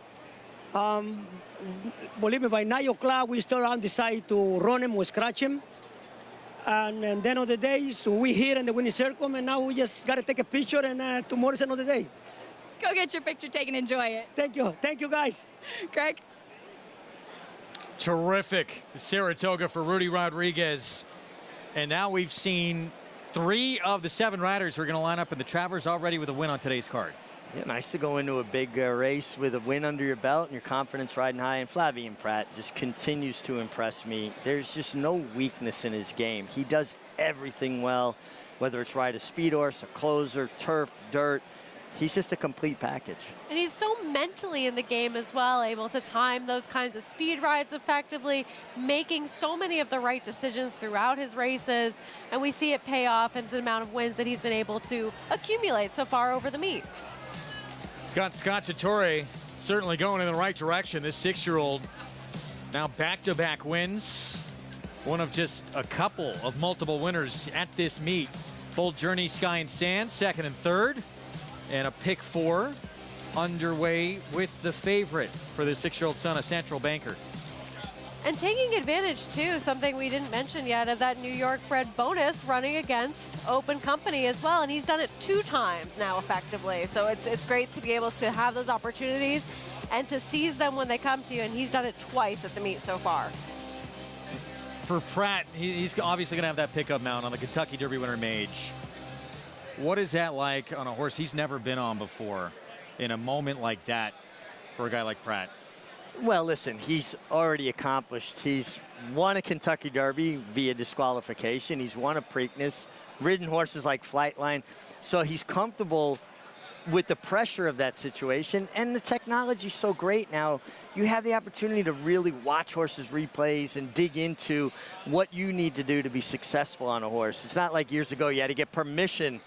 believe me, by 9 o'clock, we still decide to run him or scratch him. And at the end of the day, so we here in the winning circle, and now we just got to take a picture, and tomorrow's another day. Go get your picture taken, enjoy it. Thank you. Thank you, guys. Greg? Terrific Saratoga for Rudy Rodriguez. And now we've seen 3 of the 7 riders who are going to line up in the Travers already with a win on today's card. Yeah, nice to go into a big race with a win under your belt and your confidence riding high. And Flavien Prat just continues to impress me. There's just no weakness in his game. He does everything well, whether it's ride a speed horse, a closer, turf, dirt. He's just a complete package. And he's so mentally in the game as well, able to time those kinds of speed rides effectively, making so many of the right decisions throughout his races. And we see it pay off in the amount of wins that he's been able to accumulate so far over the meet. Scocciatore certainly going in the right direction. This 6-year-old now back-to-back wins. One of just a couple of multiple winners at this meet Bold Journey, Sky and Sand, second and third. And a pick 4 underway with the favorite for the 6-year-old son of Central Banker. And taking advantage, too, something we didn't mention yet, of that New York bred bonus running against Open Company as well. And he's done it 2 times now effectively. So it's great to be able to have those opportunities and to seize them when they come to you. And he's done it twice at the meet so far. For Pratt, he's obviously going to have that pickup mount on the Kentucky Derby winner Mage. What is that like on a horse he's never been on before in a moment like that for a guy like Pratt? Well, listen, he's already accomplished. He's won a Kentucky Derby via disqualification. He's won a Preakness, ridden horses like Flightline. So he's comfortable with the pressure of that situation. And the technology's so great now. You have the opportunity to really watch horses' replays and dig into what you need to do to be successful on a horse. It's not like years ago you had to get permission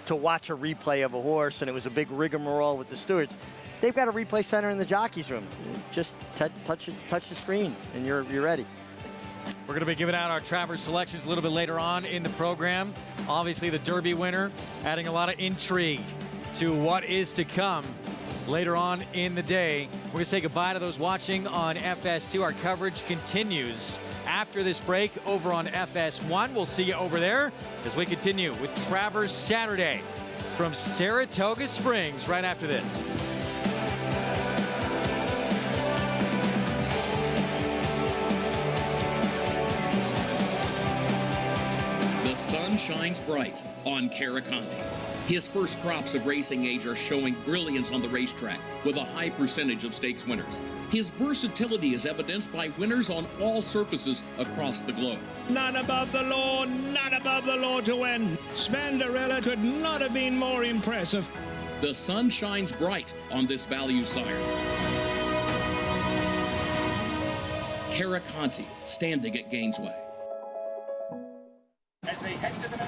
to watch a replay of a horse, and it was a big rigmarole with the stewards. They've got a replay center in the jockey's room. Just touch the screen, and you're ready. We're going to be giving out our Travers selections a little bit later on in the program. Obviously, the Derby winner, adding a lot of intrigue to what is to come later on in the day. We're going to say goodbye to those watching on FS2. Our coverage continues after this break over on FS1. We'll see you over there as we continue with Travers Saturday from Saratoga Springs right after this. The sun shines bright on Caraconte. His first crops of racing age are showing brilliance on the racetrack with a high percentage of stakes winners. His versatility is evidenced by winners on all surfaces across the globe. None above the law to win. Spenderella could not have been more impressive. The sun shines bright on this value sire. Caraconte, standing at Gainesway.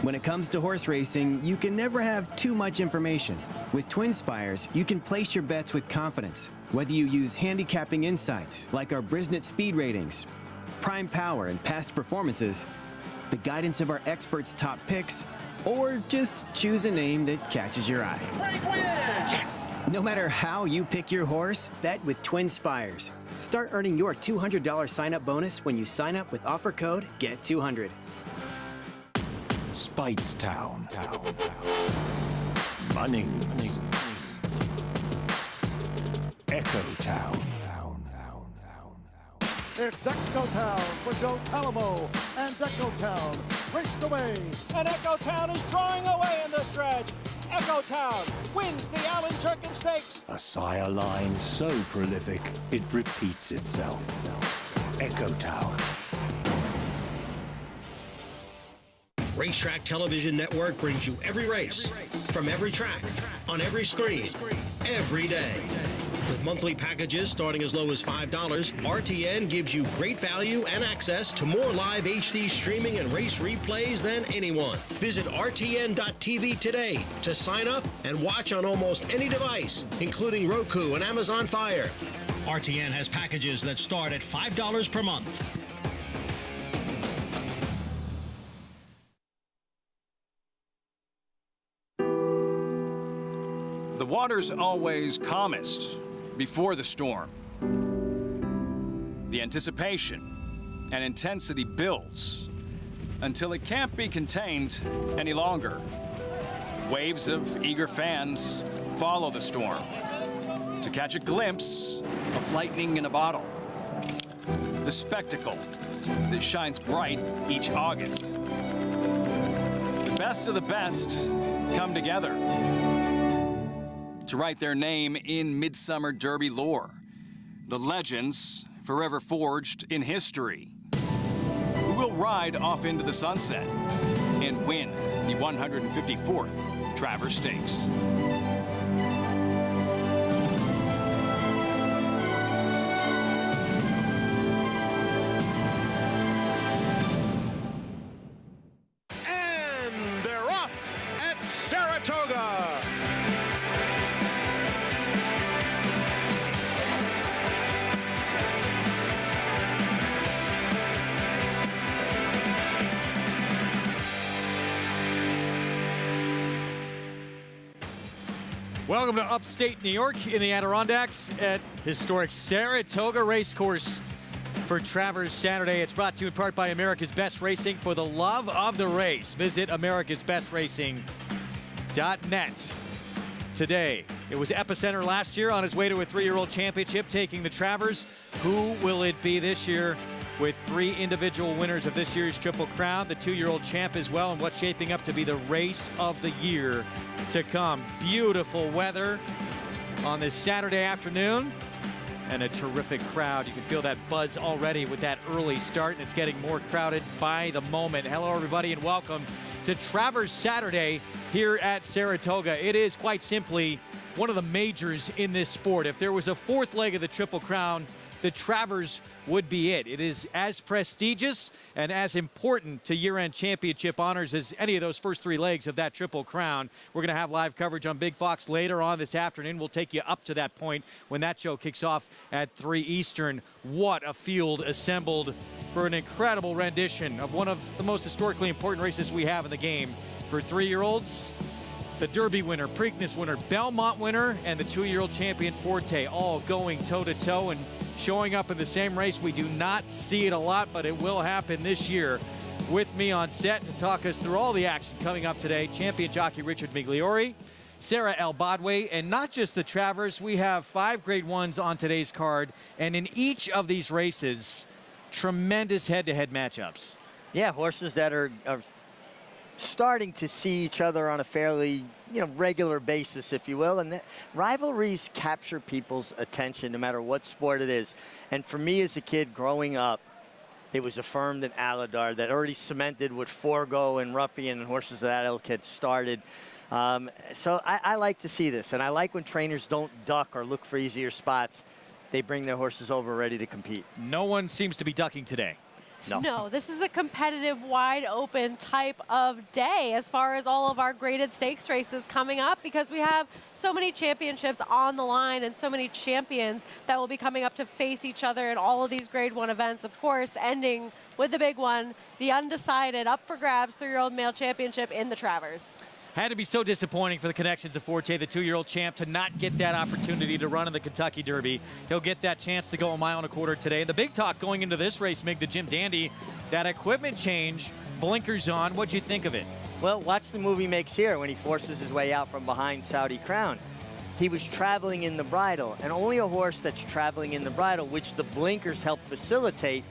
When it comes to horse racing, you can never have too much information. With Twin Spires, you can place your bets with confidence. Whether you use handicapping insights, like our Brisnet speed ratings, prime power and past performances, the guidance of our experts' top picks, or just choose a name that catches your eye. Yes! No matter how you pick your horse, bet with Twin Spires. Start earning your $200 sign-up bonus when you sign up with offer code GET200. Speightstown. Munning. Echo Town. It's Echo Town for Joe Talamo, and Echo Town raced away. And Echo Town is drawing away in the stretch. Echo Town wins the Allen Turkin Stakes. A sire line so prolific, it repeats itself. Echo Town. Racetrack Television Network brings you every race, from every track, on every screen, every day. With monthly packages starting as low as $5, RTN gives you great value and access to more live HD streaming and race replays than anyone. Visit RTN.tv today to sign up and watch on almost any device, including Roku and Amazon Fire. RTN has packages that start at $5 per month. The water's always calmest before the storm. The anticipation and intensity builds until it can't be contained any longer. Waves of eager fans follow the storm to catch a glimpse of lightning in a bottle. The spectacle that shines bright each August. The best of the best come together to write their name in Midsummer Derby lore. The legends forever forged in history. We will ride off into the sunset and win the 154th Travers Stakes. And they're off at Saratoga. Welcome to upstate New York in the Adirondacks at historic Saratoga Racecourse for Travers Saturday. It's brought to you in part by America's Best Racing. For the love of the race, visit americasbestracing.net. Today, it was Epicenter last year on his way to a 3-year-old championship, taking the Travers. Who will it be this year with 3 individual winners of this year's Triple Crown, the 2-year-old champ as well, and what's shaping up to be the race of the year to come. Beautiful weather on this Saturday afternoon and a terrific crowd. You can feel that buzz already with that early start, and it's getting more crowded by the moment. Hello, everybody, and welcome to Travers Saturday here at Saratoga. It is quite simply one of the majors in this sport. If there was a 4th leg of the Triple Crown, the Travers would be it. It is as prestigious and as important to year-end championship honors as any of those first 3 legs of that Triple Crown. We're going to have live coverage on Big Fox later on this afternoon. We'll take you up to that point when that show kicks off at 3 Eastern. What a field assembled for an incredible rendition of one of the most historically important races we have in the game. For 3-year-olds, the Derby winner, Preakness winner, Belmont winner, and the 2-year-old champion Forte, all going toe-to-toe and showing up in the same race. We do not see it a lot, but it will happen this year. With me on set to talk us through all the action coming up today, champion jockey Richard Migliori, Sarah Elbadwe, and not just the Travers. We have 5 Grade 1s on today's card, and in each of these races, tremendous head-to-head matchups. Yeah, horses that are starting to see each other on a fairly, regular basis, if you will. And rivalries capture people's attention no matter what sport it is. And for me as a kid growing up, it was affirmed in Aladar that already cemented what Forgo and Ruffian and horses of that ilk had started. So I like to see this. And I like when trainers don't duck or look for easier spots. They bring their horses over ready to compete. No one seems to be ducking today. No, this is a competitive, wide-open type of day as far as all of our graded stakes races coming up, because we have so many championships on the line and so many champions that will be coming up to face each other in all of these Grade 1 events. Of course, ending with the big one, the undecided, up for grabs 3-year-old male championship in the Travers. Had to be so disappointing for the connections of Forte, the 2-year-old champ, to not get that opportunity to run in the Kentucky Derby. He'll get that chance to go 1.25 miles today. And the big talk going into this race, Mig, the Jim Dandy, that equipment change, blinkers on. What'd you think of it? Well, watch the movie makes here when he forces his way out from behind Saudi Crown. He was traveling in the bridle, and only a horse that's traveling in the bridle, which the blinkers help facilitate,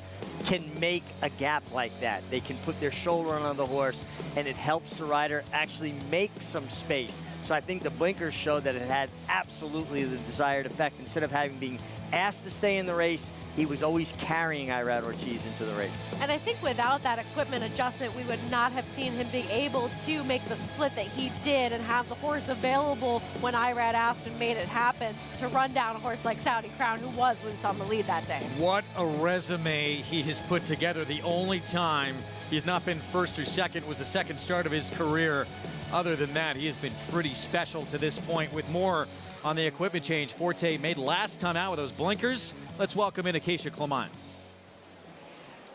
can make a gap like that. They can put their shoulder on the horse, and it helps the rider actually make some space. So I think the blinkers showed that it had absolutely the desired effect. Instead of being asked to stay in the race, he was always carrying Irad Ortiz into the race. And I think without that equipment adjustment, we would not have seen him be able to make the split that he did and have the horse available when Irad asked and made it happen to run down a horse like Saudi Crown, who was loose on the lead that day. What a resume he has put together. The only time he's not been first or second was the second start of his career. Other than that, he has been pretty special to this point. With more on the equipment change Forte made last time out with those blinkers, let's welcome in Acacia Clement.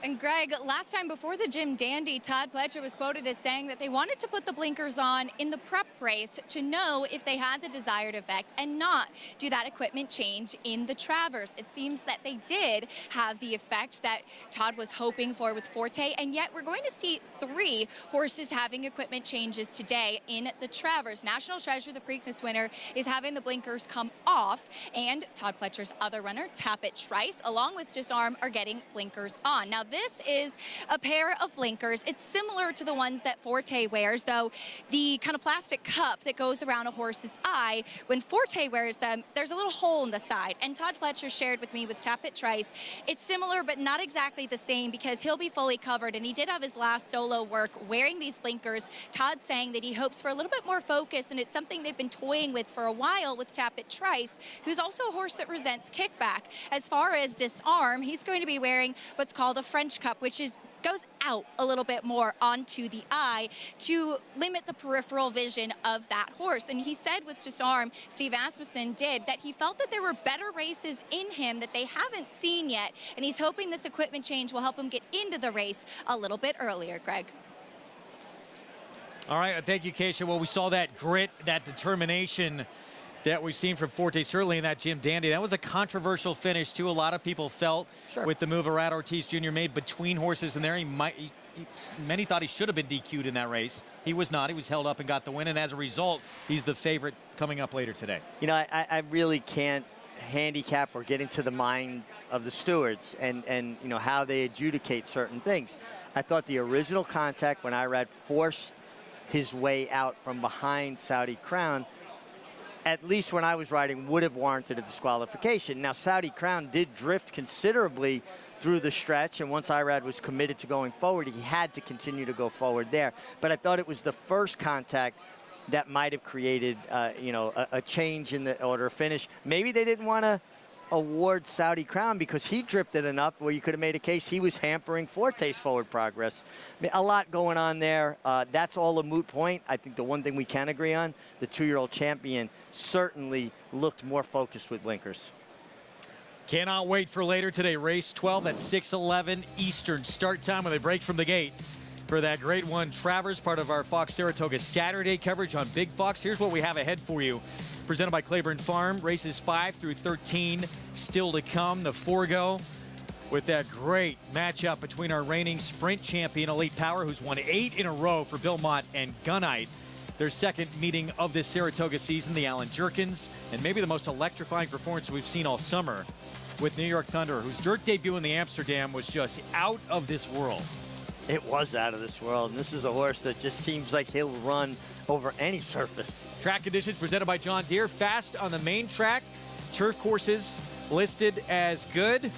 And Greg, last time before the Jim Dandy, Todd Pletcher was quoted as saying that they wanted to put the blinkers on in the prep race to know if they had the desired effect and not do that equipment change in the Travers. It seems that they did have the effect that Todd was hoping for with Forte, and yet we're going to see 3 horses having equipment changes today in the Travers. National Treasure, the Preakness winner, is having the blinkers come off, and Todd Pletcher's other runner, Tappet Trice, along with Disarm, are getting blinkers on. Now, this is a pair of blinkers. It's similar to the ones that Forte wears, though the kind of plastic cup that goes around a horse's eye, when Forte wears them, there's a little hole in the side. And Todd Pletcher shared with me with Tappet Trice, it's similar but not exactly the same because he'll be fully covered, and he did have his last solo work wearing these blinkers. Todd saying that he hopes for a little bit more focus, and it's something they've been toying with for a while with Tappet Trice, who's also a horse that resents kickback. As far as Disarm, he's going to be wearing what's called a French cup, which goes out a little bit more onto the eye to limit the peripheral vision of that horse. And he said with Disarm, Steve Asmussen did, that he felt that there were better races in him that they haven't seen yet, and he's hoping this equipment change will help him get into the race a little bit earlier. Greg. All right, thank you, Keisha. Well, we saw that grit, that determination that we've seen from Forte, certainly in that Jim Dandy. That was a controversial finish, too. A lot of people felt with the move Arad Ortiz Jr. made between horses in there. Many thought he should have been DQ'd in that race. He was not. He was held up and got the win, and as a result, he's the favorite coming up later today. You know, I really can't handicap or get into the mind of the stewards and you know, how they adjudicate certain things. I thought the original contact when Irad forced his way out from behind Saudi Crown, at least when I was riding, would have warranted a disqualification. Now, Saudi Crown did drift considerably through the stretch, and once Irad was committed to going forward, he had to continue to go forward there. But I thought it was the first contact that might have created, you know, a change in the order of finish. Maybe they didn't want to award Saudi Crown because he drifted enough where you could have made a case he was hampering Forte's forward progress. I mean, a lot going on there. That's all a moot point. I think the one thing we can agree on, the 2-year-old champion certainly looked more focused with blinkers. Cannot wait for later today. Race 12 at 6:11 Eastern start time when they break from the gate for that Grade 1 Travers, part of our Fox Saratoga Saturday coverage on Big Fox. Here's what we have ahead for you. Presented by Claiborne Farm. Races 5 through 13 still to come. The Forgo with that great matchup between our reigning sprint champion Elite Power, who's won 8 in a row for Bill Mott, and Gunite. Their second meeting of this Saratoga season, the Alan Jerkins, and maybe the most electrifying performance we've seen all summer with New York Thunder, whose dirt debut in the Amsterdam was just out of this world. It was out of this world, and this is a horse that just seems like he'll run over any surface. Track conditions presented by John Deere. Fast on the main track. Turf courses listed as good.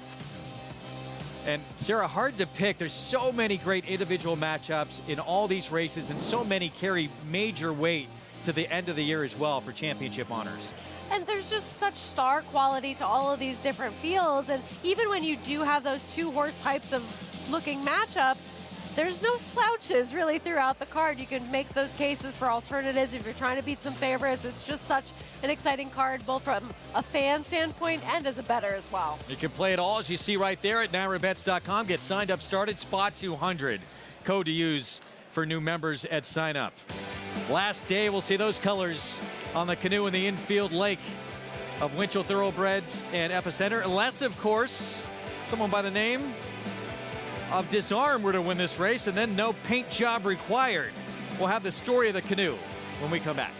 And Sarah, hard to pick. There's so many great individual matchups in all these races, and so many carry major weight to the end of the year as well for championship honors. And there's just such star quality to all of these different fields. And even when you do have those 2-horse types of looking matchups, there's no slouches really throughout the card. You can make those cases for alternatives if you're trying to beat some favorites. It's just such an exciting card, both from a fan standpoint and as a bettor as well. You can play it all, as you see right there at NYRABets.com. Get signed up, started, spot 200. Code to use for new members at sign up. Last day, we'll see those colors on the canoe in the infield lake of Winchell Thoroughbreds and Epicenter. Unless, of course, someone by the name of Disarm were to win this race, and then no paint job required. We'll have the story of the canoe when we come back.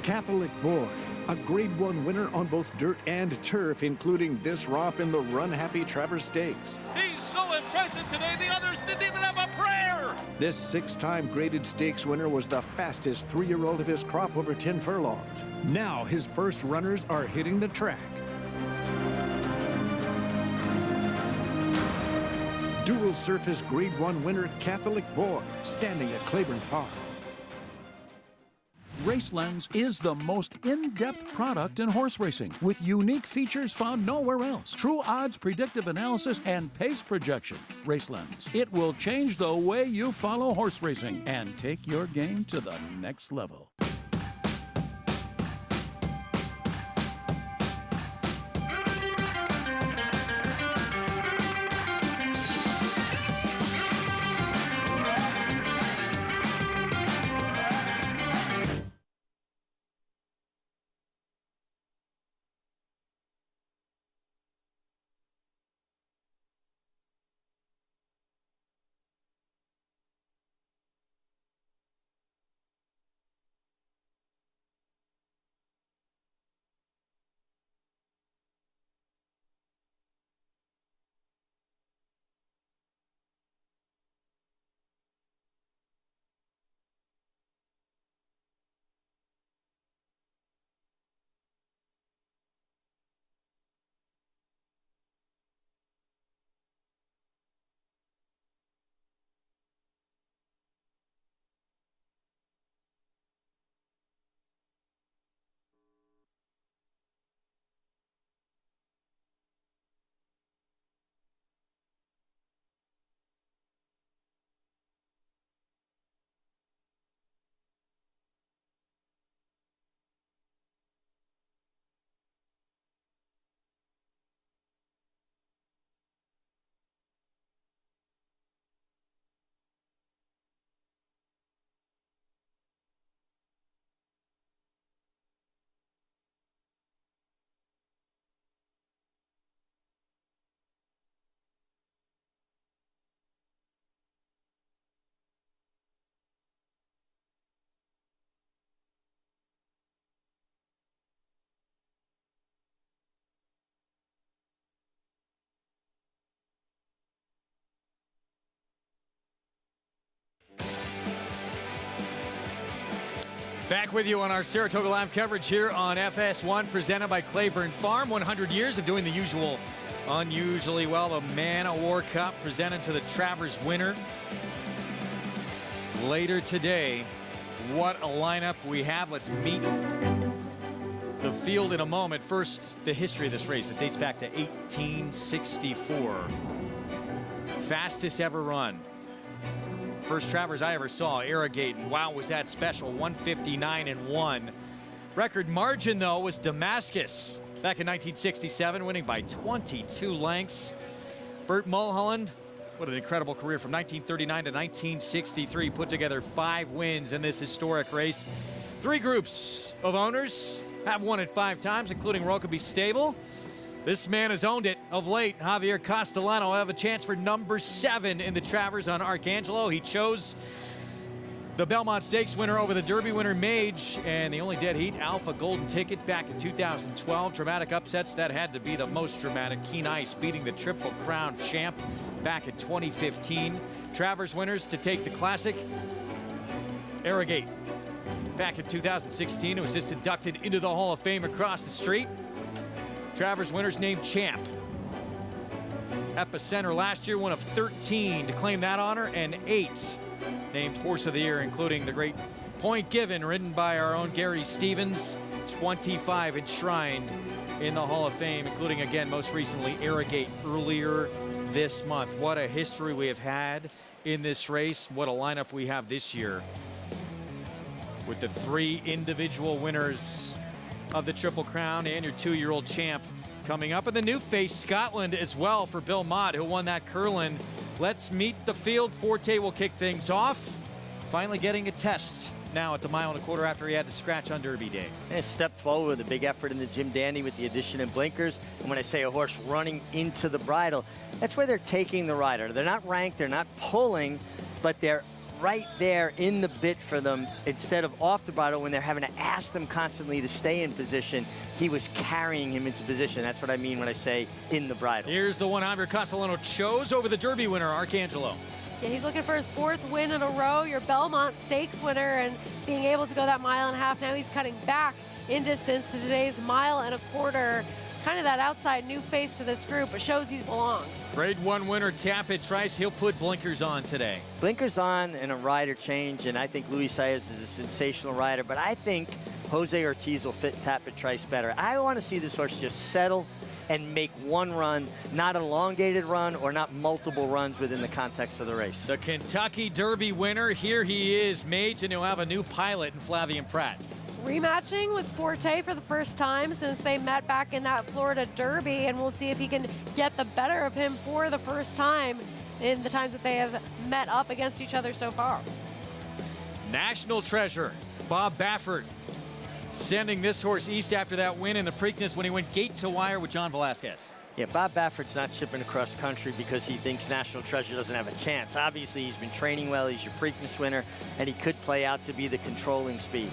Catholic Boy, a Grade 1 winner on both dirt and turf, including this romp in the Run Happy Travers Stakes. He's so impressive today, the others didn't even have a prayer. This 6-time graded stakes winner was the fastest 3-year-old of his crop over 10 furlongs. Now his first runners are hitting the track. Dual surface Grade 1 winner Catholic Boy, standing at Claiborne Farm. RaceLens is the most in-depth product in horse racing, with unique features found nowhere else. True odds, predictive analysis, and pace projection. RaceLens. It will change the way you follow horse racing and take your game to the next level. Back with you on our Saratoga Live coverage here on FS1, presented by Claiborne Farm. 100 years of doing the usual, unusually well. The Man O' War Cup presented to the Travers winner. Later today, what a lineup we have. Let's meet the field in a moment. First, the history of this race. It dates back to 1864. Fastest ever run. First Travers I ever saw, Arrogate, and wow, was that special, 159-1. Record margin, though, was Damascus back in 1967, winning by 22 lengths. Burt Mulholland, what an incredible career from 1939 to 1963, put together 5 wins in this historic race. 3 groups of owners have won it 5 times, including Rokeby Stable. This man has owned it of late. Javier Castellano will have a chance for number 7 in the Travers on Arcangelo. He chose the Belmont Stakes winner over the Derby winner Mage, and the only dead heat, Alpha Golden Ticket, back in 2012. Dramatic upsets, that had to be the most dramatic. Keen Ice beating the Triple Crown champ back in 2015. Travers winners to take the Classic, Arrogate. Back in 2016, it was just inducted into the Hall of Fame across the street. Travers winners named champ. Epicenter last year, one of 13 to claim that honor, and 8 named Horse of the Year, including the great Point Given, ridden by our own Gary Stevens. 25 enshrined in the Hall of Fame, including, again, most recently, Arrogate earlier this month. What a history we have had in this race. What a lineup we have this year, with the 3 individual winners of the Triple Crown and your 2-year-old champ coming up. And the new face, Scotland, as well, for Bill Mott, who won that Curlin. Let's meet the field. Forte will kick things off. Finally getting a test now at the 1.25 miles after he had to scratch on Derby Day. And stepped forward with a big effort in the Jim Dandy with the addition of blinkers. And when I say a horse running into the bridle, that's where they're taking the rider. They're not ranked, they're not pulling, but they're right there in the bit for them instead of off the bridle when they're having to ask them constantly to stay in position. He was carrying him into position. That's what I mean when I say in the bridle. Here's the one Javier Castellano chose over the Derby winner, Arcangelo. Yeah, he's looking for his 4th win in a row, your Belmont Stakes winner, and being able to go that 1.5 miles. Now he's cutting back in distance to today's 1.25 miles. Kind of that outside new face to this group, but shows he belongs. Grade 1 winner Tapit Trice, he'll put blinkers on today. Blinkers on and a rider change, and I think Luis Saez is a sensational rider, but I think Jose Ortiz will fit Tapit Trice better. I want to see this horse just settle and make one run, not an elongated run or not multiple runs within the context of the race. The Kentucky Derby winner, here he is, Mage, and he'll have a new pilot in Flavian Pratt. Rematching with Forte for the first time since they met back in that Florida Derby, and we'll see if he can get the better of him for the first time in the times that they have met up against each other so far. National treasure, Bob Baffert, sending this horse east after that win in the Preakness when he went gate to wire with John Velasquez. Yeah, Bob Baffert's not shipping across country because he thinks National Treasure doesn't have a chance. Obviously, he's been training well. He's your Preakness winner, and he could play out to be the controlling speed.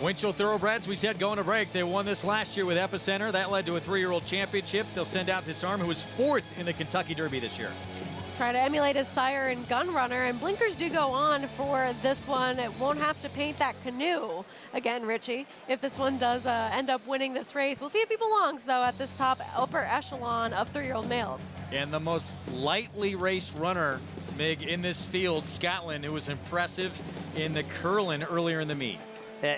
Winchell Thoroughbreds, we said going to break. They won this last year with Epicenter. That led to a 3-year-old championship. They'll send out Disarm, who was 4th in the Kentucky Derby this year. Try to emulate his sire in Gun Runner, and blinkers do go on for this one. It won't have to paint that canoe again, Richie, if this one does end up winning this race. We'll see if he belongs, though, at this top upper echelon of 3-year-old males. And the most lightly raced runner, Mig, in this field, Scotland, who was impressive in the Curlin earlier in the meet.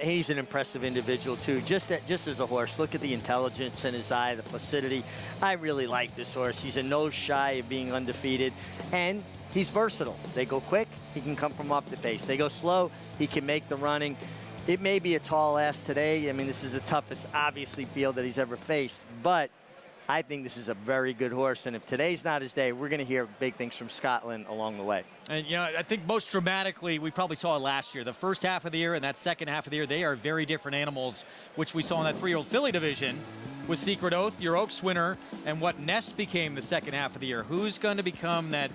He's an impressive individual, too, just as a horse. Look at the intelligence in his eye, the placidity. I really like this horse. He's a nose shy of being undefeated, and he's versatile. They go quick, he can come from off the base. They go slow, he can make the running. It may be a tall ass today. I mean, this is the toughest, obviously, field that he's ever faced, but I think this is a very good horse, and if today's not his day, we're going to hear big things from Scotland along the way. And, you know, I think most dramatically, we probably saw it last year. The first half of the year and that second half of the year, they are very different animals, which we saw in that 3-year-old filly division with Secret Oath, your Oaks winner, and what Nest became the second half of the year. Who's going to become that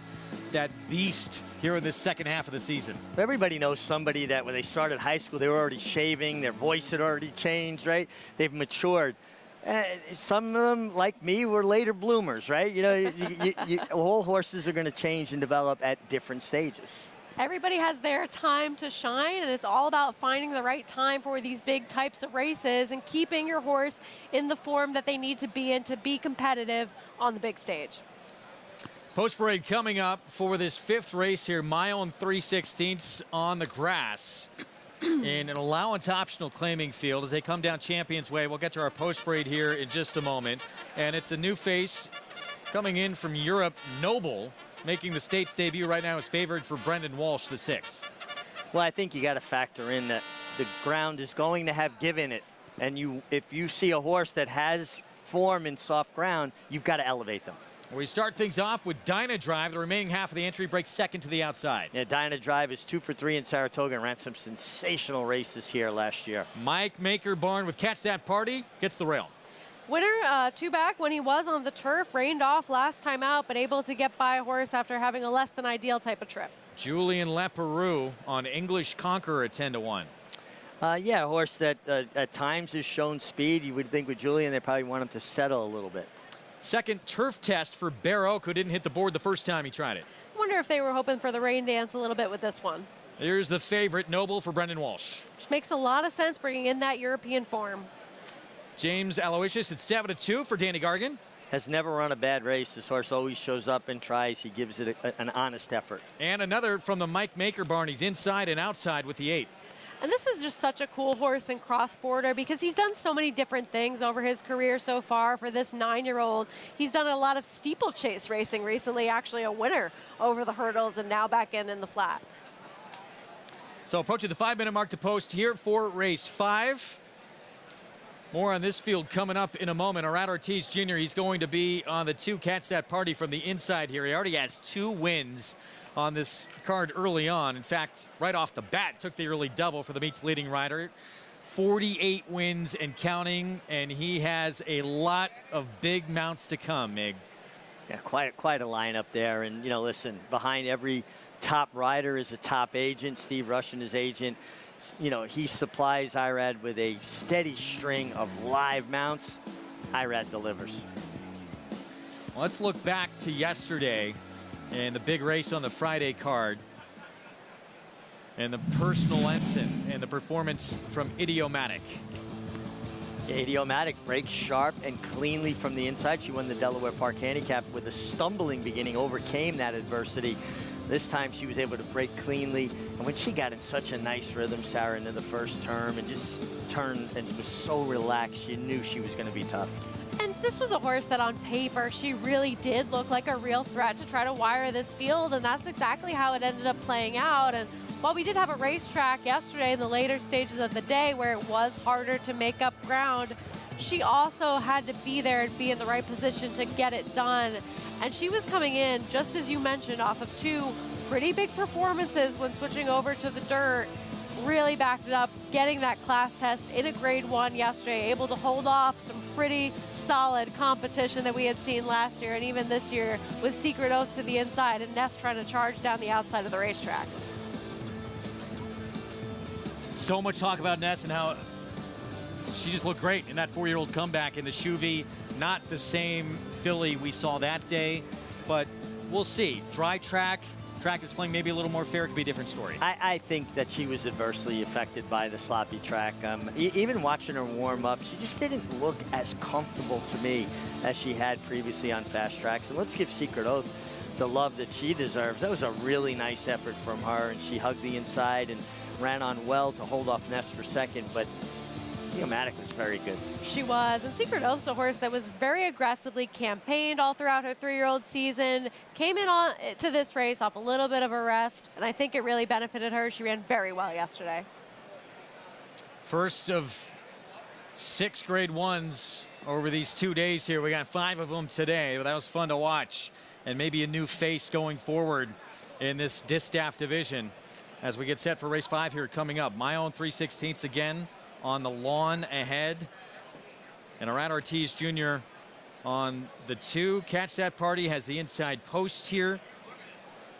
beast here in this second half of the season? Everybody knows somebody that when they started high school, they were already shaving, their voice had already changed, right? They've matured. Some of them, like me, were later bloomers, right? You know, all horses are going to change and develop at different stages. Everybody has their time to shine, and it's all about finding the right time for these big types of races and keeping your horse in the form that they need to be in to be competitive on the big stage. Post parade coming up for this 5th race here, mile and 3/16 on the grass in an allowance optional claiming field as they come down Champions Way. We'll get to our post parade here in just a moment. And it's a new face coming in from Europe, Noble, making the state's debut right now, is favored for Brendan Walsh, the 6th. Well, I think you got to factor in that the ground is going to have give in it. And if you see a horse that has form in soft ground, you've got to elevate them. We start things off with Dyna Drive. The remaining half of the entry breaks second to the outside. Yeah, Dyna Drive is 2 for 3 in Saratoga and ran some sensational races here last year. Mike Maker Barn with Catch That Party gets the rail. Winner, 2 back when he was on the turf, rained off last time out, but able to get by a horse after having a less than ideal type of trip. Julian Leperoux on English Conqueror at 10-1. Yeah, a horse that at times has shown speed. You would think with Julian, they probably want him to settle a little bit. Second turf test for Bear Oak, who didn't hit the board the first time he tried it. I wonder if they were hoping for the rain dance a little bit with this one. Here's the favorite, Noble, for Brendan Walsh. Which makes a lot of sense, bringing in that European form. James Aloysius at 7-2 for Danny Gargan. Has never run a bad race. This horse always shows up and tries. He gives it an honest effort. And another from the Mike Maker Barn. He's inside and outside with the 8. And this is just such a cool horse in cross-border because he's done so many different things over his career so far for this 9-year-old. He's done a lot of steeplechase racing recently, actually a winner over the hurdles and now back in the flat. So approaching the 5-minute mark to post here for race 5. More on this field coming up in a moment. Arad Ortiz Jr., he's going to be on the 2 Catch That Party from the inside here. He already has 2 wins on this card early on. In fact, right off the bat, took the early double for the meet's leading rider. 48 wins and counting, and he has a lot of big mounts to come, Mig. Yeah, quite a lineup there. And, you know, listen, behind every top rider is a top agent. Steve Russian is agent. You know, he supplies Irad with a steady string of live mounts. Irad delivers. Well, let's look back to yesterday and the big race on the Friday card. And the personal ensign and the performance from Idiomatic. Yeah, Idiomatic breaks sharp and cleanly from the inside. She won the Delaware Park Handicap with a stumbling beginning, overcame that adversity. This time she was able to break cleanly. And when she got in such a nice rhythm, Sarah, into the first term and just turned and was so relaxed, you knew she was going to be tough. And this was a horse that on paper, she really did look like a real threat to try to wire this field. And that's exactly how it ended up playing out. And while we did have a racetrack yesterday in the later stages of the day where it was harder to make up ground, she also had to be there and be in the right position to get it done. And she was coming in, just as you mentioned, off of 2 pretty big performances when switching over to the dirt. Really backed it up, getting that class test in a grade 1 yesterday, able to hold off some pretty solid competition that we had seen last year and even this year with Secret Oath to the inside and Ness trying to charge down the outside of the racetrack. So much talk about Ness and how she just looked great in that 4-year-old comeback in the Chuvy. Not the same filly we saw that day, but we'll see. Dry track that's playing maybe a little more fair, it could be a different story. I think that she was adversely affected by the sloppy track. Even watching her warm up, she just didn't look as comfortable to me as she had previously on fast tracks. And let's give Secret Oath the love that she deserves. That was a really nice effort from her, and she hugged the inside and ran on well to hold off Ness for second. But Idiomatic was very good. She was, and Secret Oath's a horse that was very aggressively campaigned all throughout her 3-year-old season. Came in on to this race off a little bit of a rest, and I think it really benefited her. She ran very well yesterday. First of 6 grade 1s over these 2 days here. We got 5 of them today. That was fun to watch, and maybe a new face going forward in this distaff division as we get set for race 5 here coming up. Mile and 3/16 again on the lawn ahead. And Arad Ortiz Jr. on the 2. Catch That Party has the inside post here.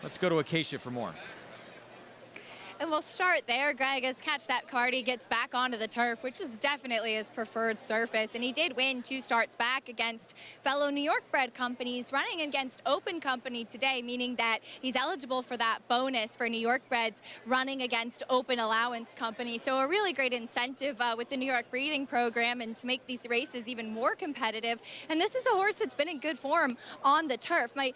Let's go to Acacia for more. And we'll start there, Greg, as Catch That Cardi gets back onto the turf, which is definitely his preferred surface. And he did win 2 starts back against fellow New York bred companies, running against Open Company today, meaning that he's eligible for that bonus for New York breds running against Open Allowance Company. So a really great incentive with the New York breeding program and to make these races even more competitive. And this is a horse that's been in good form on the turf. My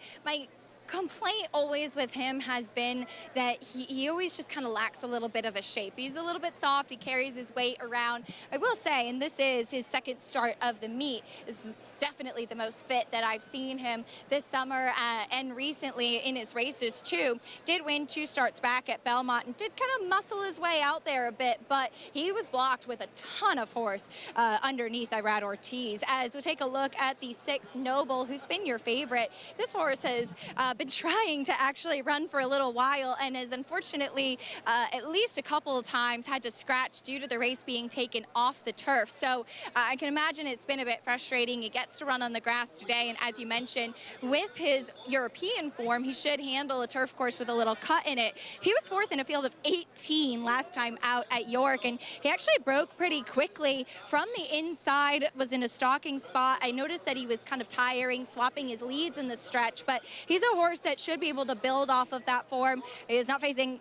complaint always with him has been that he always just kind of lacks a little bit of a shape. He's a little bit soft. He carries his weight around. I will say, and this is his second start of the meet, is definitely the most fit that I've seen him this summer and recently in his races too. Did win 2 starts back at Belmont and did kind of muscle his way out there a bit, but he was blocked with a ton of horse underneath Irad Ortiz. As we take a look at the 6th Noble, who's been your favorite, this horse has been trying to actually run for a little while and has unfortunately at least a couple of times had to scratch due to the race being taken off the turf. So I can imagine it's been a bit frustrating. He gets to run on the grass today, and as you mentioned, with his European form, he should handle a turf course with a little cut in it. He was 4th in a field of 18 last time out at York, and he actually broke pretty quickly from the inside, was in a stalking spot. I noticed that he was kind of tiring, swapping his leads in the stretch, but he's a horse that should be able to build off of that form. He is not facing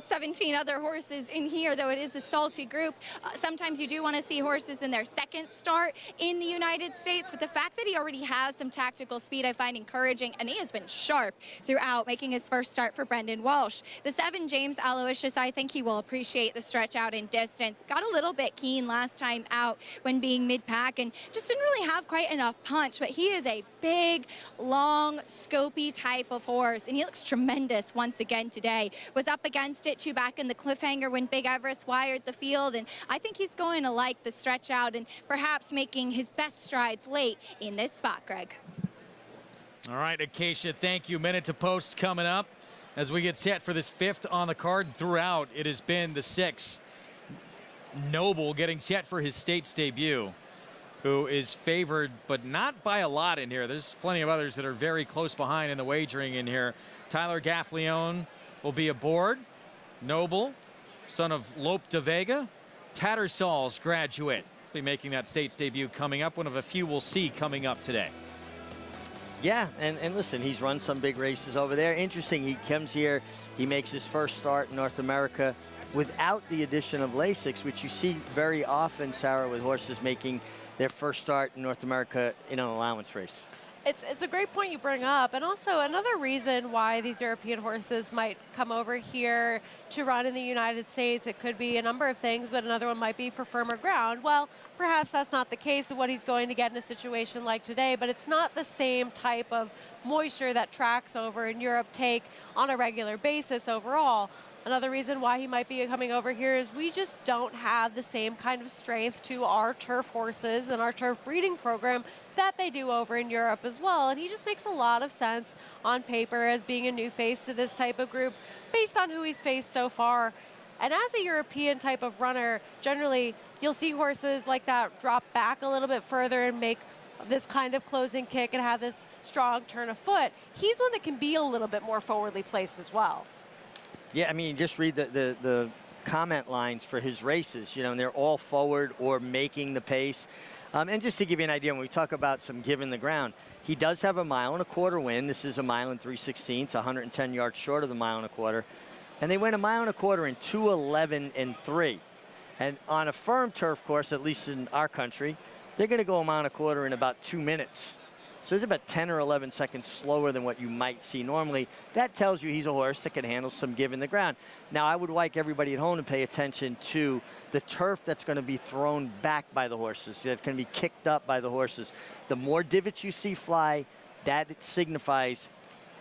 17 other horses in here, though it is a salty group. Sometimes you do want to see horses in their 2nd start in the United States, but the fact that he already has some tactical speed I find encouraging, and he has been sharp throughout, making his first start for Brendan Walsh. The 7 James Aloysius, I think he will appreciate the stretch out in distance. Got a little bit keen last time out when being mid-pack and just didn't really have quite enough punch, but he is a big, long, scopy type of horse, and he looks tremendous once again today. Was up against it 2 back in the cliffhanger when Big Everest wired the field, and I think he's going to like the stretch out and perhaps making his best strides late in this spot, Greg. All right, Acacia, thank you. Minute to post coming up as we get set for this 5th on the card. Throughout, it has been the 6 Noble getting set for his States debut, who is favored, but not by a lot in here. There's plenty of others that are very close behind in the wagering in here. Tyler Gaffleone will be aboard. Noble, son of Lope de Vega. Tattersall's graduate, be making that States debut coming up. One of a few we'll see coming up today. Yeah, and listen, he's run some big races over there. Interesting, he comes here, he makes his first start in North America without the addition of Lasix, which you see very often, Sarah, with horses making their first start in North America in an allowance race. It's a great point you bring up, and also another reason why these European horses might come over here to run in the United States. It could be a number of things, but another one might be for firmer ground. Well, perhaps that's not the case of what he's going to get in a situation like today, but it's not the same type of moisture that tracks over in Europe take on a regular basis overall. Another reason why he might be coming over here is we just don't have the same kind of strength to our turf horses and our turf breeding program that they do over in Europe as well. And he just makes a lot of sense on paper as being a new face to this type of group based on who he's faced so far. And as a European type of runner, generally you'll see horses like that drop back a little bit further and make this kind of closing kick and have this strong turn of foot. He's one that can be a little bit more forwardly placed as well. Yeah, I mean, just read the comment lines for his races, you know, and they're all forward or making the pace. And just to give you an idea, when we talk about some giving the ground, he does have a 1.25 mile win. This is a 1 3/16, 110 yards short of the 1.25 mile. And they went a 1.25 mile in 2:11 and 3. And on a firm turf course, at least in our country, they're going to go a 1.25 mile in about 2 minutes. So it's about 10 or 11 seconds slower than what you might see normally. That tells you he's a horse that can handle some giving the ground. Now, I would like everybody at home to pay attention to the turf that's going to be thrown back by the horses, that's going to be kicked up by the horses. The more divots you see fly, that signifies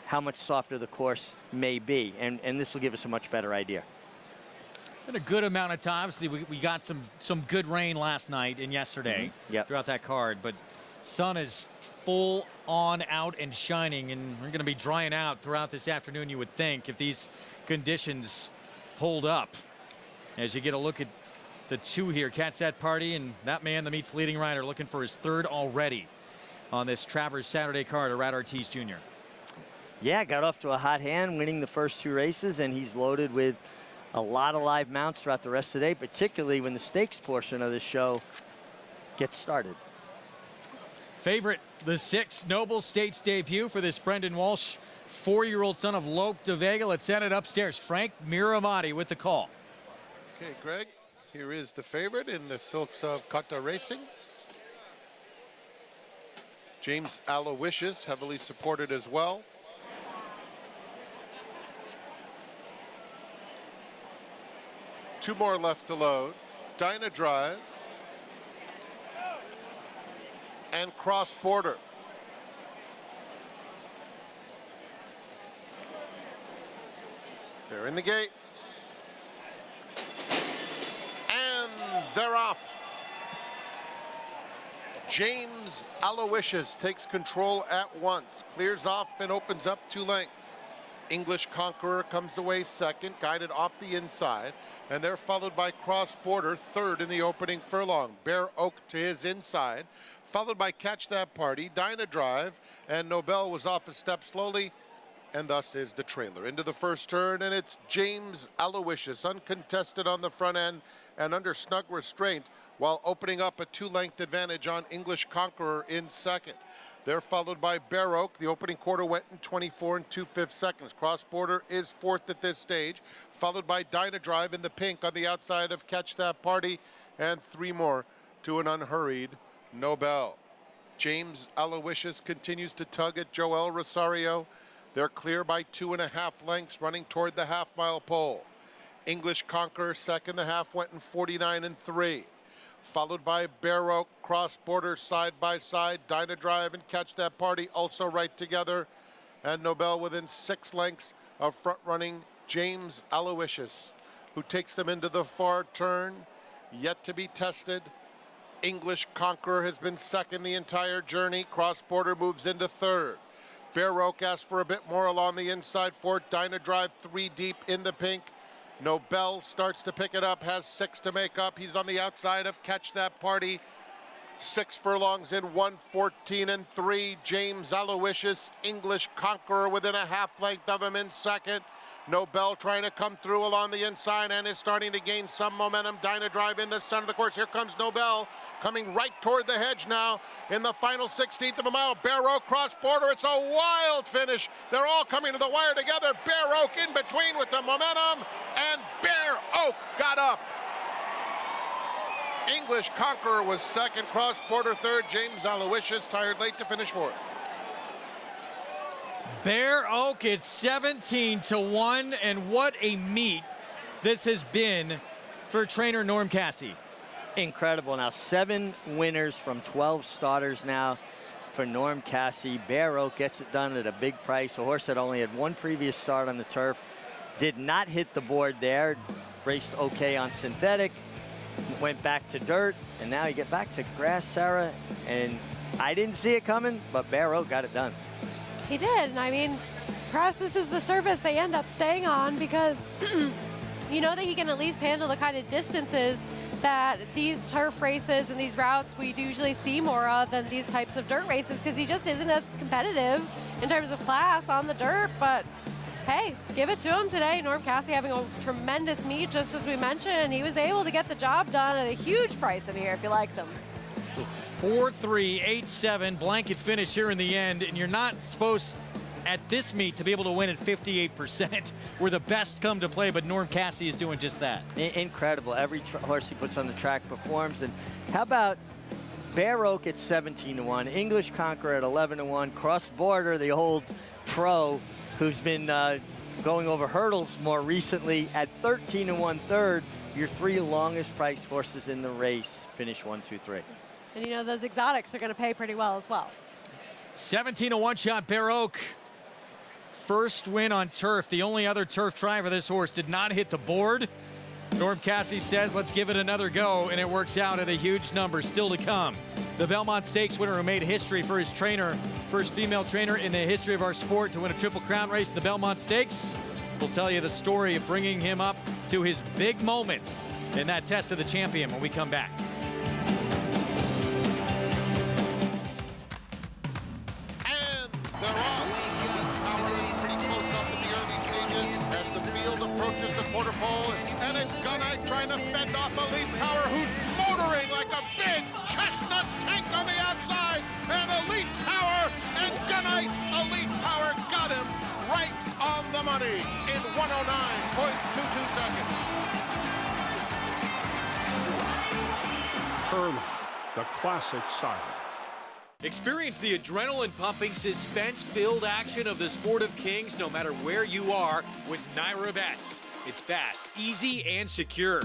how much softer the course may be. And this will give us a much better idea. In a good amount of time. Obviously, we got some good rain last night and yesterday throughout that card, but sun is full on out and shining, and we're going to be drying out throughout this afternoon, you would think, if these conditions hold up. As you get a look at the 2 here, Catch That Party and that man, the meet's leading rider, looking for his 3rd already on this Travers Saturday card, Irad Ortiz Jr. Yeah, got off to a hot hand, winning the first 2 races, and he's loaded with a lot of live mounts throughout the rest of the day, particularly when the stakes portion of the show gets started. Favorite, the 6 Noble States debut for this Brendan Walsh, 4-year-old son of Lope de Vega. Let's send it upstairs. Frank Miramati with the call. Okay, Greg, here is the favorite in the silks of Kata Racing. James Aloysius, heavily supported as well. Two more left to load. Dyna Drive and Cross Border. They're in the gate. And they're off. James Aloysius takes control at once, clears off and opens up 2 lengths. English Conqueror comes away second, guided off the inside, and they're followed by Cross Border, third in the opening furlong. Bear Oak to his inside, followed by Catch That Party, Dyna Drive, and Nobel was off a step slowly, and thus is the trailer. Into the first turn, and it's James Aloysius, uncontested on the front end and under snug restraint, while opening up a 2-length advantage on English Conqueror in second. They're followed by Bear Oak. The opening quarter went in 24 2/5 seconds. Cross Border is fourth at this stage, followed by Dyna Drive in the pink on the outside of Catch That Party, and 3 more to an unhurried Nobel. James Aloysius continues to tug at Joel Rosario. They're clear by 2.5 lengths, running toward the half-mile pole. English Conqueror second. The half went in 49 3. Followed by Bear Oak, Cross Border side by side, Dyna Drive and Catch That Party also right together, and Nobel within 6 lengths of front-running James Aloysius, who takes them into the far turn, yet to be tested. English Conqueror has been second the entire journey. Cross Border moves into third. Bear Oak asks for a bit more along the inside for Dyna Drive, 3 deep in the pink. Nobel starts to pick it up, has 6 to make up. He's on the outside of Catch That Party. 6 furlongs in 1:14 3. James Aloysius, English Conqueror within a half length of him in second. Nobel trying to come through along the inside and is starting to gain some momentum. Dyna Drive in the center of the course. Here comes Nobel coming right toward the hedge now in the final 16th of a mile. Bear Oak, Cross Border. It's a wild finish. They're all coming to the wire together. Bear Oak in between with the momentum, and Bear Oak got up. English Conqueror was second. Cross Border third. James Aloysius tired late to finish fourth. Bear Oak at 17-1, and what a meet this has been for trainer Norm Cassie. Incredible. Now 7 winners from 12 starters now for Norm Cassie. Bear Oak gets it done at a big price. A horse that only had 1 previous start on the turf. Did not hit the board there. Raced okay on synthetic. Went back to dirt, and now you get back to grass, Sarah. And I didn't see it coming, but Bear Oak got it done. He did, and I mean, perhaps this is the surface they end up staying on, because you know that he can at least handle the kind of distances that these turf races and these routes we usually see more of than these types of dirt races, because he just isn't as competitive in terms of class on the dirt. But hey, give it to him today. Norm Cassie having a tremendous meet, just as we mentioned. He was able to get the job done at a huge price in here if you liked him. 4-3, 8-7, blanket finish here in the end, and you're not supposed at this meet to be able to win at 58%, where the best come to play, but Norm Cassie is doing just that. Incredible. Every horse he puts on the track performs. And how about Bear Oak at 17-1, English Conqueror at 11-1, Cross Border, the old pro who's been going over hurdles more recently, at 13-1 third. Your 3 longest priced horses in the race finish 1, 2, 3. And you know those exotics are going to pay pretty well as well. 17-1 shot Bear Oak. First win on turf. The only other turf try for this horse did not hit the board. Norm Cassie says, let's give it another go, and it works out at a huge number still to come. The Belmont Stakes winner who made history for his trainer, first female trainer in the history of our sport to win a Triple Crown race in the Belmont Stakes. We'll tell you the story of bringing him up to his big moment in that test of the champion when we come back. Approaches the quarter pole, and money in 109.22 seconds. Hurley, the classic sire. Experience the adrenaline-pumping, suspense-filled action of the Sport of Kings no matter where you are with Naira Bets. It's fast, easy, and secure.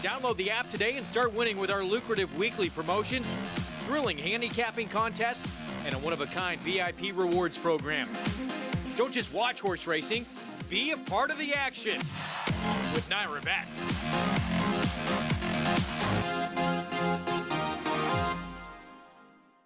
Download the app today and start winning with our lucrative weekly promotions, thrilling handicapping contests, and a one-of-a-kind VIP rewards program. Don't just watch horse racing, be a part of the action with Naira Bets.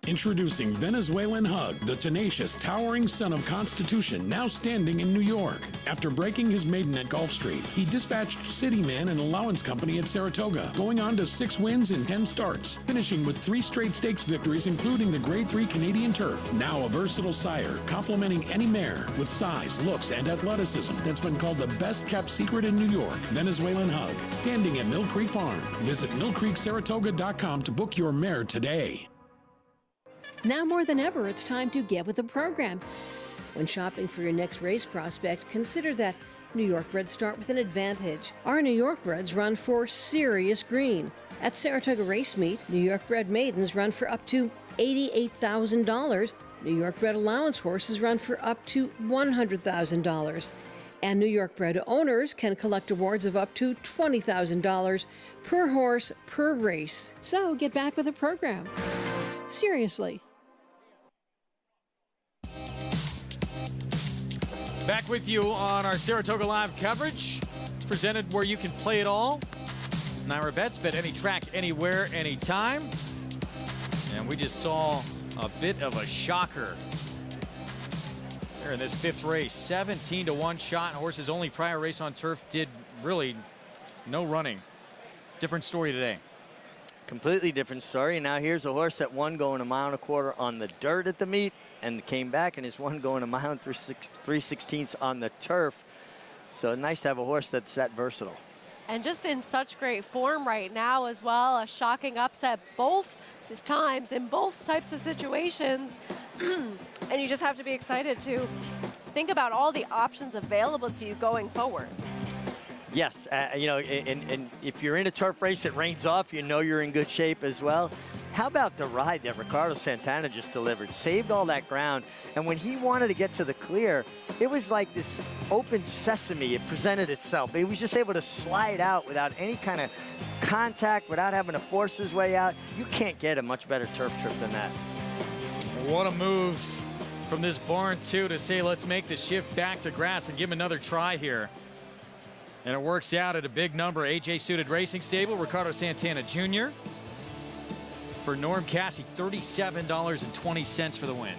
Introducing Venezuelan Hug, the tenacious, towering son of Constitution, now standing in New York. After breaking his maiden at Gulfstreet, he dispatched Cityman and Allowance Company at Saratoga, going on to 6 wins in 10 starts, finishing with 3 straight stakes victories, including the Grade 3 Canadian Turf. Now a versatile sire, complementing any mare with size, looks, and athleticism that's been called the best-kept secret in New York. Venezuelan Hug, standing at Mill Creek Farm. Visit millcreeksaratoga.com to book your mare today. Now more than ever, it's time to get with the program. When shopping for your next race prospect, consider that New York breds start with an advantage. Our New York breds run for serious green. At Saratoga Race Meet, New York bred maidens run for up to $88,000. New York bred allowance horses run for up to $100,000. And New York bred owners can collect awards of up to $20,000 per horse per race. So get back with the program. Seriously. Back with you on our Saratoga Live coverage, presented where you can play it all. Naira Bets, bet any track, anywhere, anytime. And we just saw a bit of a shocker here in this 5th race. 17-1 shot. Horse's only prior race on turf did really no running. Different story today. Completely different story. Now here's a horse that won going 1.25 miles on the dirt at the meet and came back and is one going 1 mile and 3/16 on the turf. So nice to have a horse that's that versatile. And just in such great form right now as well. A shocking upset both times in both types of situations. And you just have to be excited to think about all the options available to you going forward. Yes, you know, and if you're in a turf race, it rains off, you know you're in good shape as well. How about the ride that Ricardo Santana just delivered? Saved all that ground, and when he wanted to get to the clear, it was like this open sesame. It presented itself. He was just able to slide out without any kind of contact, without having to force his way out. You can't get a much better turf trip than that. What a move from this barn, too, to say, let's make the shift back to grass and give him another try here. And it works out at a big number. AJ Suited Racing Stable, Ricardo Santana Jr. For Norm Cassie, $37.20 for the win.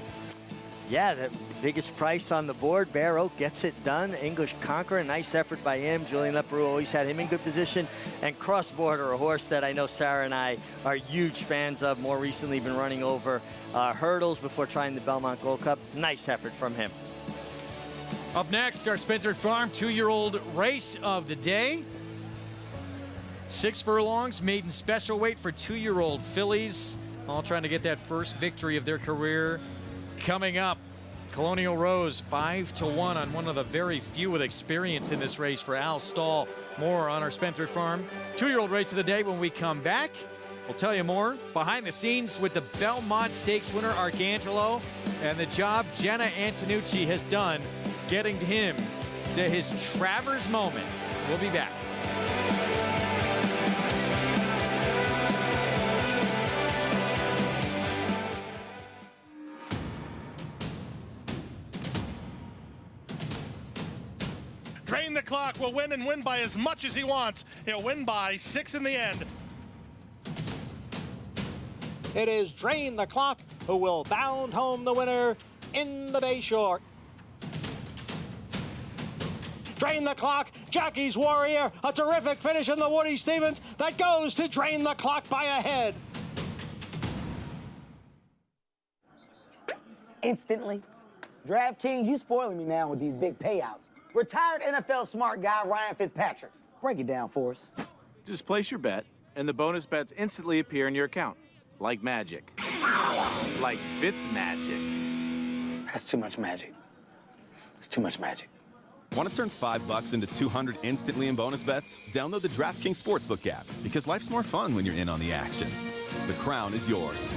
Yeah, the biggest price on the board. Bear Oak gets it done. English Conqueror, nice effort by him. Julian Leperoux always had him in good position. And Cross Border, a horse that I know Sarah and I are huge fans of. More recently been running over hurdles before trying the Belmont Gold Cup. Nice effort from him. Up next, our Spencer Farm 2-year-old race of the day. 6 furlongs, maiden special weight for 2-year-old fillies. All trying to get that first victory of their career. Coming up, Colonial Rose 5-1 on one of the very few with experience in this race for Al Stahl. More on our Spencer Farm 2-year-old race of the day when we come back. We'll tell you more behind the scenes with the Belmont Stakes winner Arcangelo and the job Jenna Antonucci has done getting him to his Travers moment. We'll be back. Drain the Clock will win and win by as much as he wants. He'll win by 6 in the end. It is Drain the Clock who will bound home the winner in the Bayshore. Drain the Clock, Jackie's Warrior, a terrific finish in the Woody Stevens that goes to Drain the Clock by a head. Instantly. DraftKings, you spoiling me now with these big payouts. Retired NFL smart guy Ryan Fitzpatrick. Break it down for us. Just place your bet, and the bonus bets instantly appear in your account. Like magic. Like Fitz magic. That's too much magic. It's too much magic. Want to turn $5 into $200 instantly in bonus bets? Download the DraftKings Sportsbook app, because life's more fun when you're in on the action. The crown is yours.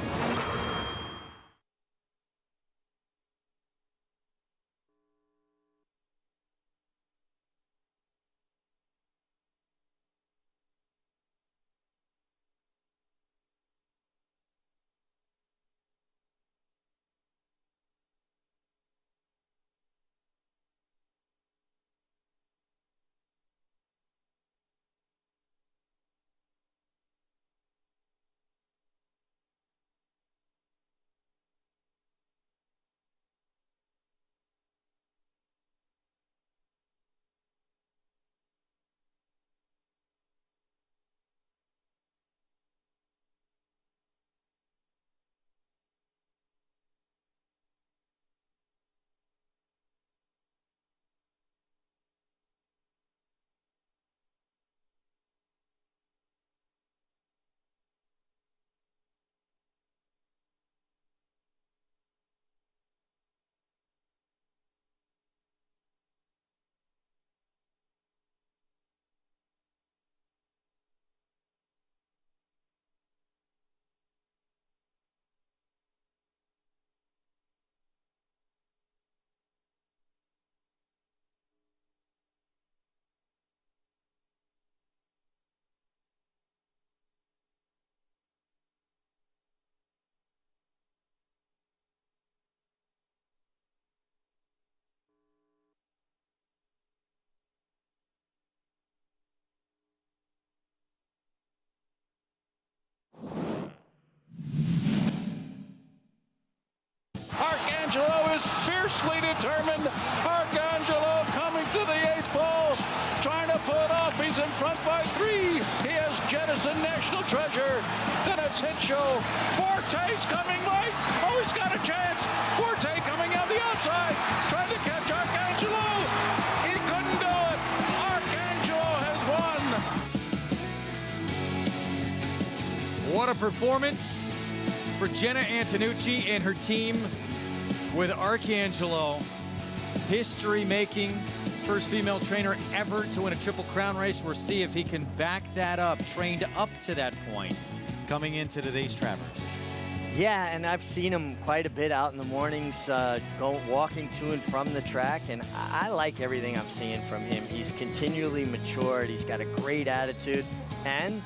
Arcangelo is fiercely determined. Arcangelo coming to the 8th ball, trying to pull it off. He's in front by 3. He has jettisoned National Treasure. Then it's Hincho. Forte's coming right. Oh, he's got a chance. Forte coming out the outside, trying to catch Arcangelo. He couldn't do it. Arcangelo has won. What a performance for Jenna Antonucci and her team with Arcangelo. History-making first female trainer ever to win a Triple Crown race. We'll see if he can back that up, trained up to that point coming into today's Travers. Yeah, and I've seen him quite a bit out in the mornings, walking to and from the track, and I like everything I'm seeing from him. He's continually matured. He's got a great attitude, and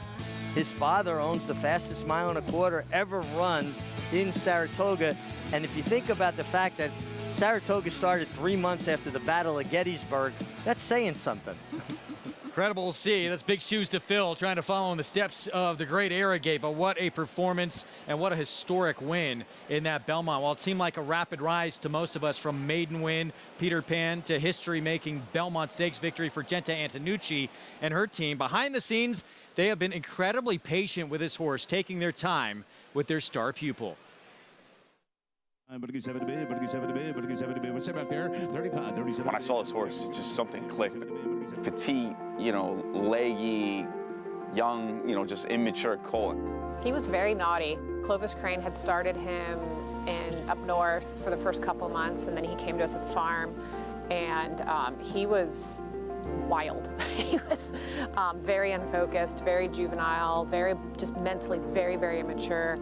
his father owns the fastest mile and a quarter ever run in Saratoga. And if you think about the fact that Saratoga started 3 months after the Battle of Gettysburg, that's saying something. Incredible to see. That's big shoes to fill, trying to follow in the steps of the great Arrogate. But what a performance and what a historic win in that Belmont. While it seemed like a rapid rise to most of us, from maiden win, Peter Pan, to history-making Belmont Stakes victory for Jenna Antonucci and her team. Behind the scenes, they have been incredibly patient with this horse, taking their time with their star pupil. When I saw this horse, just something clicked. Petite, leggy, young, just immature colt. He was very naughty. Clovis Crane had started him up north for the first couple months, and then he came to us at the farm, and he was wild. He was very unfocused, very juvenile, very just mentally very, very immature.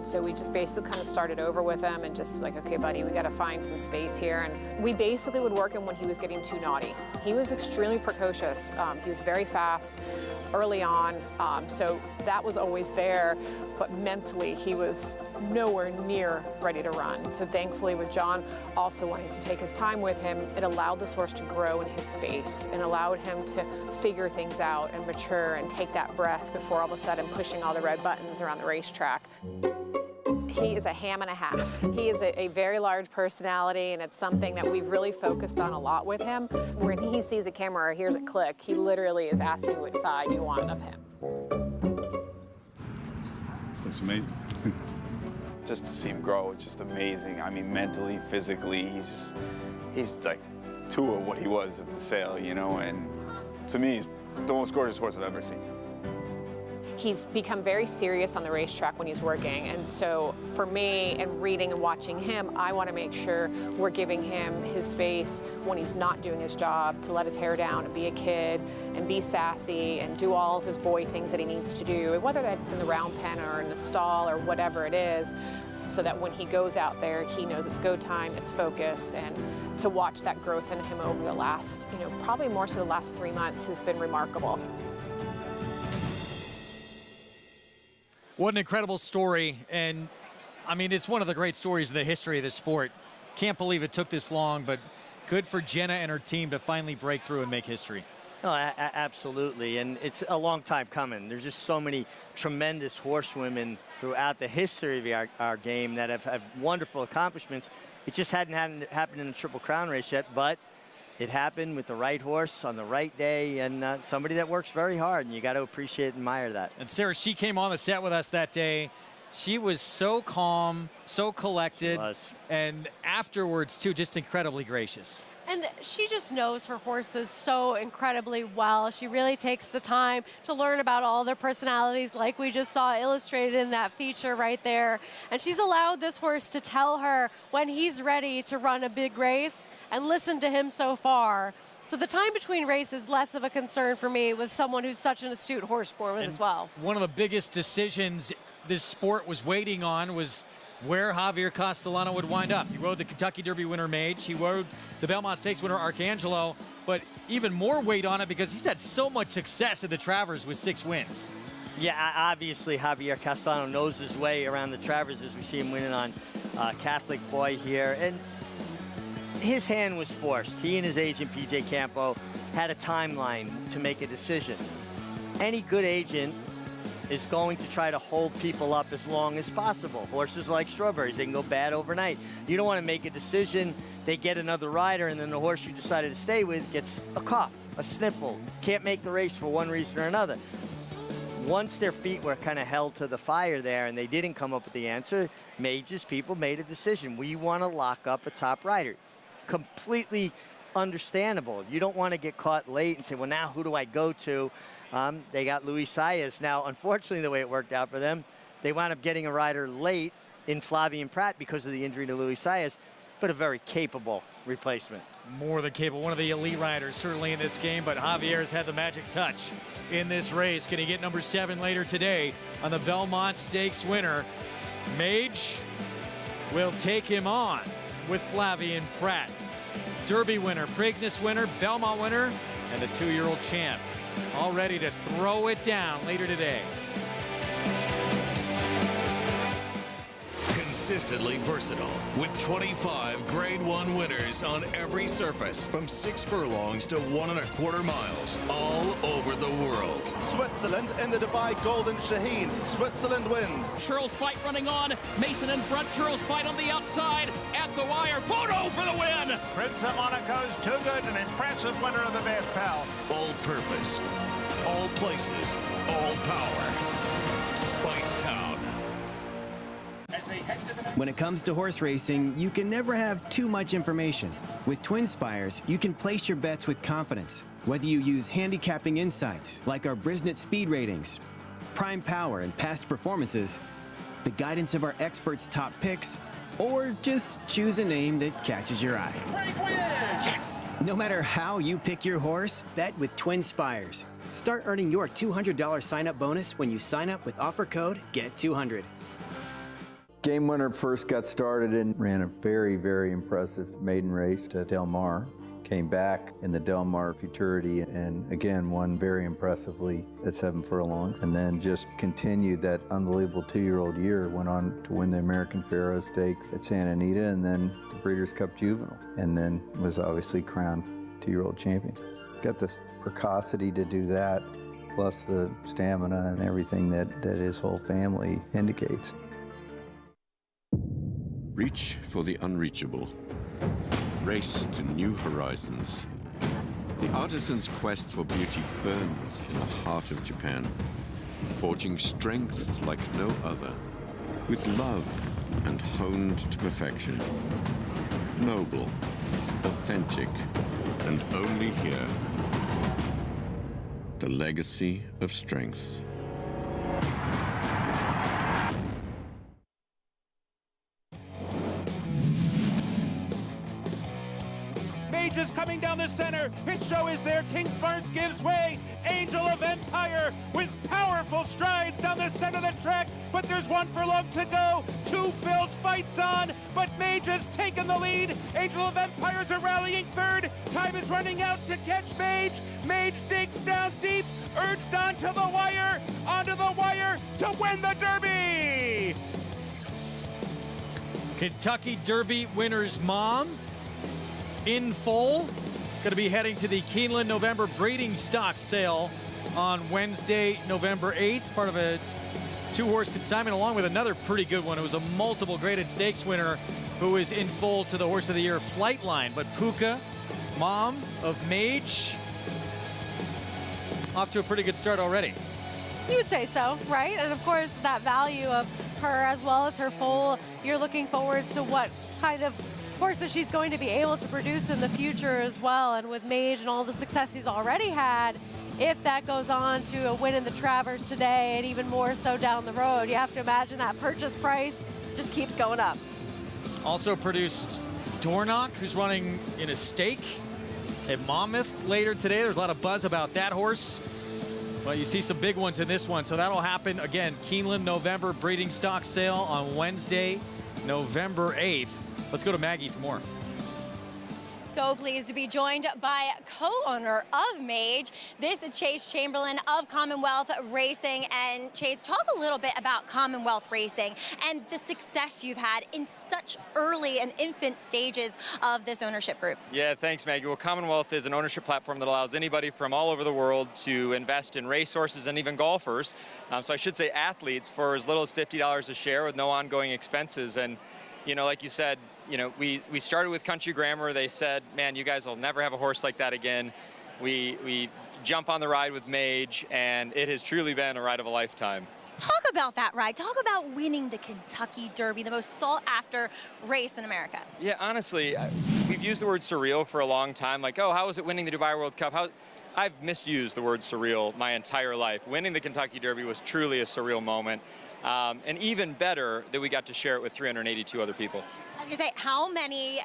So we just basically kind of started over with him and just like, okay, buddy, we got to find some space here. And we basically would work him when he was getting too naughty. He was extremely precocious. He was very fast early on, so that was always there, but mentally he was nowhere near ready to run. So thankfully, with John also wanting to take his time with him, it allowed this horse to grow in his space and allowed him to figure things out and mature and take that breath before all of a sudden pushing all the red buttons around the racetrack. He is a ham and a half. He is a very large personality, and it's something that we've really focused on a lot with him. When he sees a camera or hears it click, he literally is asking which side you want of him. Looks amazing. Just to see him grow, it's just amazing. I mean, mentally, physically, he's like 2 of what he was at the sale, and to me, he's the most gorgeous horse I've ever seen. he's become very serious on the racetrack when he's working. And so for me, and reading and watching him, I want to make sure we're giving him his space when he's not doing his job to let his hair down and be a kid and be sassy and do all of his boy things that he needs to do, and whether that's in the round pen or in the stall or whatever it is, so that when he goes out there, he knows it's go time, it's focus, and to watch that growth in him over the last, probably more so the last 3 months has been remarkable. What an incredible story. And I mean, it's one of the great stories in the history of this sport. Can't believe it took this long, but good for Jenna and her team to finally break through and make history. No, absolutely, and it's a long time coming. There's just so many tremendous horsewomen throughout the history of our game that have wonderful accomplishments. It just hadn't happened in the Triple Crown race yet, but it happened with the right horse on the right day, and somebody that works very hard, and you got to appreciate and admire that. And Sarah, she came on the set with us that day. She was so calm, so collected, and afterwards, too, just incredibly gracious. And she just knows her horses so incredibly well. She really takes the time to learn about all their personalities, like we just saw illustrated in that feature right there. And she's allowed this horse to tell her when he's ready to run a big race, and listen to him so far. So the time between races is less of a concern for me with someone who's such an astute horse sportsman as well. One of the biggest decisions this sport was waiting on was where Javier Castellano would wind up. He rode the Kentucky Derby winner Mage. He rode the Belmont Stakes winner Arcangelo, but even more weight on it because he's had so much success at the Travers with 6 wins. Yeah, obviously Javier Castellano knows his way around the Travers as we see him winning on Catholic Boy here. And his hand was forced. He and his agent, PJ Campo, had a timeline to make a decision. Any good agent is going to try to hold people up as long as possible. Horses like strawberries, they can go bad overnight. You don't want to make a decision, they get another rider, and then the horse you decided to stay with gets a cough, a sniffle, can't make the race for one reason or another. Once their feet were kind of held to the fire there and they didn't come up with the answer, Mage's people made a decision. We want to lock up a top rider. Completely understandable. You don't want to get caught late and say, well, now who do I go to? They got Luis Saez. Now, unfortunately, the way it worked out for them, they wound up getting a rider late in Flavien Prat because of the injury to Luis Saez, but a very capable replacement. More than capable. One of the elite riders, certainly in this game, but Javier's had the magic touch in this race. Can he get number 7 later today on the Belmont Stakes winner? Mage will take him on with Flavien Prat. Derby winner, Preakness winner, Belmont winner, and the 2-year-old champ. All ready to throw it down later today. Consistently versatile with 25 Grade 1 winners on every surface from 6 furlongs to 1 1/4 miles all over the world. Switzerland in the Dubai Golden Shaheen. Switzerland wins. Churls Fight running on. Mason in front. Churls Fight on the outside. At the wire. Photo for the win. Prince of Monaco's too good. An impressive winner of the best pal. All purpose, all places, all power. Speightstown. When it comes to horse racing, you can never have too much information. With Twin Spires, you can place your bets with confidence. Whether you use handicapping insights, like our Brisnet speed ratings, prime power and past performances, the guidance of our experts' top picks, or just choose a name that catches your eye. Yes! No matter how you pick your horse, bet with Twin Spires. Start earning your $200 sign-up bonus when you sign up with offer code GET200. Game Winner first got started and ran a very, very impressive maiden race to Del Mar. Came back in the Del Mar Futurity and again won very impressively at 7 furlongs. And then just continued that unbelievable 2-year-old year. Went on to win the American Pharoah Stakes at Santa Anita and then the Breeders' Cup Juvenile. And then was obviously crowned 2-year-old champion. Got the precocity to do that, plus the stamina and everything that his whole family indicates. Reach for the unreachable. Race to new horizons. The artisan's quest for beauty burns in the heart of Japan, forging strength like no other, with love and honed to perfection. Noble, authentic, and only here. The legacy of strength. Mage is coming down the center. Hit Show is there. Kingsbarns gives way. Angel of Empire with powerful strides down the center of the track, but there's one furlong to go. Two Phil's fights on, but Mage has taken the lead. Angel of Empires are rallying third. Time is running out to catch Mage. Mage digs down deep, urged onto the wire to win the Derby. Kentucky Derby winner's mom in full. Going to be heading to the Keeneland November breeding stock sale on Wednesday, November 8th. Part of a 2-horse consignment along with another pretty good one. It was a multiple graded stakes winner who is in full to the Horse of the Year Flightline. But Puka, mom of Mage, off to a pretty good start already. You would say so, right? And of course, that value of her as well as her foal, you're looking forward to what kind of horses she's going to be able to produce in the future as well. And with Mage and all the success he's already had, if that goes on to a win in the Travers today and even more so down the road, you have to imagine that purchase price just keeps going up. Also produced Dornock, who's running in a stake at Monmouth later today. There's a lot of buzz about that horse. Well, you see some big ones in this one, so that'll happen again. Keeneland November breeding stock sale on Wednesday, November 8th. Let's go to Maggie for more. So pleased to be joined by co-owner of Mage. This is Chase Chamberlain of Commonwealth Racing. And Chase, talk a little bit about Commonwealth Racing and the success you've had in such early and infant stages of this ownership group. Yeah, thanks, Maggie. Well, Commonwealth is an ownership platform that allows anybody from all over the world to invest in racehorses and even golfers. So I should say athletes for as little as $50 a share with no ongoing expenses. And, you know, like you said, you know, we started with Country Grammar. They said, man, you guys will never have a horse like that again. We jump on the ride with Mage, and it has truly been a ride of a lifetime. Talk about that ride. Talk about winning the Kentucky Derby, the most sought-after race in America. Yeah, honestly, we've used the word surreal for a long time. Like, oh, how was it winning the Dubai World Cup? I've misused the word surreal my entire life. Winning the Kentucky Derby was truly a surreal moment. And even better that we got to share it with 382 other people. I was going to say, how many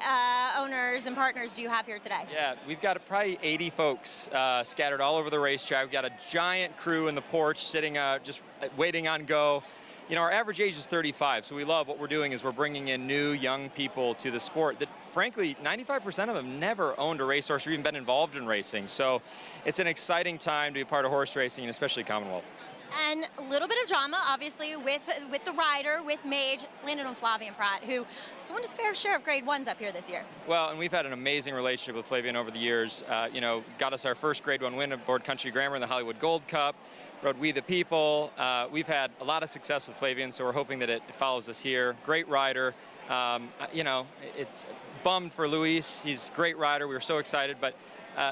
owners and partners do you have here today? Yeah, we've got probably 80 folks scattered all over the racetrack. We've got a giant crew in the porch sitting just waiting on go. You know, our average age is 35, so we love what we're doing is we're bringing in new young people to the sport that, frankly, 95% of them never owned a racehorse or even been involved in racing. So it's an exciting time to be part of horse racing, and especially Commonwealth. And a little bit of drama, obviously, with the rider, with Mage, landed on Flavian Pratt, who has won his fair share of Grade 1s up here this year. Well, and we've had an amazing relationship with Flavian over the years. You know, got us our first Grade 1 win aboard Country Grammar in the Hollywood Gold Cup, rode We the People. We've had a lot of success with Flavian, so we're hoping that it follows us here. Great rider. You know, it's bummed for Luis. He's a great rider. We were so excited, but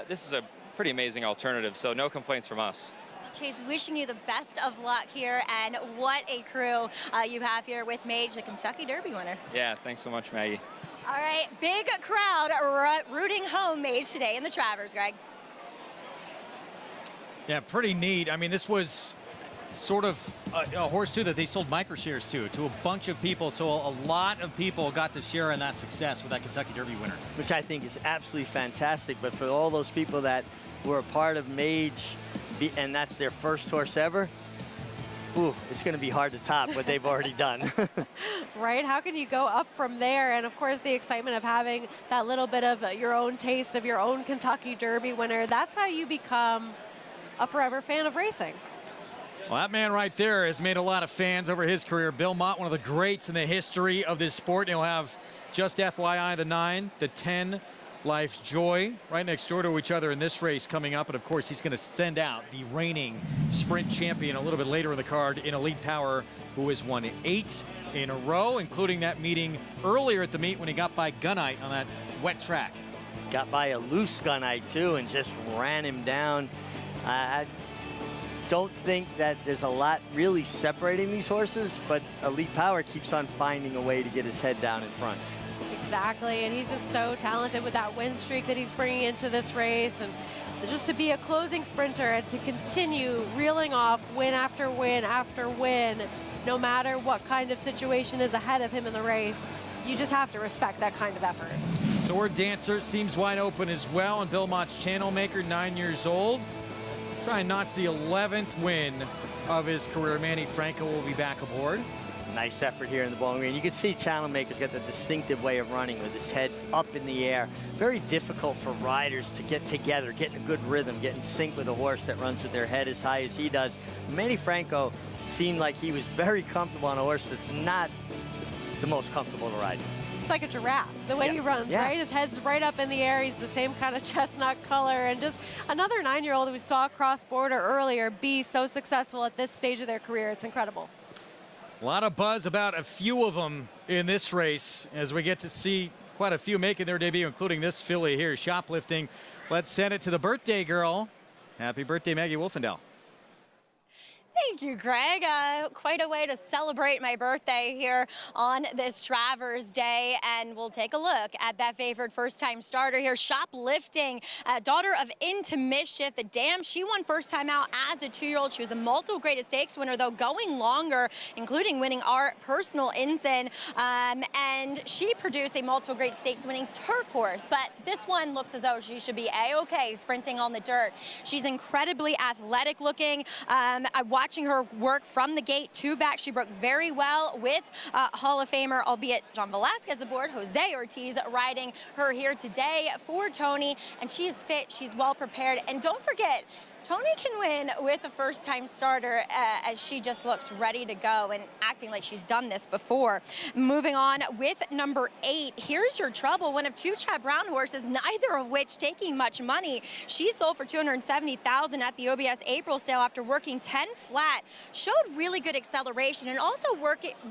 this is a pretty amazing alternative, so no complaints from us. Chase, wishing you the best of luck here, and what a crew you have here with Mage, the Kentucky Derby winner. Yeah, thanks so much, Maggie. All right, big crowd rooting home Mage today in the Travers, Greg. Yeah, pretty neat. I mean, this was sort of a horse, too, that they sold microshares to a bunch of people. So a lot of people got to share in that success with that Kentucky Derby winner. Which I think is absolutely fantastic. But for all those people that were a part of Mage, and that's their first horse ever, ooh, it's going to be hard to top what they've already done. Right? How can you go up from there? And of course, the excitement of having that little bit of your own taste of your own Kentucky Derby winner, that's how you become a forever fan of racing. Well, that man right there has made a lot of fans over his career. Bill Mott, one of the greats in the history of this sport. And he'll have, just FYI, the 9, the 10, Life's Joy right next door to each other in this race coming up. And of course, he's going to send out the reigning sprint champion a little bit later in the card in Elite Power, who has won 8 in a row, including that meeting earlier at the meet when he got by Gunite on that wet track. Got by a loose Gunite too and just ran him down. I don't think that there's a lot really separating these horses, but Elite Power keeps on finding a way to get his head down in front. Exactly, and he's just so talented with that win streak that he's bringing into this race, and just to be a closing sprinter and to continue reeling off win after win after win, no matter what kind of situation is ahead of him in the race. you just have to respect that kind of effort. Sword Dancer seems wide open as well, and Bill Mott's Channel Maker, 9 years old. Try and notch the 11th win of his career. Manny Franco will be back aboard. Nice effort here in the bowling green. You can see Channel Maker's got the distinctive way of running with his head up in the air. Very difficult for riders to get together, get in a good rhythm, get in sync with a horse that runs with their head as high as he does. Manny Franco seemed like he was very comfortable on a horse that's not the most comfortable to ride. It's like a giraffe, the way he runs, right? His head's right up in the air. He's the same kind of chestnut color. And just another 9-year-old who we saw cross border earlier be so successful at this stage of their career. It's incredible. A lot of buzz about a few of them in this race as we get to see quite a few making their debut, including this filly here, Shoplifting. Let's send it to the birthday girl. Happy birthday, Maggie Wolfendale. Thank you, Greg. Quite a way to celebrate my birthday here on this Travers Day. And we'll take a look at that favored first-time starter here, Shoplifting, daughter of Into Mischief. The dam, she won first time out as a 2-year-old. She was a multiple graded stakes winner, though, going longer, including winning our personal ensign. And she produced a multiple grade stakes winning turf horse. But this one looks as though she should be A-okay sprinting on the dirt. She's incredibly athletic looking. Watching her work from the gate to back, she broke very well with Hall of Famer, albeit John Velasquez aboard, Jose Ortiz riding her here today for Tony, and she is fit, she's well prepared, and don't forget, Tony can win with a first-time starter as she just looks ready to go and acting like she's done this before. Moving on with number 8, Here's Your Trouble, one of 2 Chad Brown horses, neither of which taking much money. She sold for $270,000 at the OBS April sale after working 10 flat. Showed really good acceleration, and also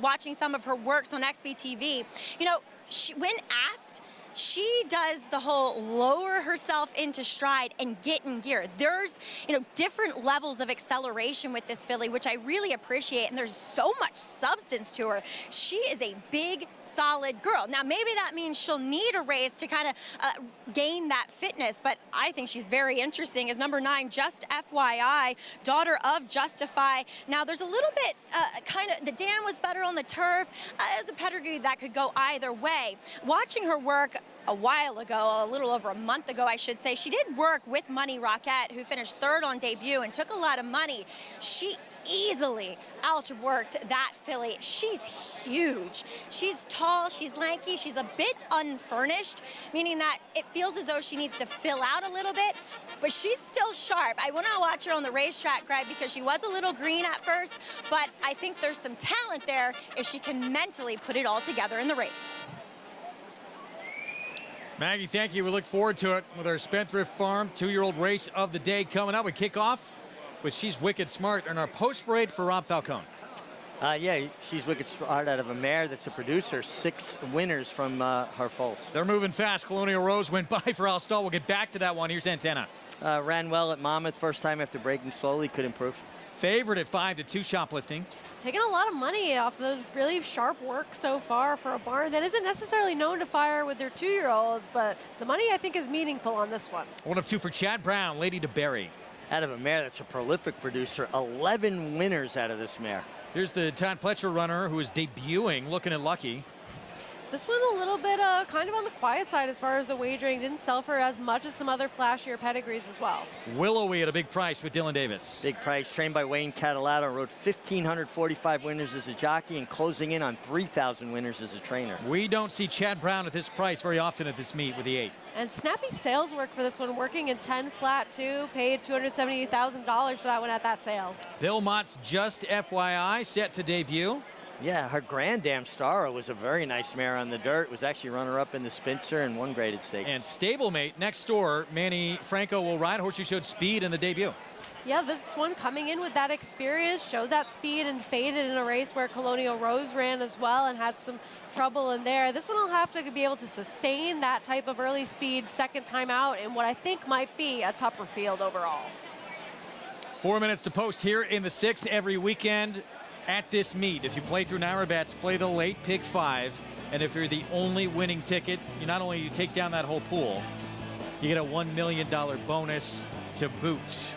watching some of her works on XBTV. You know, when asked, she does the whole lower herself into stride and get in gear. There's, different levels of acceleration with this filly, which I really appreciate, and there's so much substance to her. She is a big, solid girl. Now, maybe that means she'll need a race to kind of gain that fitness, but I think she's very interesting. As number 9, Just FYI, daughter of Justify. Now, there's a little bit the dam was better on the turf. As a pedigree, that could go either way. Watching her work a while ago, a little over a month ago, I should say, she did work with Money Rockette, who finished 3rd on debut and took a lot of money. She easily outworked that filly. She's huge. She's tall, she's lanky, she's a bit unfurnished, meaning that it feels as though she needs to fill out a little bit, but she's still sharp. I want to watch her on the racetrack, Greg, because she was a little green at first, but I think there's some talent there if she can mentally put it all together in the race. Maggie, thank you. We look forward to it with our Spendthrift Farm 2-year-old race of the day coming up. We kick off with She's Wicked Smart and our post parade for Rob Falcone. Yeah, She's Wicked Smart out of a mare that's a producer. 6 winners from her foals. They're moving fast. Colonial Rose went by for Al Stall. We'll get back to that one. Here's Antenna. Ran well at Monmouth. First time after breaking slowly. Could improve. Favorite at 5-2 Shoplifting. Taking a lot of money off those really sharp work so far for a barn that isn't necessarily known to fire with their 2-year-olds, but the money I think is meaningful on this one. 1 of 2 for Chad Brown, Lady to Berry. Out of a mare that's a prolific producer, 11 winners out of this mare. Here's the Todd Pletcher runner who is debuting, looking at Lucky. This one a little bit kind of on the quiet side as far as the wagering. Didn't sell for as much as some other flashier pedigrees as well. Willowy at a big price with Dylan Davis. Big price, trained by Wayne Catalano, rode 1,545 winners as a jockey and closing in on 3,000 winners as a trainer. We don't see Chad Brown at this price very often at this meet with the 8. And snappy sales work for this one, working in 10 flat too. Paid $278,000 for that one at that sale. Bill Mott's Just FYI set to debut. Yeah, her Grand Dam Star was a very nice mare on the dirt. Was actually runner-up in the Spencer and 1 graded stakes. And stablemate next door, Manny Franco will ride. Horse who showed speed in the debut. Yeah, this one coming in with that experience, showed that speed and faded in a race where Colonial Rose ran as well and had some trouble in there. This one will have to be able to sustain that type of early speed second time out in what I think might be a tougher field overall. 4 minutes to post here in the 6th every weekend at this meet. If you play through Naira Bets, play the late pick 5, and if you're the only winning ticket, you not only take down that whole pool, you get a $1 million bonus to boot.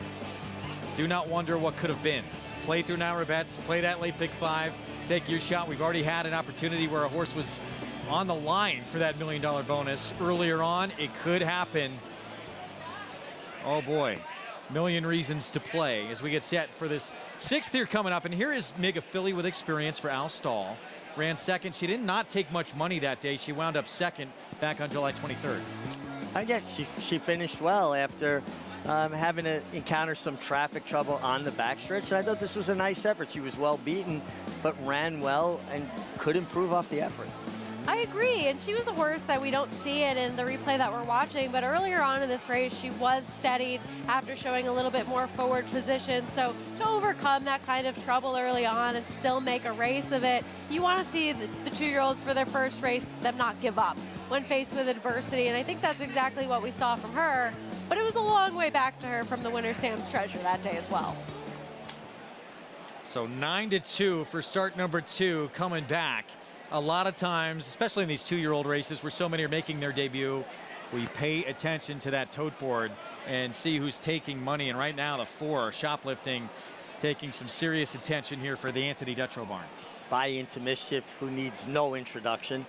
Do not wonder what could have been. Play through Naira Bets, play that late pick 5, take your shot. We've already had an opportunity where a horse was on the line for that $1 million bonus earlier on. It could happen. Oh boy, million reasons to play as we get set for this 6th here coming up. And here is Mega Philly with experience for Al Stahl. Ran second. She did not take much money that day. She wound up second back on July 23rd. I guess she finished well after having to encounter some traffic trouble on the backstretch. And I thought this was a nice effort. She was well beaten, but ran well and could improve off the effort. I agree, and she was a horse that we don't see it in the replay that we're watching, but earlier on in this race, she was steadied after showing a little bit more forward position. So to overcome that kind of trouble early on and still make a race of it, you want to see the 2-year-olds for their first race, them not give up when faced with adversity, and I think that's exactly what we saw from her, but it was a long way back to her from the winner, Sam's Treasure, that day as well. So 9-2 for start number 2 coming back. A lot of times, especially in these 2-year-old races where so many are making their debut, we pay attention to that tote board and see who's taking money. And right now, the 4 shoplifting, taking some serious attention here for the Anthony Dutrow barn. Buy Into Mischief, who needs no introduction.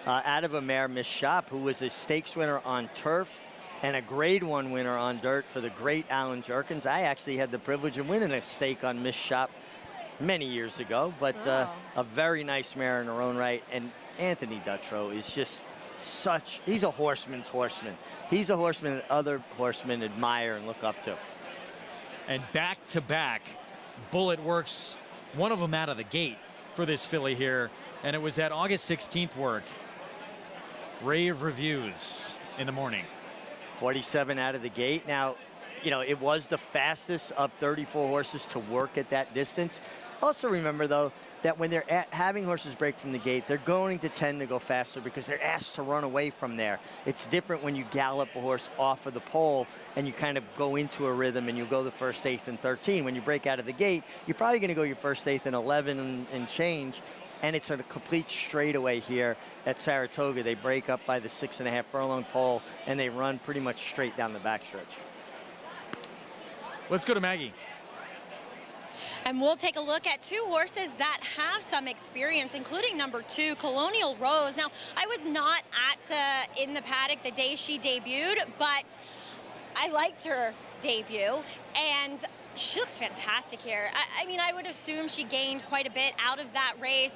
Out of a mare, Miss Shop, who was a stakes winner on turf and a Grade 1 winner on dirt for the great Alan Jerkins. I actually had the privilege of winning a stake on Miss Shop many years ago, but a very nice mare in her own right. And Anthony Dutrow is just he's a horseman's horseman. He's a horseman that other horsemen admire and look up to. And back-to-back bullet works, one of them out of the gate for this filly here, and it was that August 16th work. Rave reviews in the morning. 47 out of the gate. Now, you know, it was the fastest of 34 horses to work at that distance. Also remember, though, that when they're having horses break from the gate, they're going to tend to go faster because they're asked to run away from there. It's different when you gallop a horse off of the pole and you kind of go into a rhythm and you go the first, 8th, and 13. When you break out of the gate, you're probably going to go your first, 8th, and 11 and change. And it's a complete straightaway here at Saratoga. They break up by the 6.5 furlong pole and they run pretty much straight down the backstretch. Let's go to Maggie. And we'll take a look at 2 horses that have some experience, including number 2, Colonial Rose. Now, I was not in the paddock the day she debuted, but I liked her debut, and she looks fantastic here. I mean, I would assume she gained quite a bit out of that race.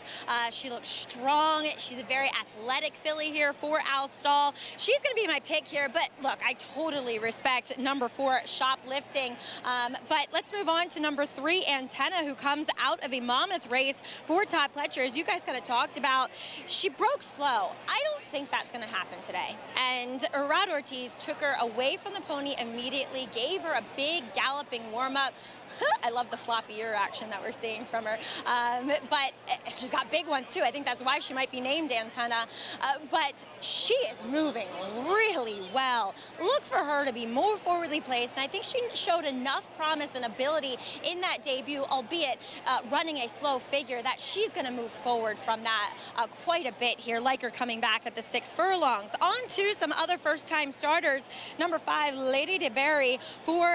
She looks strong. She's a very athletic filly here for Al Stahl. She's going to be my pick here, but look, I totally respect number 4, Shoplifting. But let's move on to number 3, Antenna, who comes out of a mammoth race for Todd Pletcher. As you guys kind of talked about, she broke slow. I don't think that's going to happen today. And Rod Ortiz took her away from the pony immediately, gave her a big galloping warm-up. I love the floppy ear action that we're seeing from her. But she's got big ones, too. I think that's why she might be named Antenna. But she is moving really well. Look for her to be more forwardly placed, and I think she showed enough promise and ability in that debut, albeit running a slow figure, that she's going to move forward from that quite a bit here, like her coming back at the 6 furlongs. On to some other first-time starters. Number 5, Lady de Berry for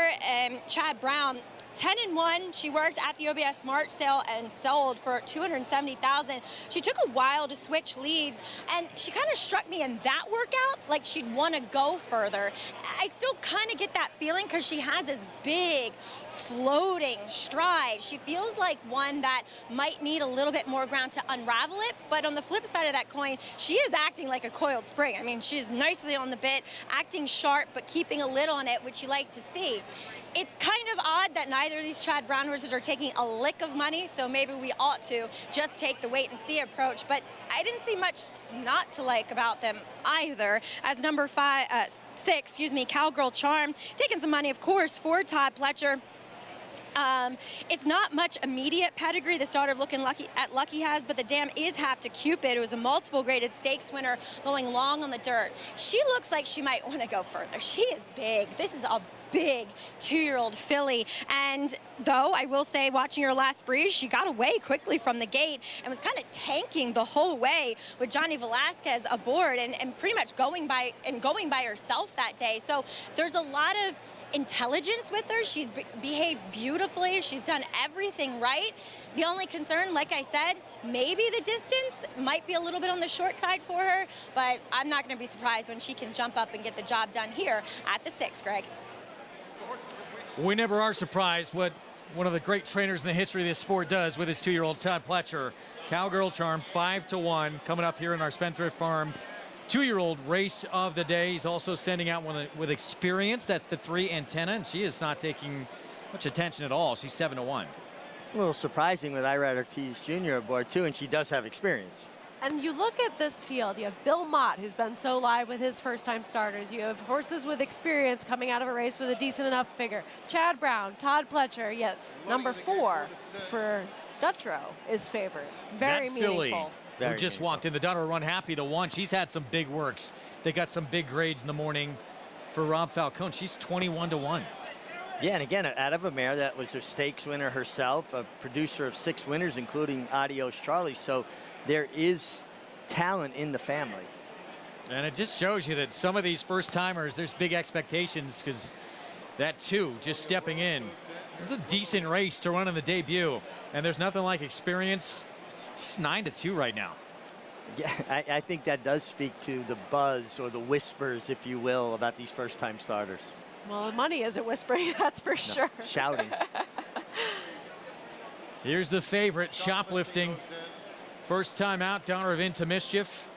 Chad Brown. 10-1, she worked at the OBS March sale and sold for $270,000. She took a while to switch leads, and she kind of struck me in that workout like she'd want to go further. I still kind of get that feeling because she has this big floating stride. She feels like one that might need a little bit more ground to unravel it, but on the flip side of that coin, she is acting like a coiled spring. I mean, she's nicely on the bit, acting sharp, but keeping a lid on it, which you like to see. It's kind of odd that neither of these Chad Brown horses are taking a lick of money, so maybe we ought to just take the wait and see approach. But I didn't see much not to like about them either. As number 6, Cowgirl Charm, taking some money, of course, for Todd Pletcher. It's not much immediate pedigree the starter of Looking Lucky at Lucky has, but the dam is Half to Cupid, who was a multiple graded stakes winner going long on the dirt. She looks like she might want to go further. She is big. This is a big 2-year-old filly, and though I will say, watching her last breeze, she got away quickly from the gate and was kind of tanking the whole way with Johnny Velasquez aboard and pretty much going by herself that day. So there's a lot of intelligence with her. She's behaved beautifully. She's done everything right. The only concern, like I said, maybe the distance might be a little bit on the short side for her, but I'm not going to be surprised when she can jump up and get the job done here at the 6, Greg. We never are surprised what one of the great trainers in the history of this sport does with his 2-year-old Todd Pletcher. Cowgirl Charm 5-1 coming up here in our Spendthrift Farm 2-year-old race of the day. He's also sending out one with experience. That's the 3 Antenna, and she is not taking much attention at all. She's 7-1. A little surprising with Irad Ortiz Jr. aboard too, and she does have experience. And you look at this field, you have Bill Mott, who's been so live with his first-time starters. You have horses with experience coming out of a race with a decent enough figure. Chad Brown, Todd Pletcher, yet number 4 for Dutrow is favored. Very that meaningful. Filly, who just walked in, the Dutrow Run Happy, the 1. She's had some big works. They got some big grades in the morning for Rob Falcone. She's 21-1. Yeah, and again, out of a mare that was her stakes winner herself, a producer of 6 winners, including Adios Charlie. So there is talent in the family. And it just shows you that some of these first-timers, there's big expectations, because that 2 just stepping in. It's a decent race to run in the debut, and there's nothing like experience. She's 9-2 right now. Yeah, I think that does speak to the buzz or the whispers, if you will, about these first-time starters. Well, the money isn't whispering, that's for sure. Shouting. Here's the favorite, Shoplifting. First time out, Donner of Into Mischief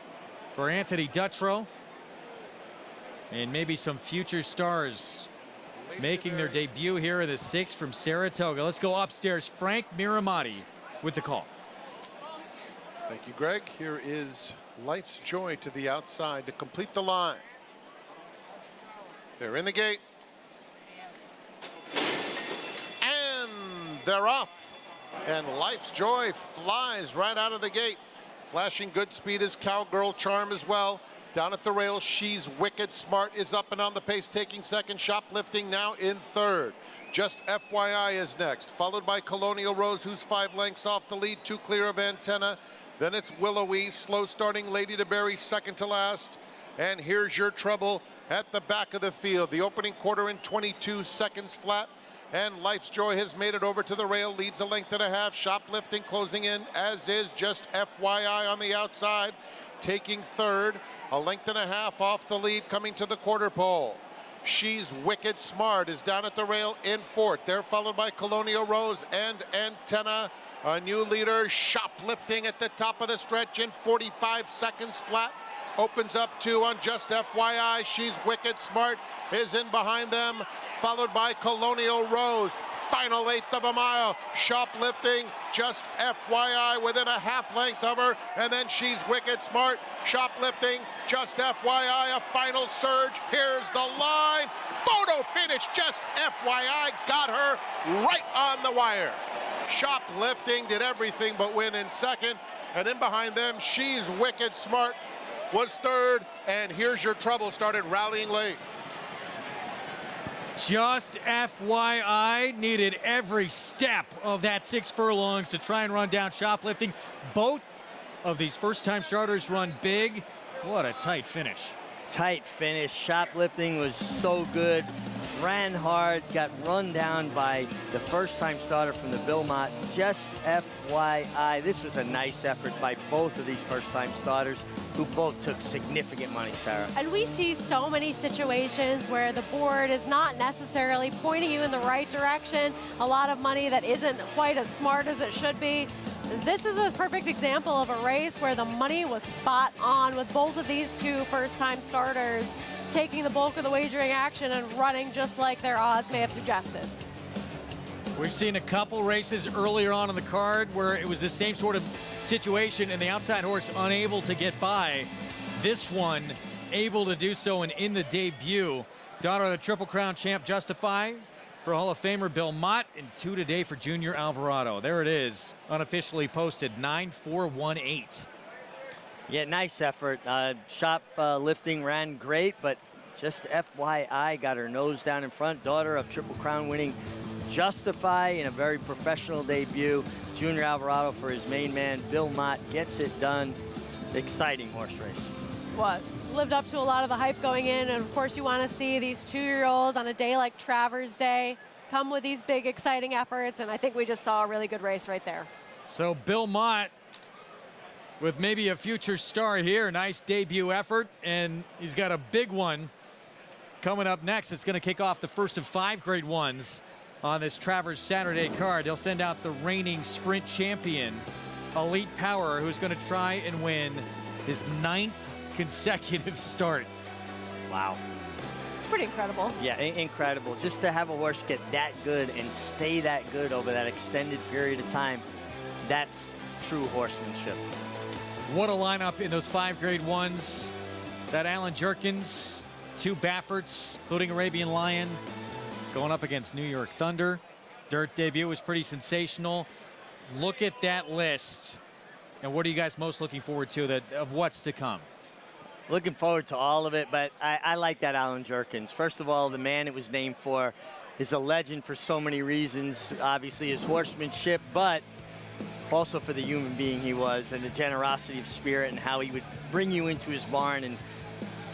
for Anthony Dutrow. And maybe some future stars making their debut here in the 6 from Saratoga. Let's go upstairs. Frank Miramati with the call. Thank you, Greg. Here is Life's Joy to the outside to complete the line. They're in the gate. And they're off. And Life's Joy flies right out of the gate. Flashing good speed is Cowgirl Charm as well. Down at the rail, She's Wicked Smart is up and on the pace, taking second. Shoplifting now in third. Just FYI is next, followed by Colonial Rose, who's 5 lengths off the lead, 2 clear of Antenna. Then it's Willowy, slow starting Lady to Berry, second to last. And Here's Your Trouble at the back of the field. The opening quarter in 22 seconds flat. And Life's Joy has made it over to the rail, leads a length and a half. Shoplifting closing in, as is Just FYI on the outside, taking third. A length and a half off the lead, coming to the quarter pole. She's Wicked Smart is down at the rail in fourth. They're followed by Colonial Rose and Antenna. A new leader, Shoplifting at the top of the stretch in 45 seconds flat. Opens up 2 on Just FYI. She's Wicked Smart is in behind them, followed by Colonial Rose. Final 1/8 of a mile. Shoplifting, Just FYI within a half length of her. And then She's Wicked Smart. Shoplifting, Just FYI, a final surge. Here's the line. Photo finish, Just FYI, got her right on the wire. Shoplifting did everything but win in second. And in behind them, She's Wicked Smart was third. And Here's Your Trouble started rallying late. Just FYI needed every step of that 6 furlongs to try and run down Shoplifting. Both of these first-time starters run big. What a tight finish. Tight finish. Shoplifting was so good. Ran hard, got run down by the first-time starter from the Bill Mott. Just FYI, this was a nice effort by both of these first-time starters, who both took significant money, Sarah. And we see so many situations where the board is not necessarily pointing you in the right direction. A lot of money that isn't quite as smart as it should be. This is a perfect example of a race where the money was spot on, with both of these 2 first-time starters taking the bulk of the wagering action and running just like their odds may have suggested. We've seen a couple races earlier on in the card where it was the same sort of situation and the outside horse unable to get by. This one able to do so, and in the debut, daughter of the Triple Crown champ Justify for Hall of Famer Bill Mott, and 2 today for Junior Alvarado. There it is, unofficially posted 9-4-1-8. Yeah, nice effort. Shoplifting ran great, but Just FYI got her nose down in front. Daughter of Triple Crown winning Justify in a very professional debut. Junior Alvarado for his main man. Bill Mott gets it done. Exciting horse race. Was. Lived up to a lot of the hype going in, and of course you want to see these 2-year-olds on a day like Travers Day come with these big, exciting efforts, and I think we just saw a really good race right there. So Bill Mott with maybe a future star here. Nice debut effort, and he's got a big one coming up next. It's going to kick off the first of 5 Grade 1s on this Travers Saturday card. They'll send out the reigning sprint champion, Elite Power, who's going to try and win his 9th consecutive start. Wow. It's pretty incredible. Yeah, incredible. Just to have a horse get that good and stay that good over that extended period of time, that's true horsemanship. What a lineup in those 5 Grade 1s. That Alan Jerkins, 2 Bafferts, including Arabian Lion, going up against New York Thunder. Dirt debut was pretty sensational. Look at that list. And what are you guys most looking forward to of what's to come? Looking forward to all of it, but I like that Alan Jerkins. First of all, the man it was named for is a legend for so many reasons. Obviously his horsemanship, but also for the human being he was, and the generosity of spirit, and how he would bring you into his barn and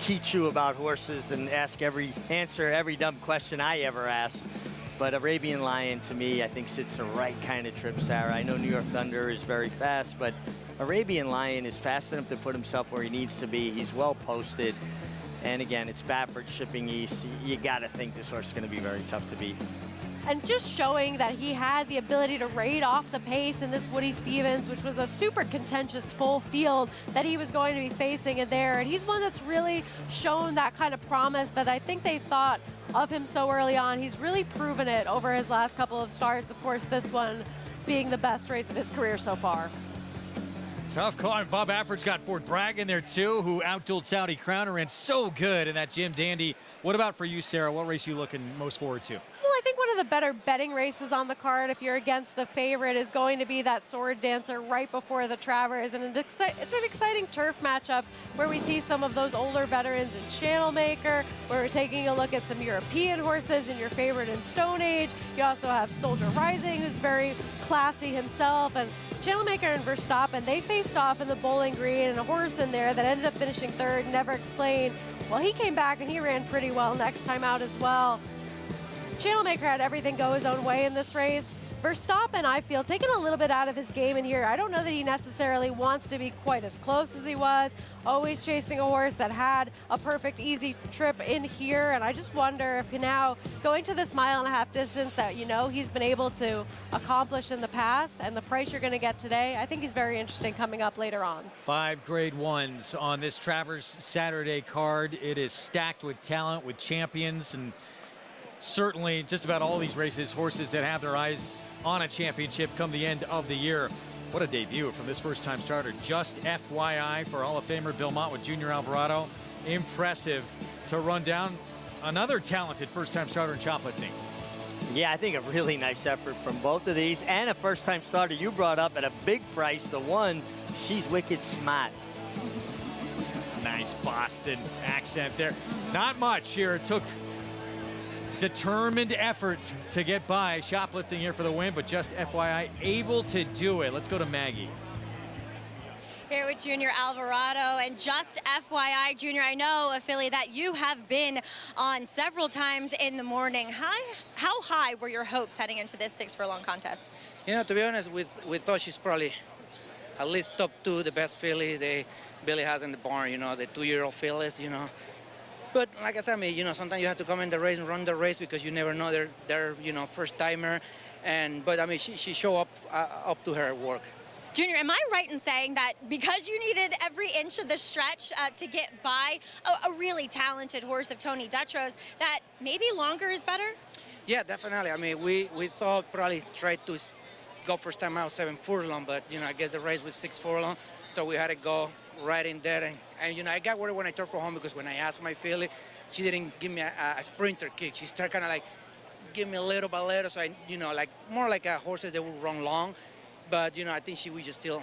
teach you about horses and answer every dumb question I ever asked. But Arabian Lion, to me, I think sits the right kind of trip, Sarah. I know New York Thunder is very fast, but Arabian Lion is fast enough to put himself where he needs to be. He's well posted. And again, it's Baffert shipping east. You got to think this horse is going to be very tough to beat. And just showing that he had the ability to raid off the pace in this Woody Stevens, which was a super contentious full field that he was going to be facing in there. And he's one that's really shown that kind of promise that I think they thought of him so early on. He's really proven it over his last couple of starts. Of course, this one being the best race of his career so far. Tough call. Bob Affert's got Fort Bragg in there too, who outdueled Saudi Crowner and so good in that Jim Dandy. What about for you, Sarah? What race are you looking most forward to? Well, I think one of the better betting races on the card, if you're against the favorite, is going to be that Sword Dancer right before the Travers. And it's an exciting turf matchup where we see some of those older veterans in Channel Maker, where we're taking a look at some European horses and your favorite in Stone Age. You also have Soldier Rising, who's very classy himself. And Channel Maker and Verstappen, they faced off in the Bowling Green, and a horse in there that ended up finishing 3rd, Never Explained. Well, he came back and he ran pretty well next time out as well. Channel Maker had everything go his own way in this race. Verstappen, I feel, taking a little bit out of his game in here. I don't know that he necessarily wants to be quite as close as he was, always chasing a horse that had a perfect, easy trip in here. And I just wonder if now going to this 1.5-mile distance that, you know, he's been able to accomplish in the past, and the price you're going to get today, I think he's very interesting coming up later on. 5 Grade 1s on this Travers Saturday card. It is stacked with talent, with champions, and certainly just about all these races, horses that have their eyes on a championship come the end of the year. What a debut from this first-time starter. Just FYI for Hall of Famer Bill Mott with Junior Alvarado. Impressive to run down another talented first-time starter in shoplifting. Yeah, I think a really nice effort from both of these, and a first-time starter you brought up at a big price. The one, She's Wicked Smart. Nice Boston accent there. Not much here. It took determined effort to get by. Shoplifting here for the win, but just FYI, able to do it. Let's go to Maggie. Here with Junior Alvarado, and just FYI, Junior, I know a filly that you have been on several times in the morning. How high were your hopes heading into this 6 furlong contest? You know, to be honest, we thought she's probably at least top 2, the best filly Billy has in the barn, you know, the 2-year-old fillies, you know. But like I said, I mean, you know, sometimes you have to come in the race and run the race because you never know they're you know, first timer. But I mean, she showed up to her work. Junior, am I right in saying that because you needed every inch of the stretch to get by a really talented horse of Tony Dutro's, that maybe longer is better? Yeah, definitely. I mean, we thought probably try to go first time out 7 furlong, but you know, I guess the race was 6 furlong, so we had to go right in there. And you know, I got worried when I turned for home because when I asked my filly, she didn't give me a sprinter kick. She started kind of like give me a little by little, so I, you know, like more like a horse that would run long. But you know, I think she was just still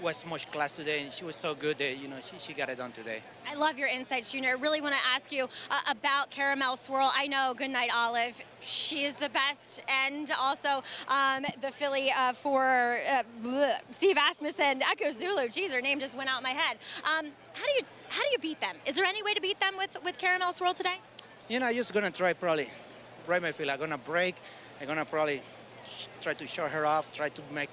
was much class today, and she was so good that, you know, she got it done today. I love your insights, Junior. I really want to ask you about Caramel Swirl. I know Goodnight Olive, she is the best, and also the filly for Steve Asmussen, Echo Zulu. Geez, her name just went out my head. How How do you beat them? Is there any way to beat them with Caramel Swirl today? You know, I'm just gonna try probably right my field. I'm gonna break. I'm gonna probably try to shut her off, try to make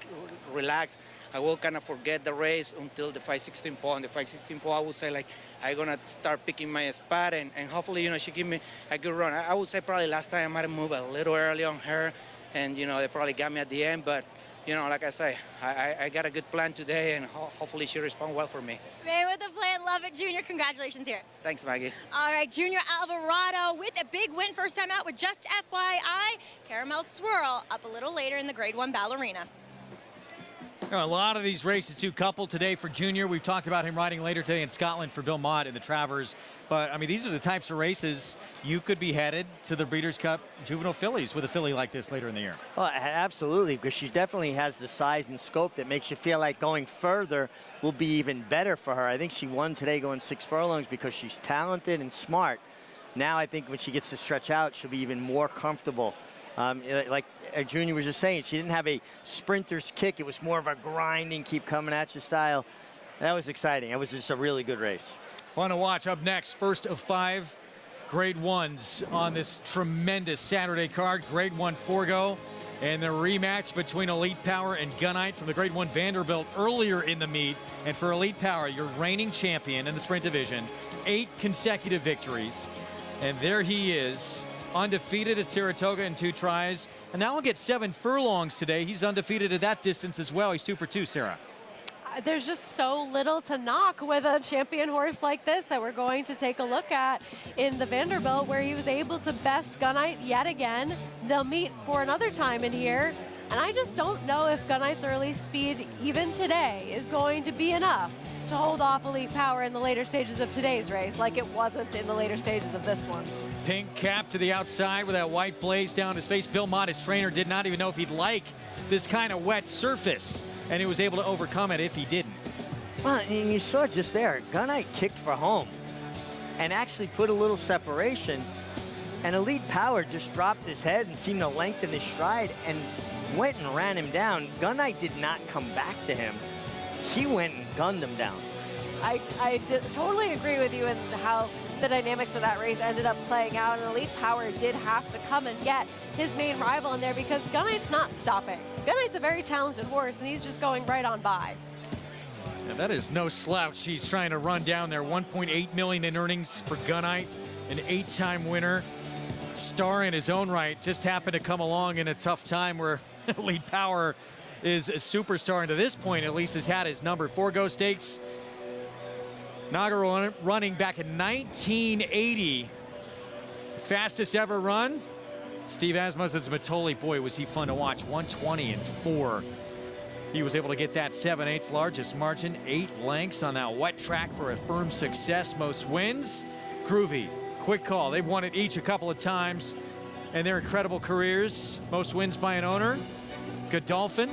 relax. I will kind of forget the race until the 5:16 pole. On the 5:16 pole, I would say like I'm gonna start picking my spot, and hopefully, you know, she give me a good run. I would say probably last time I might have moved a little early on her, and you know, they probably got me at the end. But you know, like I say, I got a good plan today, and hopefully she respond well for me. Man with the plan, love it, Junior. Congratulations here. Thanks, Maggie. All right, Junior Alvarado with a big win first time out with just FYI. Caramel Swirl up a little later in the Grade 1 Ballerina. A lot of these races too coupled today for Junior. We've talked about him riding later today in Scotland for Bill Mott in the Travers. But, I mean, these are the types of races you could be headed to the Breeders' Cup Juvenile Fillies with a filly like this later in the year. Well, absolutely, because she definitely has the size and scope that makes you feel like going further will be even better for her. I think she won today going 6 furlongs because she's talented and smart. Now I think when she gets to stretch out, she'll be even more comfortable. Like Junior was just saying, she didn't have a sprinter's kick. It was more of a grinding, keep coming at you style. That was exciting. It was just a really good race. Fun to watch. Up next, first of 5 Grade 1s on this tremendous Saturday card. Grade 1 Forgo and the rematch between Elite Power and Gunite from the Grade 1 Vanderbilt earlier in the meet. And for Elite Power, your reigning champion in the sprint division, 8 consecutive victories. And there he is, undefeated at Saratoga in 2 tries, and now he'll get 7 furlongs today. He's undefeated at that distance as well. He's 2 for 2, Sarah. There's just so little to knock with a champion horse like this that we're going to take a look at in the Vanderbilt, where he was able to best Gunite yet again. They'll meet for another time in here, and I just don't know if Gunite's early speed, even today, is going to be enough to hold off Elite Power in the later stages of today's race, like it wasn't in the later stages of this one. Pink cap to the outside with that white blaze down his face. Bill Mott, his trainer, did not even know if he'd like this kind of wet surface, and he was able to overcome it if he didn't. Well, and you saw just there, Gunite kicked for home and actually put a little separation, and Elite Power just dropped his head and seemed to lengthen his stride and went and ran him down. Gunite did not come back to him. He went and gunned him down. I totally agree with you in how the dynamics of that race ended up playing out, and Elite Power did have to come and get his main rival in there because Gunite's not stopping. Gunite's a very talented horse, and he's just going right on by. And that is no slouch. He's trying to run down there. $1.8 million in earnings for Gunite, an 8-time winner, star in his own right. Just happened to come along in a tough time where Elite Power is a superstar, and to this point at least has had his number. Forgo Stakes. Inaugural running back in 1980. Fastest ever run. Steve Asmussen's Matoli, boy, was he fun to watch. 1:20.4. He was able to get that 7/8 largest margin, 8 lengths on that wet track for a firm success. Most wins. Groovy, quick call. They've won it each a couple of times in their incredible careers. Most wins by an owner. Godolphin,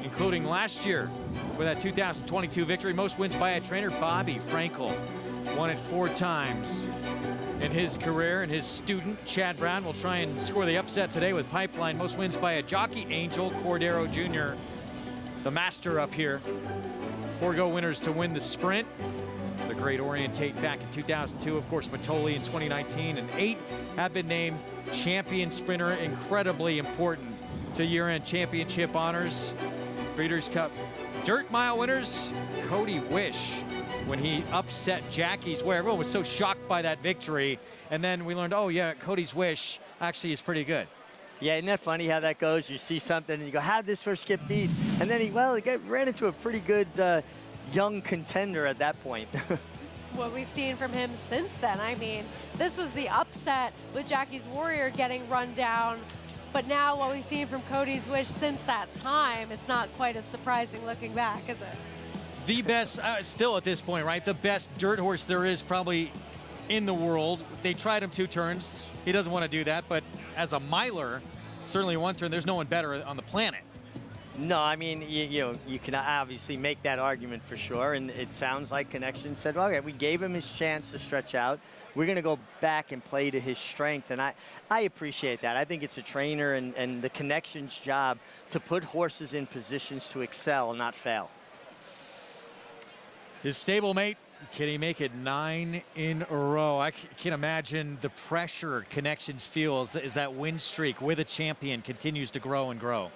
including last year with that 2022 victory. Most wins by a trainer, Bobby Frankel, won it 4 times in his career. And his student, Chad Brown, will try and score the upset today with Pipeline. Most wins by a jockey, Angel Cordero Jr., the master up here. Forgo winners to win the sprint. The great Orientate back in 2002, of course, Matoli in 2019, and 8 have been named champion sprinter. Incredibly important to year-end championship honors. Breeders' Cup Dirt Mile winners, Cody Wish, when he upset Jackie's Way. Everyone was so shocked by that victory, and then we learned, oh yeah, Cody's Wish actually is pretty good. Yeah, isn't that funny how that goes? You see something and you go, how did this first get beat? And then he ran into a pretty good young contender at that point. What we've seen from him since then, I mean, this was the upset with Jackie's Warrior getting run down. But now what we've seen from Cody's Wish since that time, it's not quite as surprising looking back, is it? The best, still at this point, right? The best dirt horse there is probably in the world. They tried him 2 turns. He doesn't want to do that, but as a miler, certainly 1 turn, there's no one better on the planet. No, I mean, you can obviously make that argument for sure, and it sounds like Connection said, well, okay, we gave him his chance to stretch out. We're going to go back and play to his strength, and I appreciate that. I think it's a trainer and the Connection's job to put horses in positions to excel, not fail. His stablemate, Can he make it 9 in a row? I can imagine the pressure Connections feels as that win streak with a champion continues to grow and grow.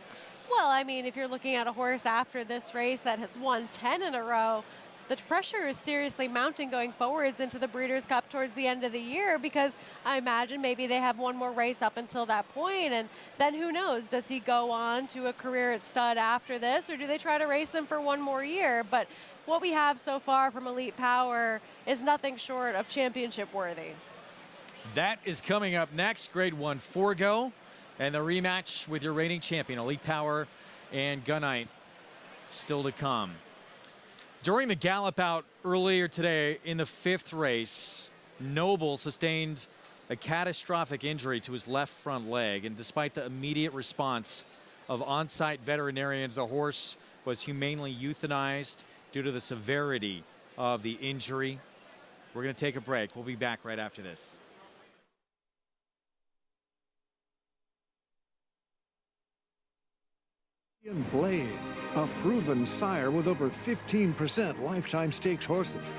Well, I mean, if you're looking at a horse after this race that has won 10 in a row, the pressure is seriously mounting going forwards into the Breeders' Cup towards the end of the year, because I imagine maybe they have one more race up until that point, and then who knows? Does he go on to a career at stud after this, or do they try to race him for one more year? But what we have so far from Elite Power is nothing short of championship worthy. That is coming up next. Grade 1 Forgo and the rematch with your reigning champion, Elite Power and Gunite, still to come. During the gallop out earlier today in the 5th race, Noble sustained a catastrophic injury to his left front leg, and despite the immediate response of on-site veterinarians, the horse was humanely euthanized due to the severity of the injury. We're going to take a break. We'll be back right after this. Blade, a proven sire with over 15% lifetime stakes horses.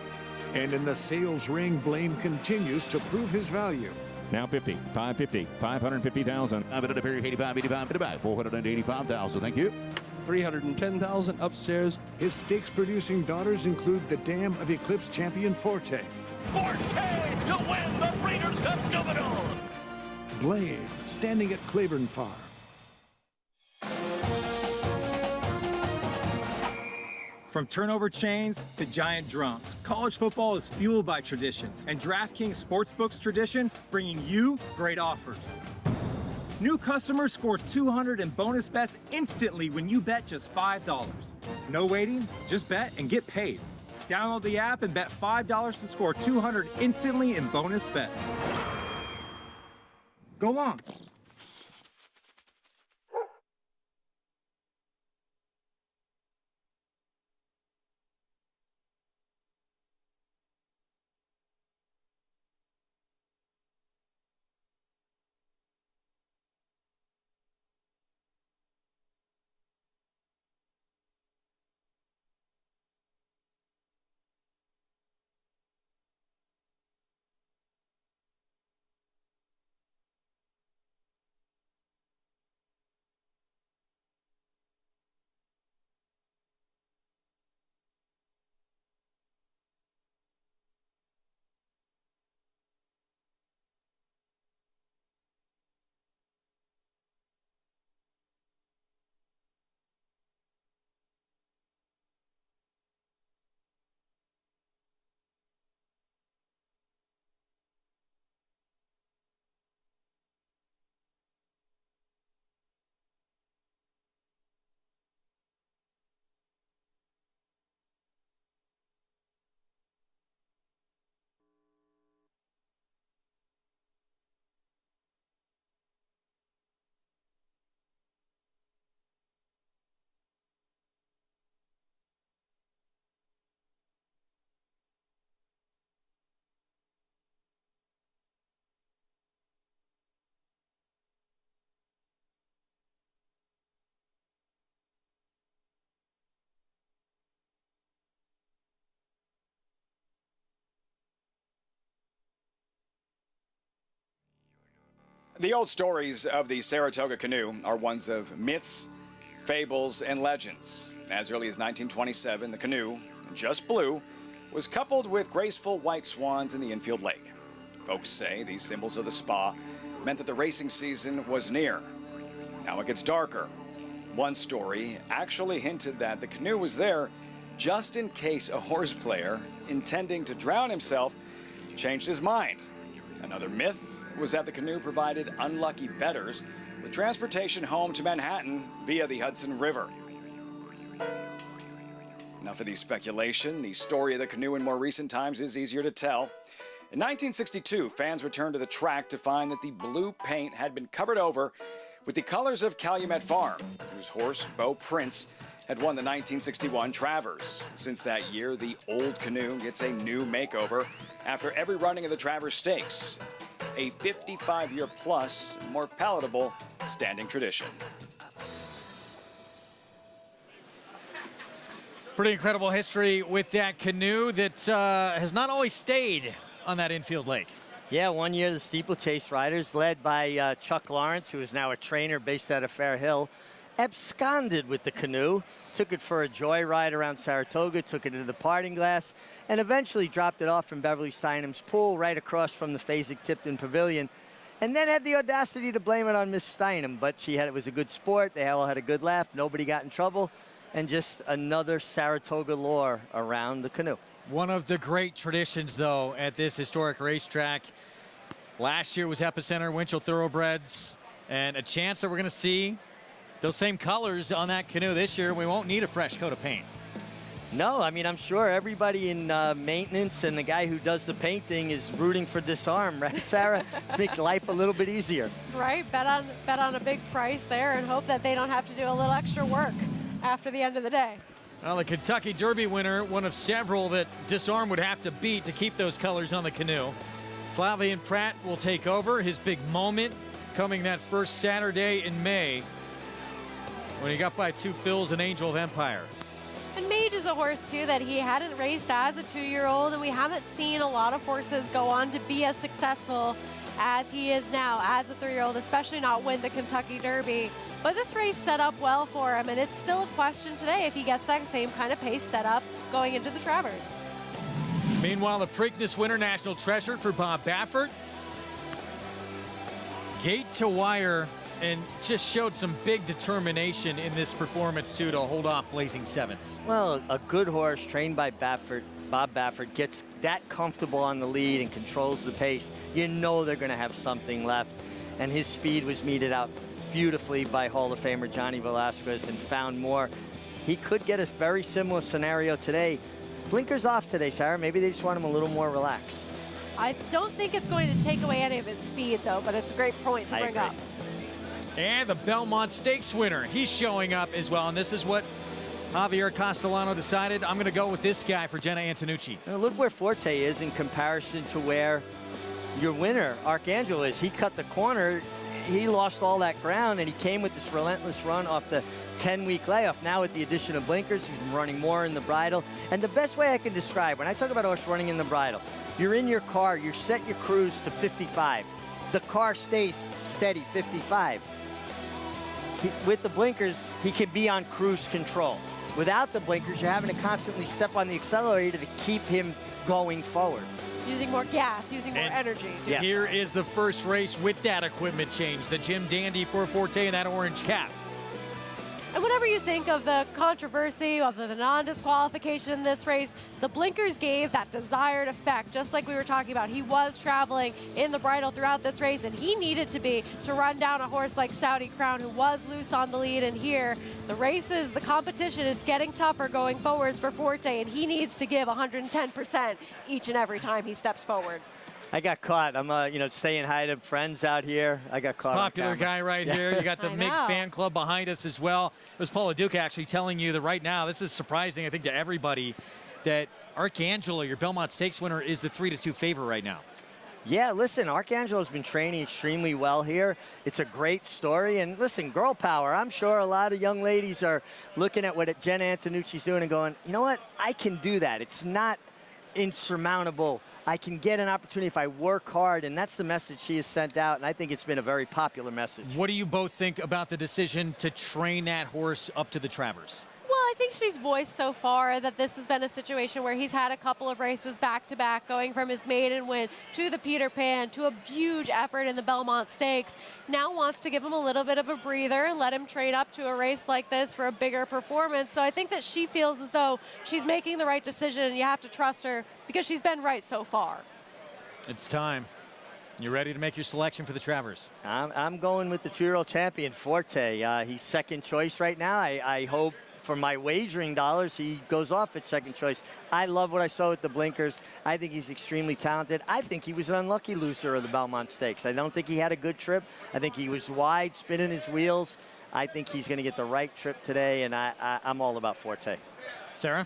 And in the sales ring, Blaine continues to prove his value. Now 50, 550, 550,000. I'm at a period 85, 85, 85, 485,000. Thank you. 310,000 upstairs. His stakes-producing daughters include the dam of Eclipse champion Forte. Forte to win the Breeders' Cup Juvenile. Blade, standing at Claiborne Farm. From turnover chains to giant drums, college football is fueled by traditions, and DraftKings Sportsbook's tradition bringing you great offers. New customers score $200 in bonus bets instantly when you bet just $5. No waiting, just bet and get paid. Download the app and bet $5 to score $200 instantly in bonus bets. Go long. The old stories of the Saratoga canoe are ones of myths, fables, and legends. As early as 1927, the canoe, just blue, was coupled with graceful white swans in the infield lake. Folks say these symbols of the spa meant that the racing season was near. Now it gets darker. One story actually hinted that the canoe was there just in case a horse player, intending to drown himself, changed his mind. Another myth was that the canoe provided unlucky bettors with transportation home to Manhattan via the Hudson River. Enough of the speculation. The story of the canoe in more recent times is easier to tell. In 1962, fans returned to the track to find that the blue paint had been covered over with the colors of Calumet Farm, whose horse, Beau Prince, had won the 1961 Travers. Since that year, the old canoe gets a new makeover after every running of the Travers Stakes. A 55-year-plus, more palatable standing tradition. Pretty incredible history with that canoe that has not always stayed on that infield lake. Yeah, one year the steeplechase riders, led by Chuck Lawrence, who is now a trainer based out of Fair Hill, absconded with the canoe, took it for a joyride around Saratoga, took it into the parting glass, and eventually dropped it off from Beverly Steinem's pool right across from the Fasig-Tipton Pavilion, and then had the audacity to blame it on Miss Steinem. But it was a good sport. They all had a good laugh. Nobody got in trouble, and just another Saratoga lore around the canoe. One of the great traditions, though, at this historic racetrack. Last year was Epicenter Winchell Thoroughbreds, and a chance that we're going to see those same colors on that canoe this year. We won't need a fresh coat of paint. No, I mean, I'm sure everybody in maintenance and the guy who does the painting is rooting for Disarm, right, Sarah? To make life a little bit easier. Right, bet on a big price there and hope that they don't have to do a little extra work after the end of the day. Well, the Kentucky Derby winner, one of several that Disarm would have to beat to keep those colors on the canoe. Flavian Pratt will take over. His big moment coming that first Saturday in May when he got by 2 fills and Angel of Empire. And Mage is a horse, too, that he hadn't raced as a 2-year-old, and we haven't seen a lot of horses go on to be as successful as he is now as a 3-year-old, especially not win the Kentucky Derby. But this race set up well for him, and it's still a question today if he gets that same kind of pace set up going into the Travers. Meanwhile, the Preakness winner, National Treasure for Bob Baffert. Gate to wire, and just showed some big determination in this performance, too, to hold off Blazing Sevens. Well, a good horse trained by Baffert, Bob Baffert, gets that comfortable on the lead and controls the pace. You know they're going to have something left, and his speed was meted out beautifully by Hall of Famer Johnny Velasquez and found more. He could get a very similar scenario today. Blinkers off today, Sarah. Maybe they just want him a little more relaxed. I don't think it's going to take away any of his speed, though, but it's a great point to bring up. And the Belmont Stakes winner, he's showing up as well, and this is what Javier Castellano decided. I'm going to go with this guy for Jenna Antonucci. Now look where Forte is in comparison to where your winner, Archangel, is. He cut the corner. He lost all that ground, and he came with this relentless run off the 10-week layoff. Now with the addition of blinkers, he's running more in the bridle. And the best way I can describe, when I talk about a horse running in the bridle, you're in your car, you set your cruise to 55. The car stays steady, 55. With the blinkers, he can be on cruise control. Without the blinkers, you're having to constantly step on the accelerator to keep him going forward. Using more gas, using more energy. Yes. Here is the first race with that equipment change. The Jim Dandy for Forte and that orange cap. And whenever you think of the controversy of the non-disqualification in this race, the blinkers gave that desired effect, just like we were talking about. He was traveling in the bridle throughout this race, and he needed to be to run down a horse like Saudi Crown, who was loose on the lead. And here, the races, the competition, it's getting tougher going forwards for Forte, and he needs to give 110% each and every time he steps forward. I got caught. I'm, saying hi to friends out here. I got caught. Popular guy right here. You got the MIG fan club behind us as well. It was Paula Duke actually telling you that right now, this is surprising, I think, to everybody, that Archangelo, your Belmont Stakes winner, is the 3-2 favorite right now. Yeah, listen, Archangelo's been training extremely well here. It's a great story. And listen, girl power. I'm sure a lot of young ladies are looking at what Jen Antonucci's doing and going, you know what? I can do that. It's not insurmountable. I can get an opportunity if I work hard, and that's the message she has sent out, and I think it's been a very popular message. What do you both think about the decision to train that horse up to the Travers? Well, I think she's voiced so far that this has been a situation where he's had a couple of races back-to-back, going from his maiden win to the Peter Pan to a huge effort in the Belmont Stakes. Now wants to give him a little bit of a breather and let him train up to a race like this for a bigger performance. So I think that she feels as though she's making the right decision, and you have to trust her because she's been right so far. It's time. You ready to make your selection for the Travers? I'm going with the 2-year-old champion, Forte. He's second choice right now. I hope for my wagering dollars, he goes off at second choice. I love what I saw with the blinkers. I think he's extremely talented. I think he was an unlucky loser of the Belmont Stakes. I don't think he had a good trip. I think he was wide, spinning his wheels. I think he's going to get the right trip today, and I'm all about Forte. Sarah?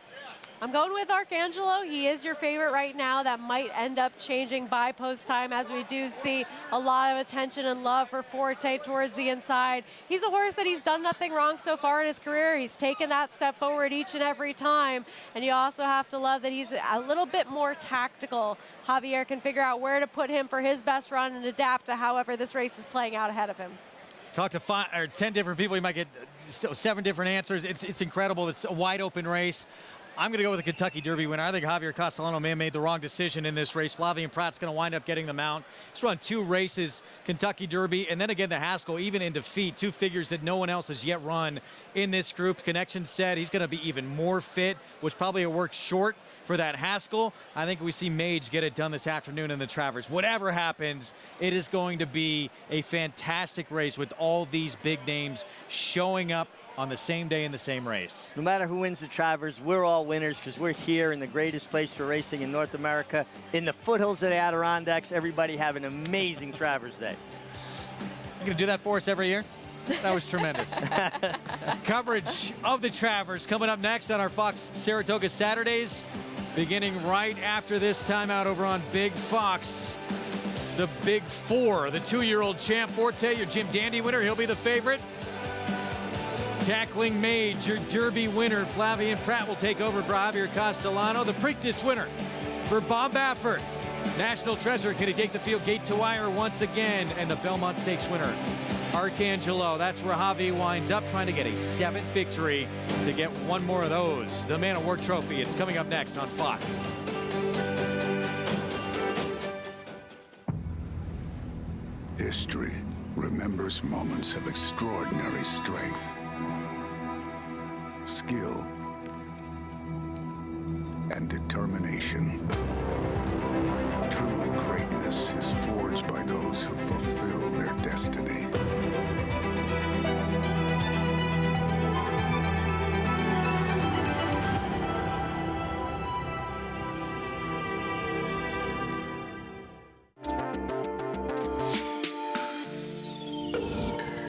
I'm going with Arcangelo. He is your favorite right now. That might end up changing by post time, as we do see a lot of attention and love for Forte towards the inside. He's a horse that he's done nothing wrong so far in his career. He's taken that step forward each and every time. And you also have to love that he's a little bit more tactical. Javier can figure out where to put him for his best run and adapt to however this race is playing out ahead of him. Talk to 5 or 10 different people, you might get 7 different answers. It's incredible. It's a wide open race. I'm going to go with the Kentucky Derby winner. I think Javier Castellano may have made the wrong decision in this race. Flavien Prat's going to wind up getting the mount. He's run 2 races, Kentucky Derby, and then again the Haskell, even in defeat. 2 figures that no one else has yet run in this group. Connection said he's going to be even more fit, which probably worked short for that Haskell. I think we see Mage get it done this afternoon in the Travers. Whatever happens, it is going to be a fantastic race with all these big names showing up on the same day in the same race. No matter who wins the Travers, we're all winners because we're here in the greatest place for racing in North America, in the foothills of the Adirondacks. Everybody have an amazing Travers Day. You gonna do that for us every year? That was tremendous. Coverage of the Travers coming up next on our Fox Saratoga Saturdays, beginning right after this timeout over on Big Fox. The Big Four, the 2-year-old champ Forte, your Jim Dandy winner, he'll be the favorite. Tackling Mage, your Derby winner, Flavien Prat will take over for Javier Castellano. The Preakness winner for Bob Baffert. National Treasure, can he take the field gate to wire once again? And the Belmont Stakes winner, Arcangelo. That's where Javi winds up, trying to get a 7th victory to get one more of those. The Man of War Trophy, it's coming up next on Fox. History remembers moments of extraordinary strength, skill, and determination. True greatness is forged by those who fulfill their destiny.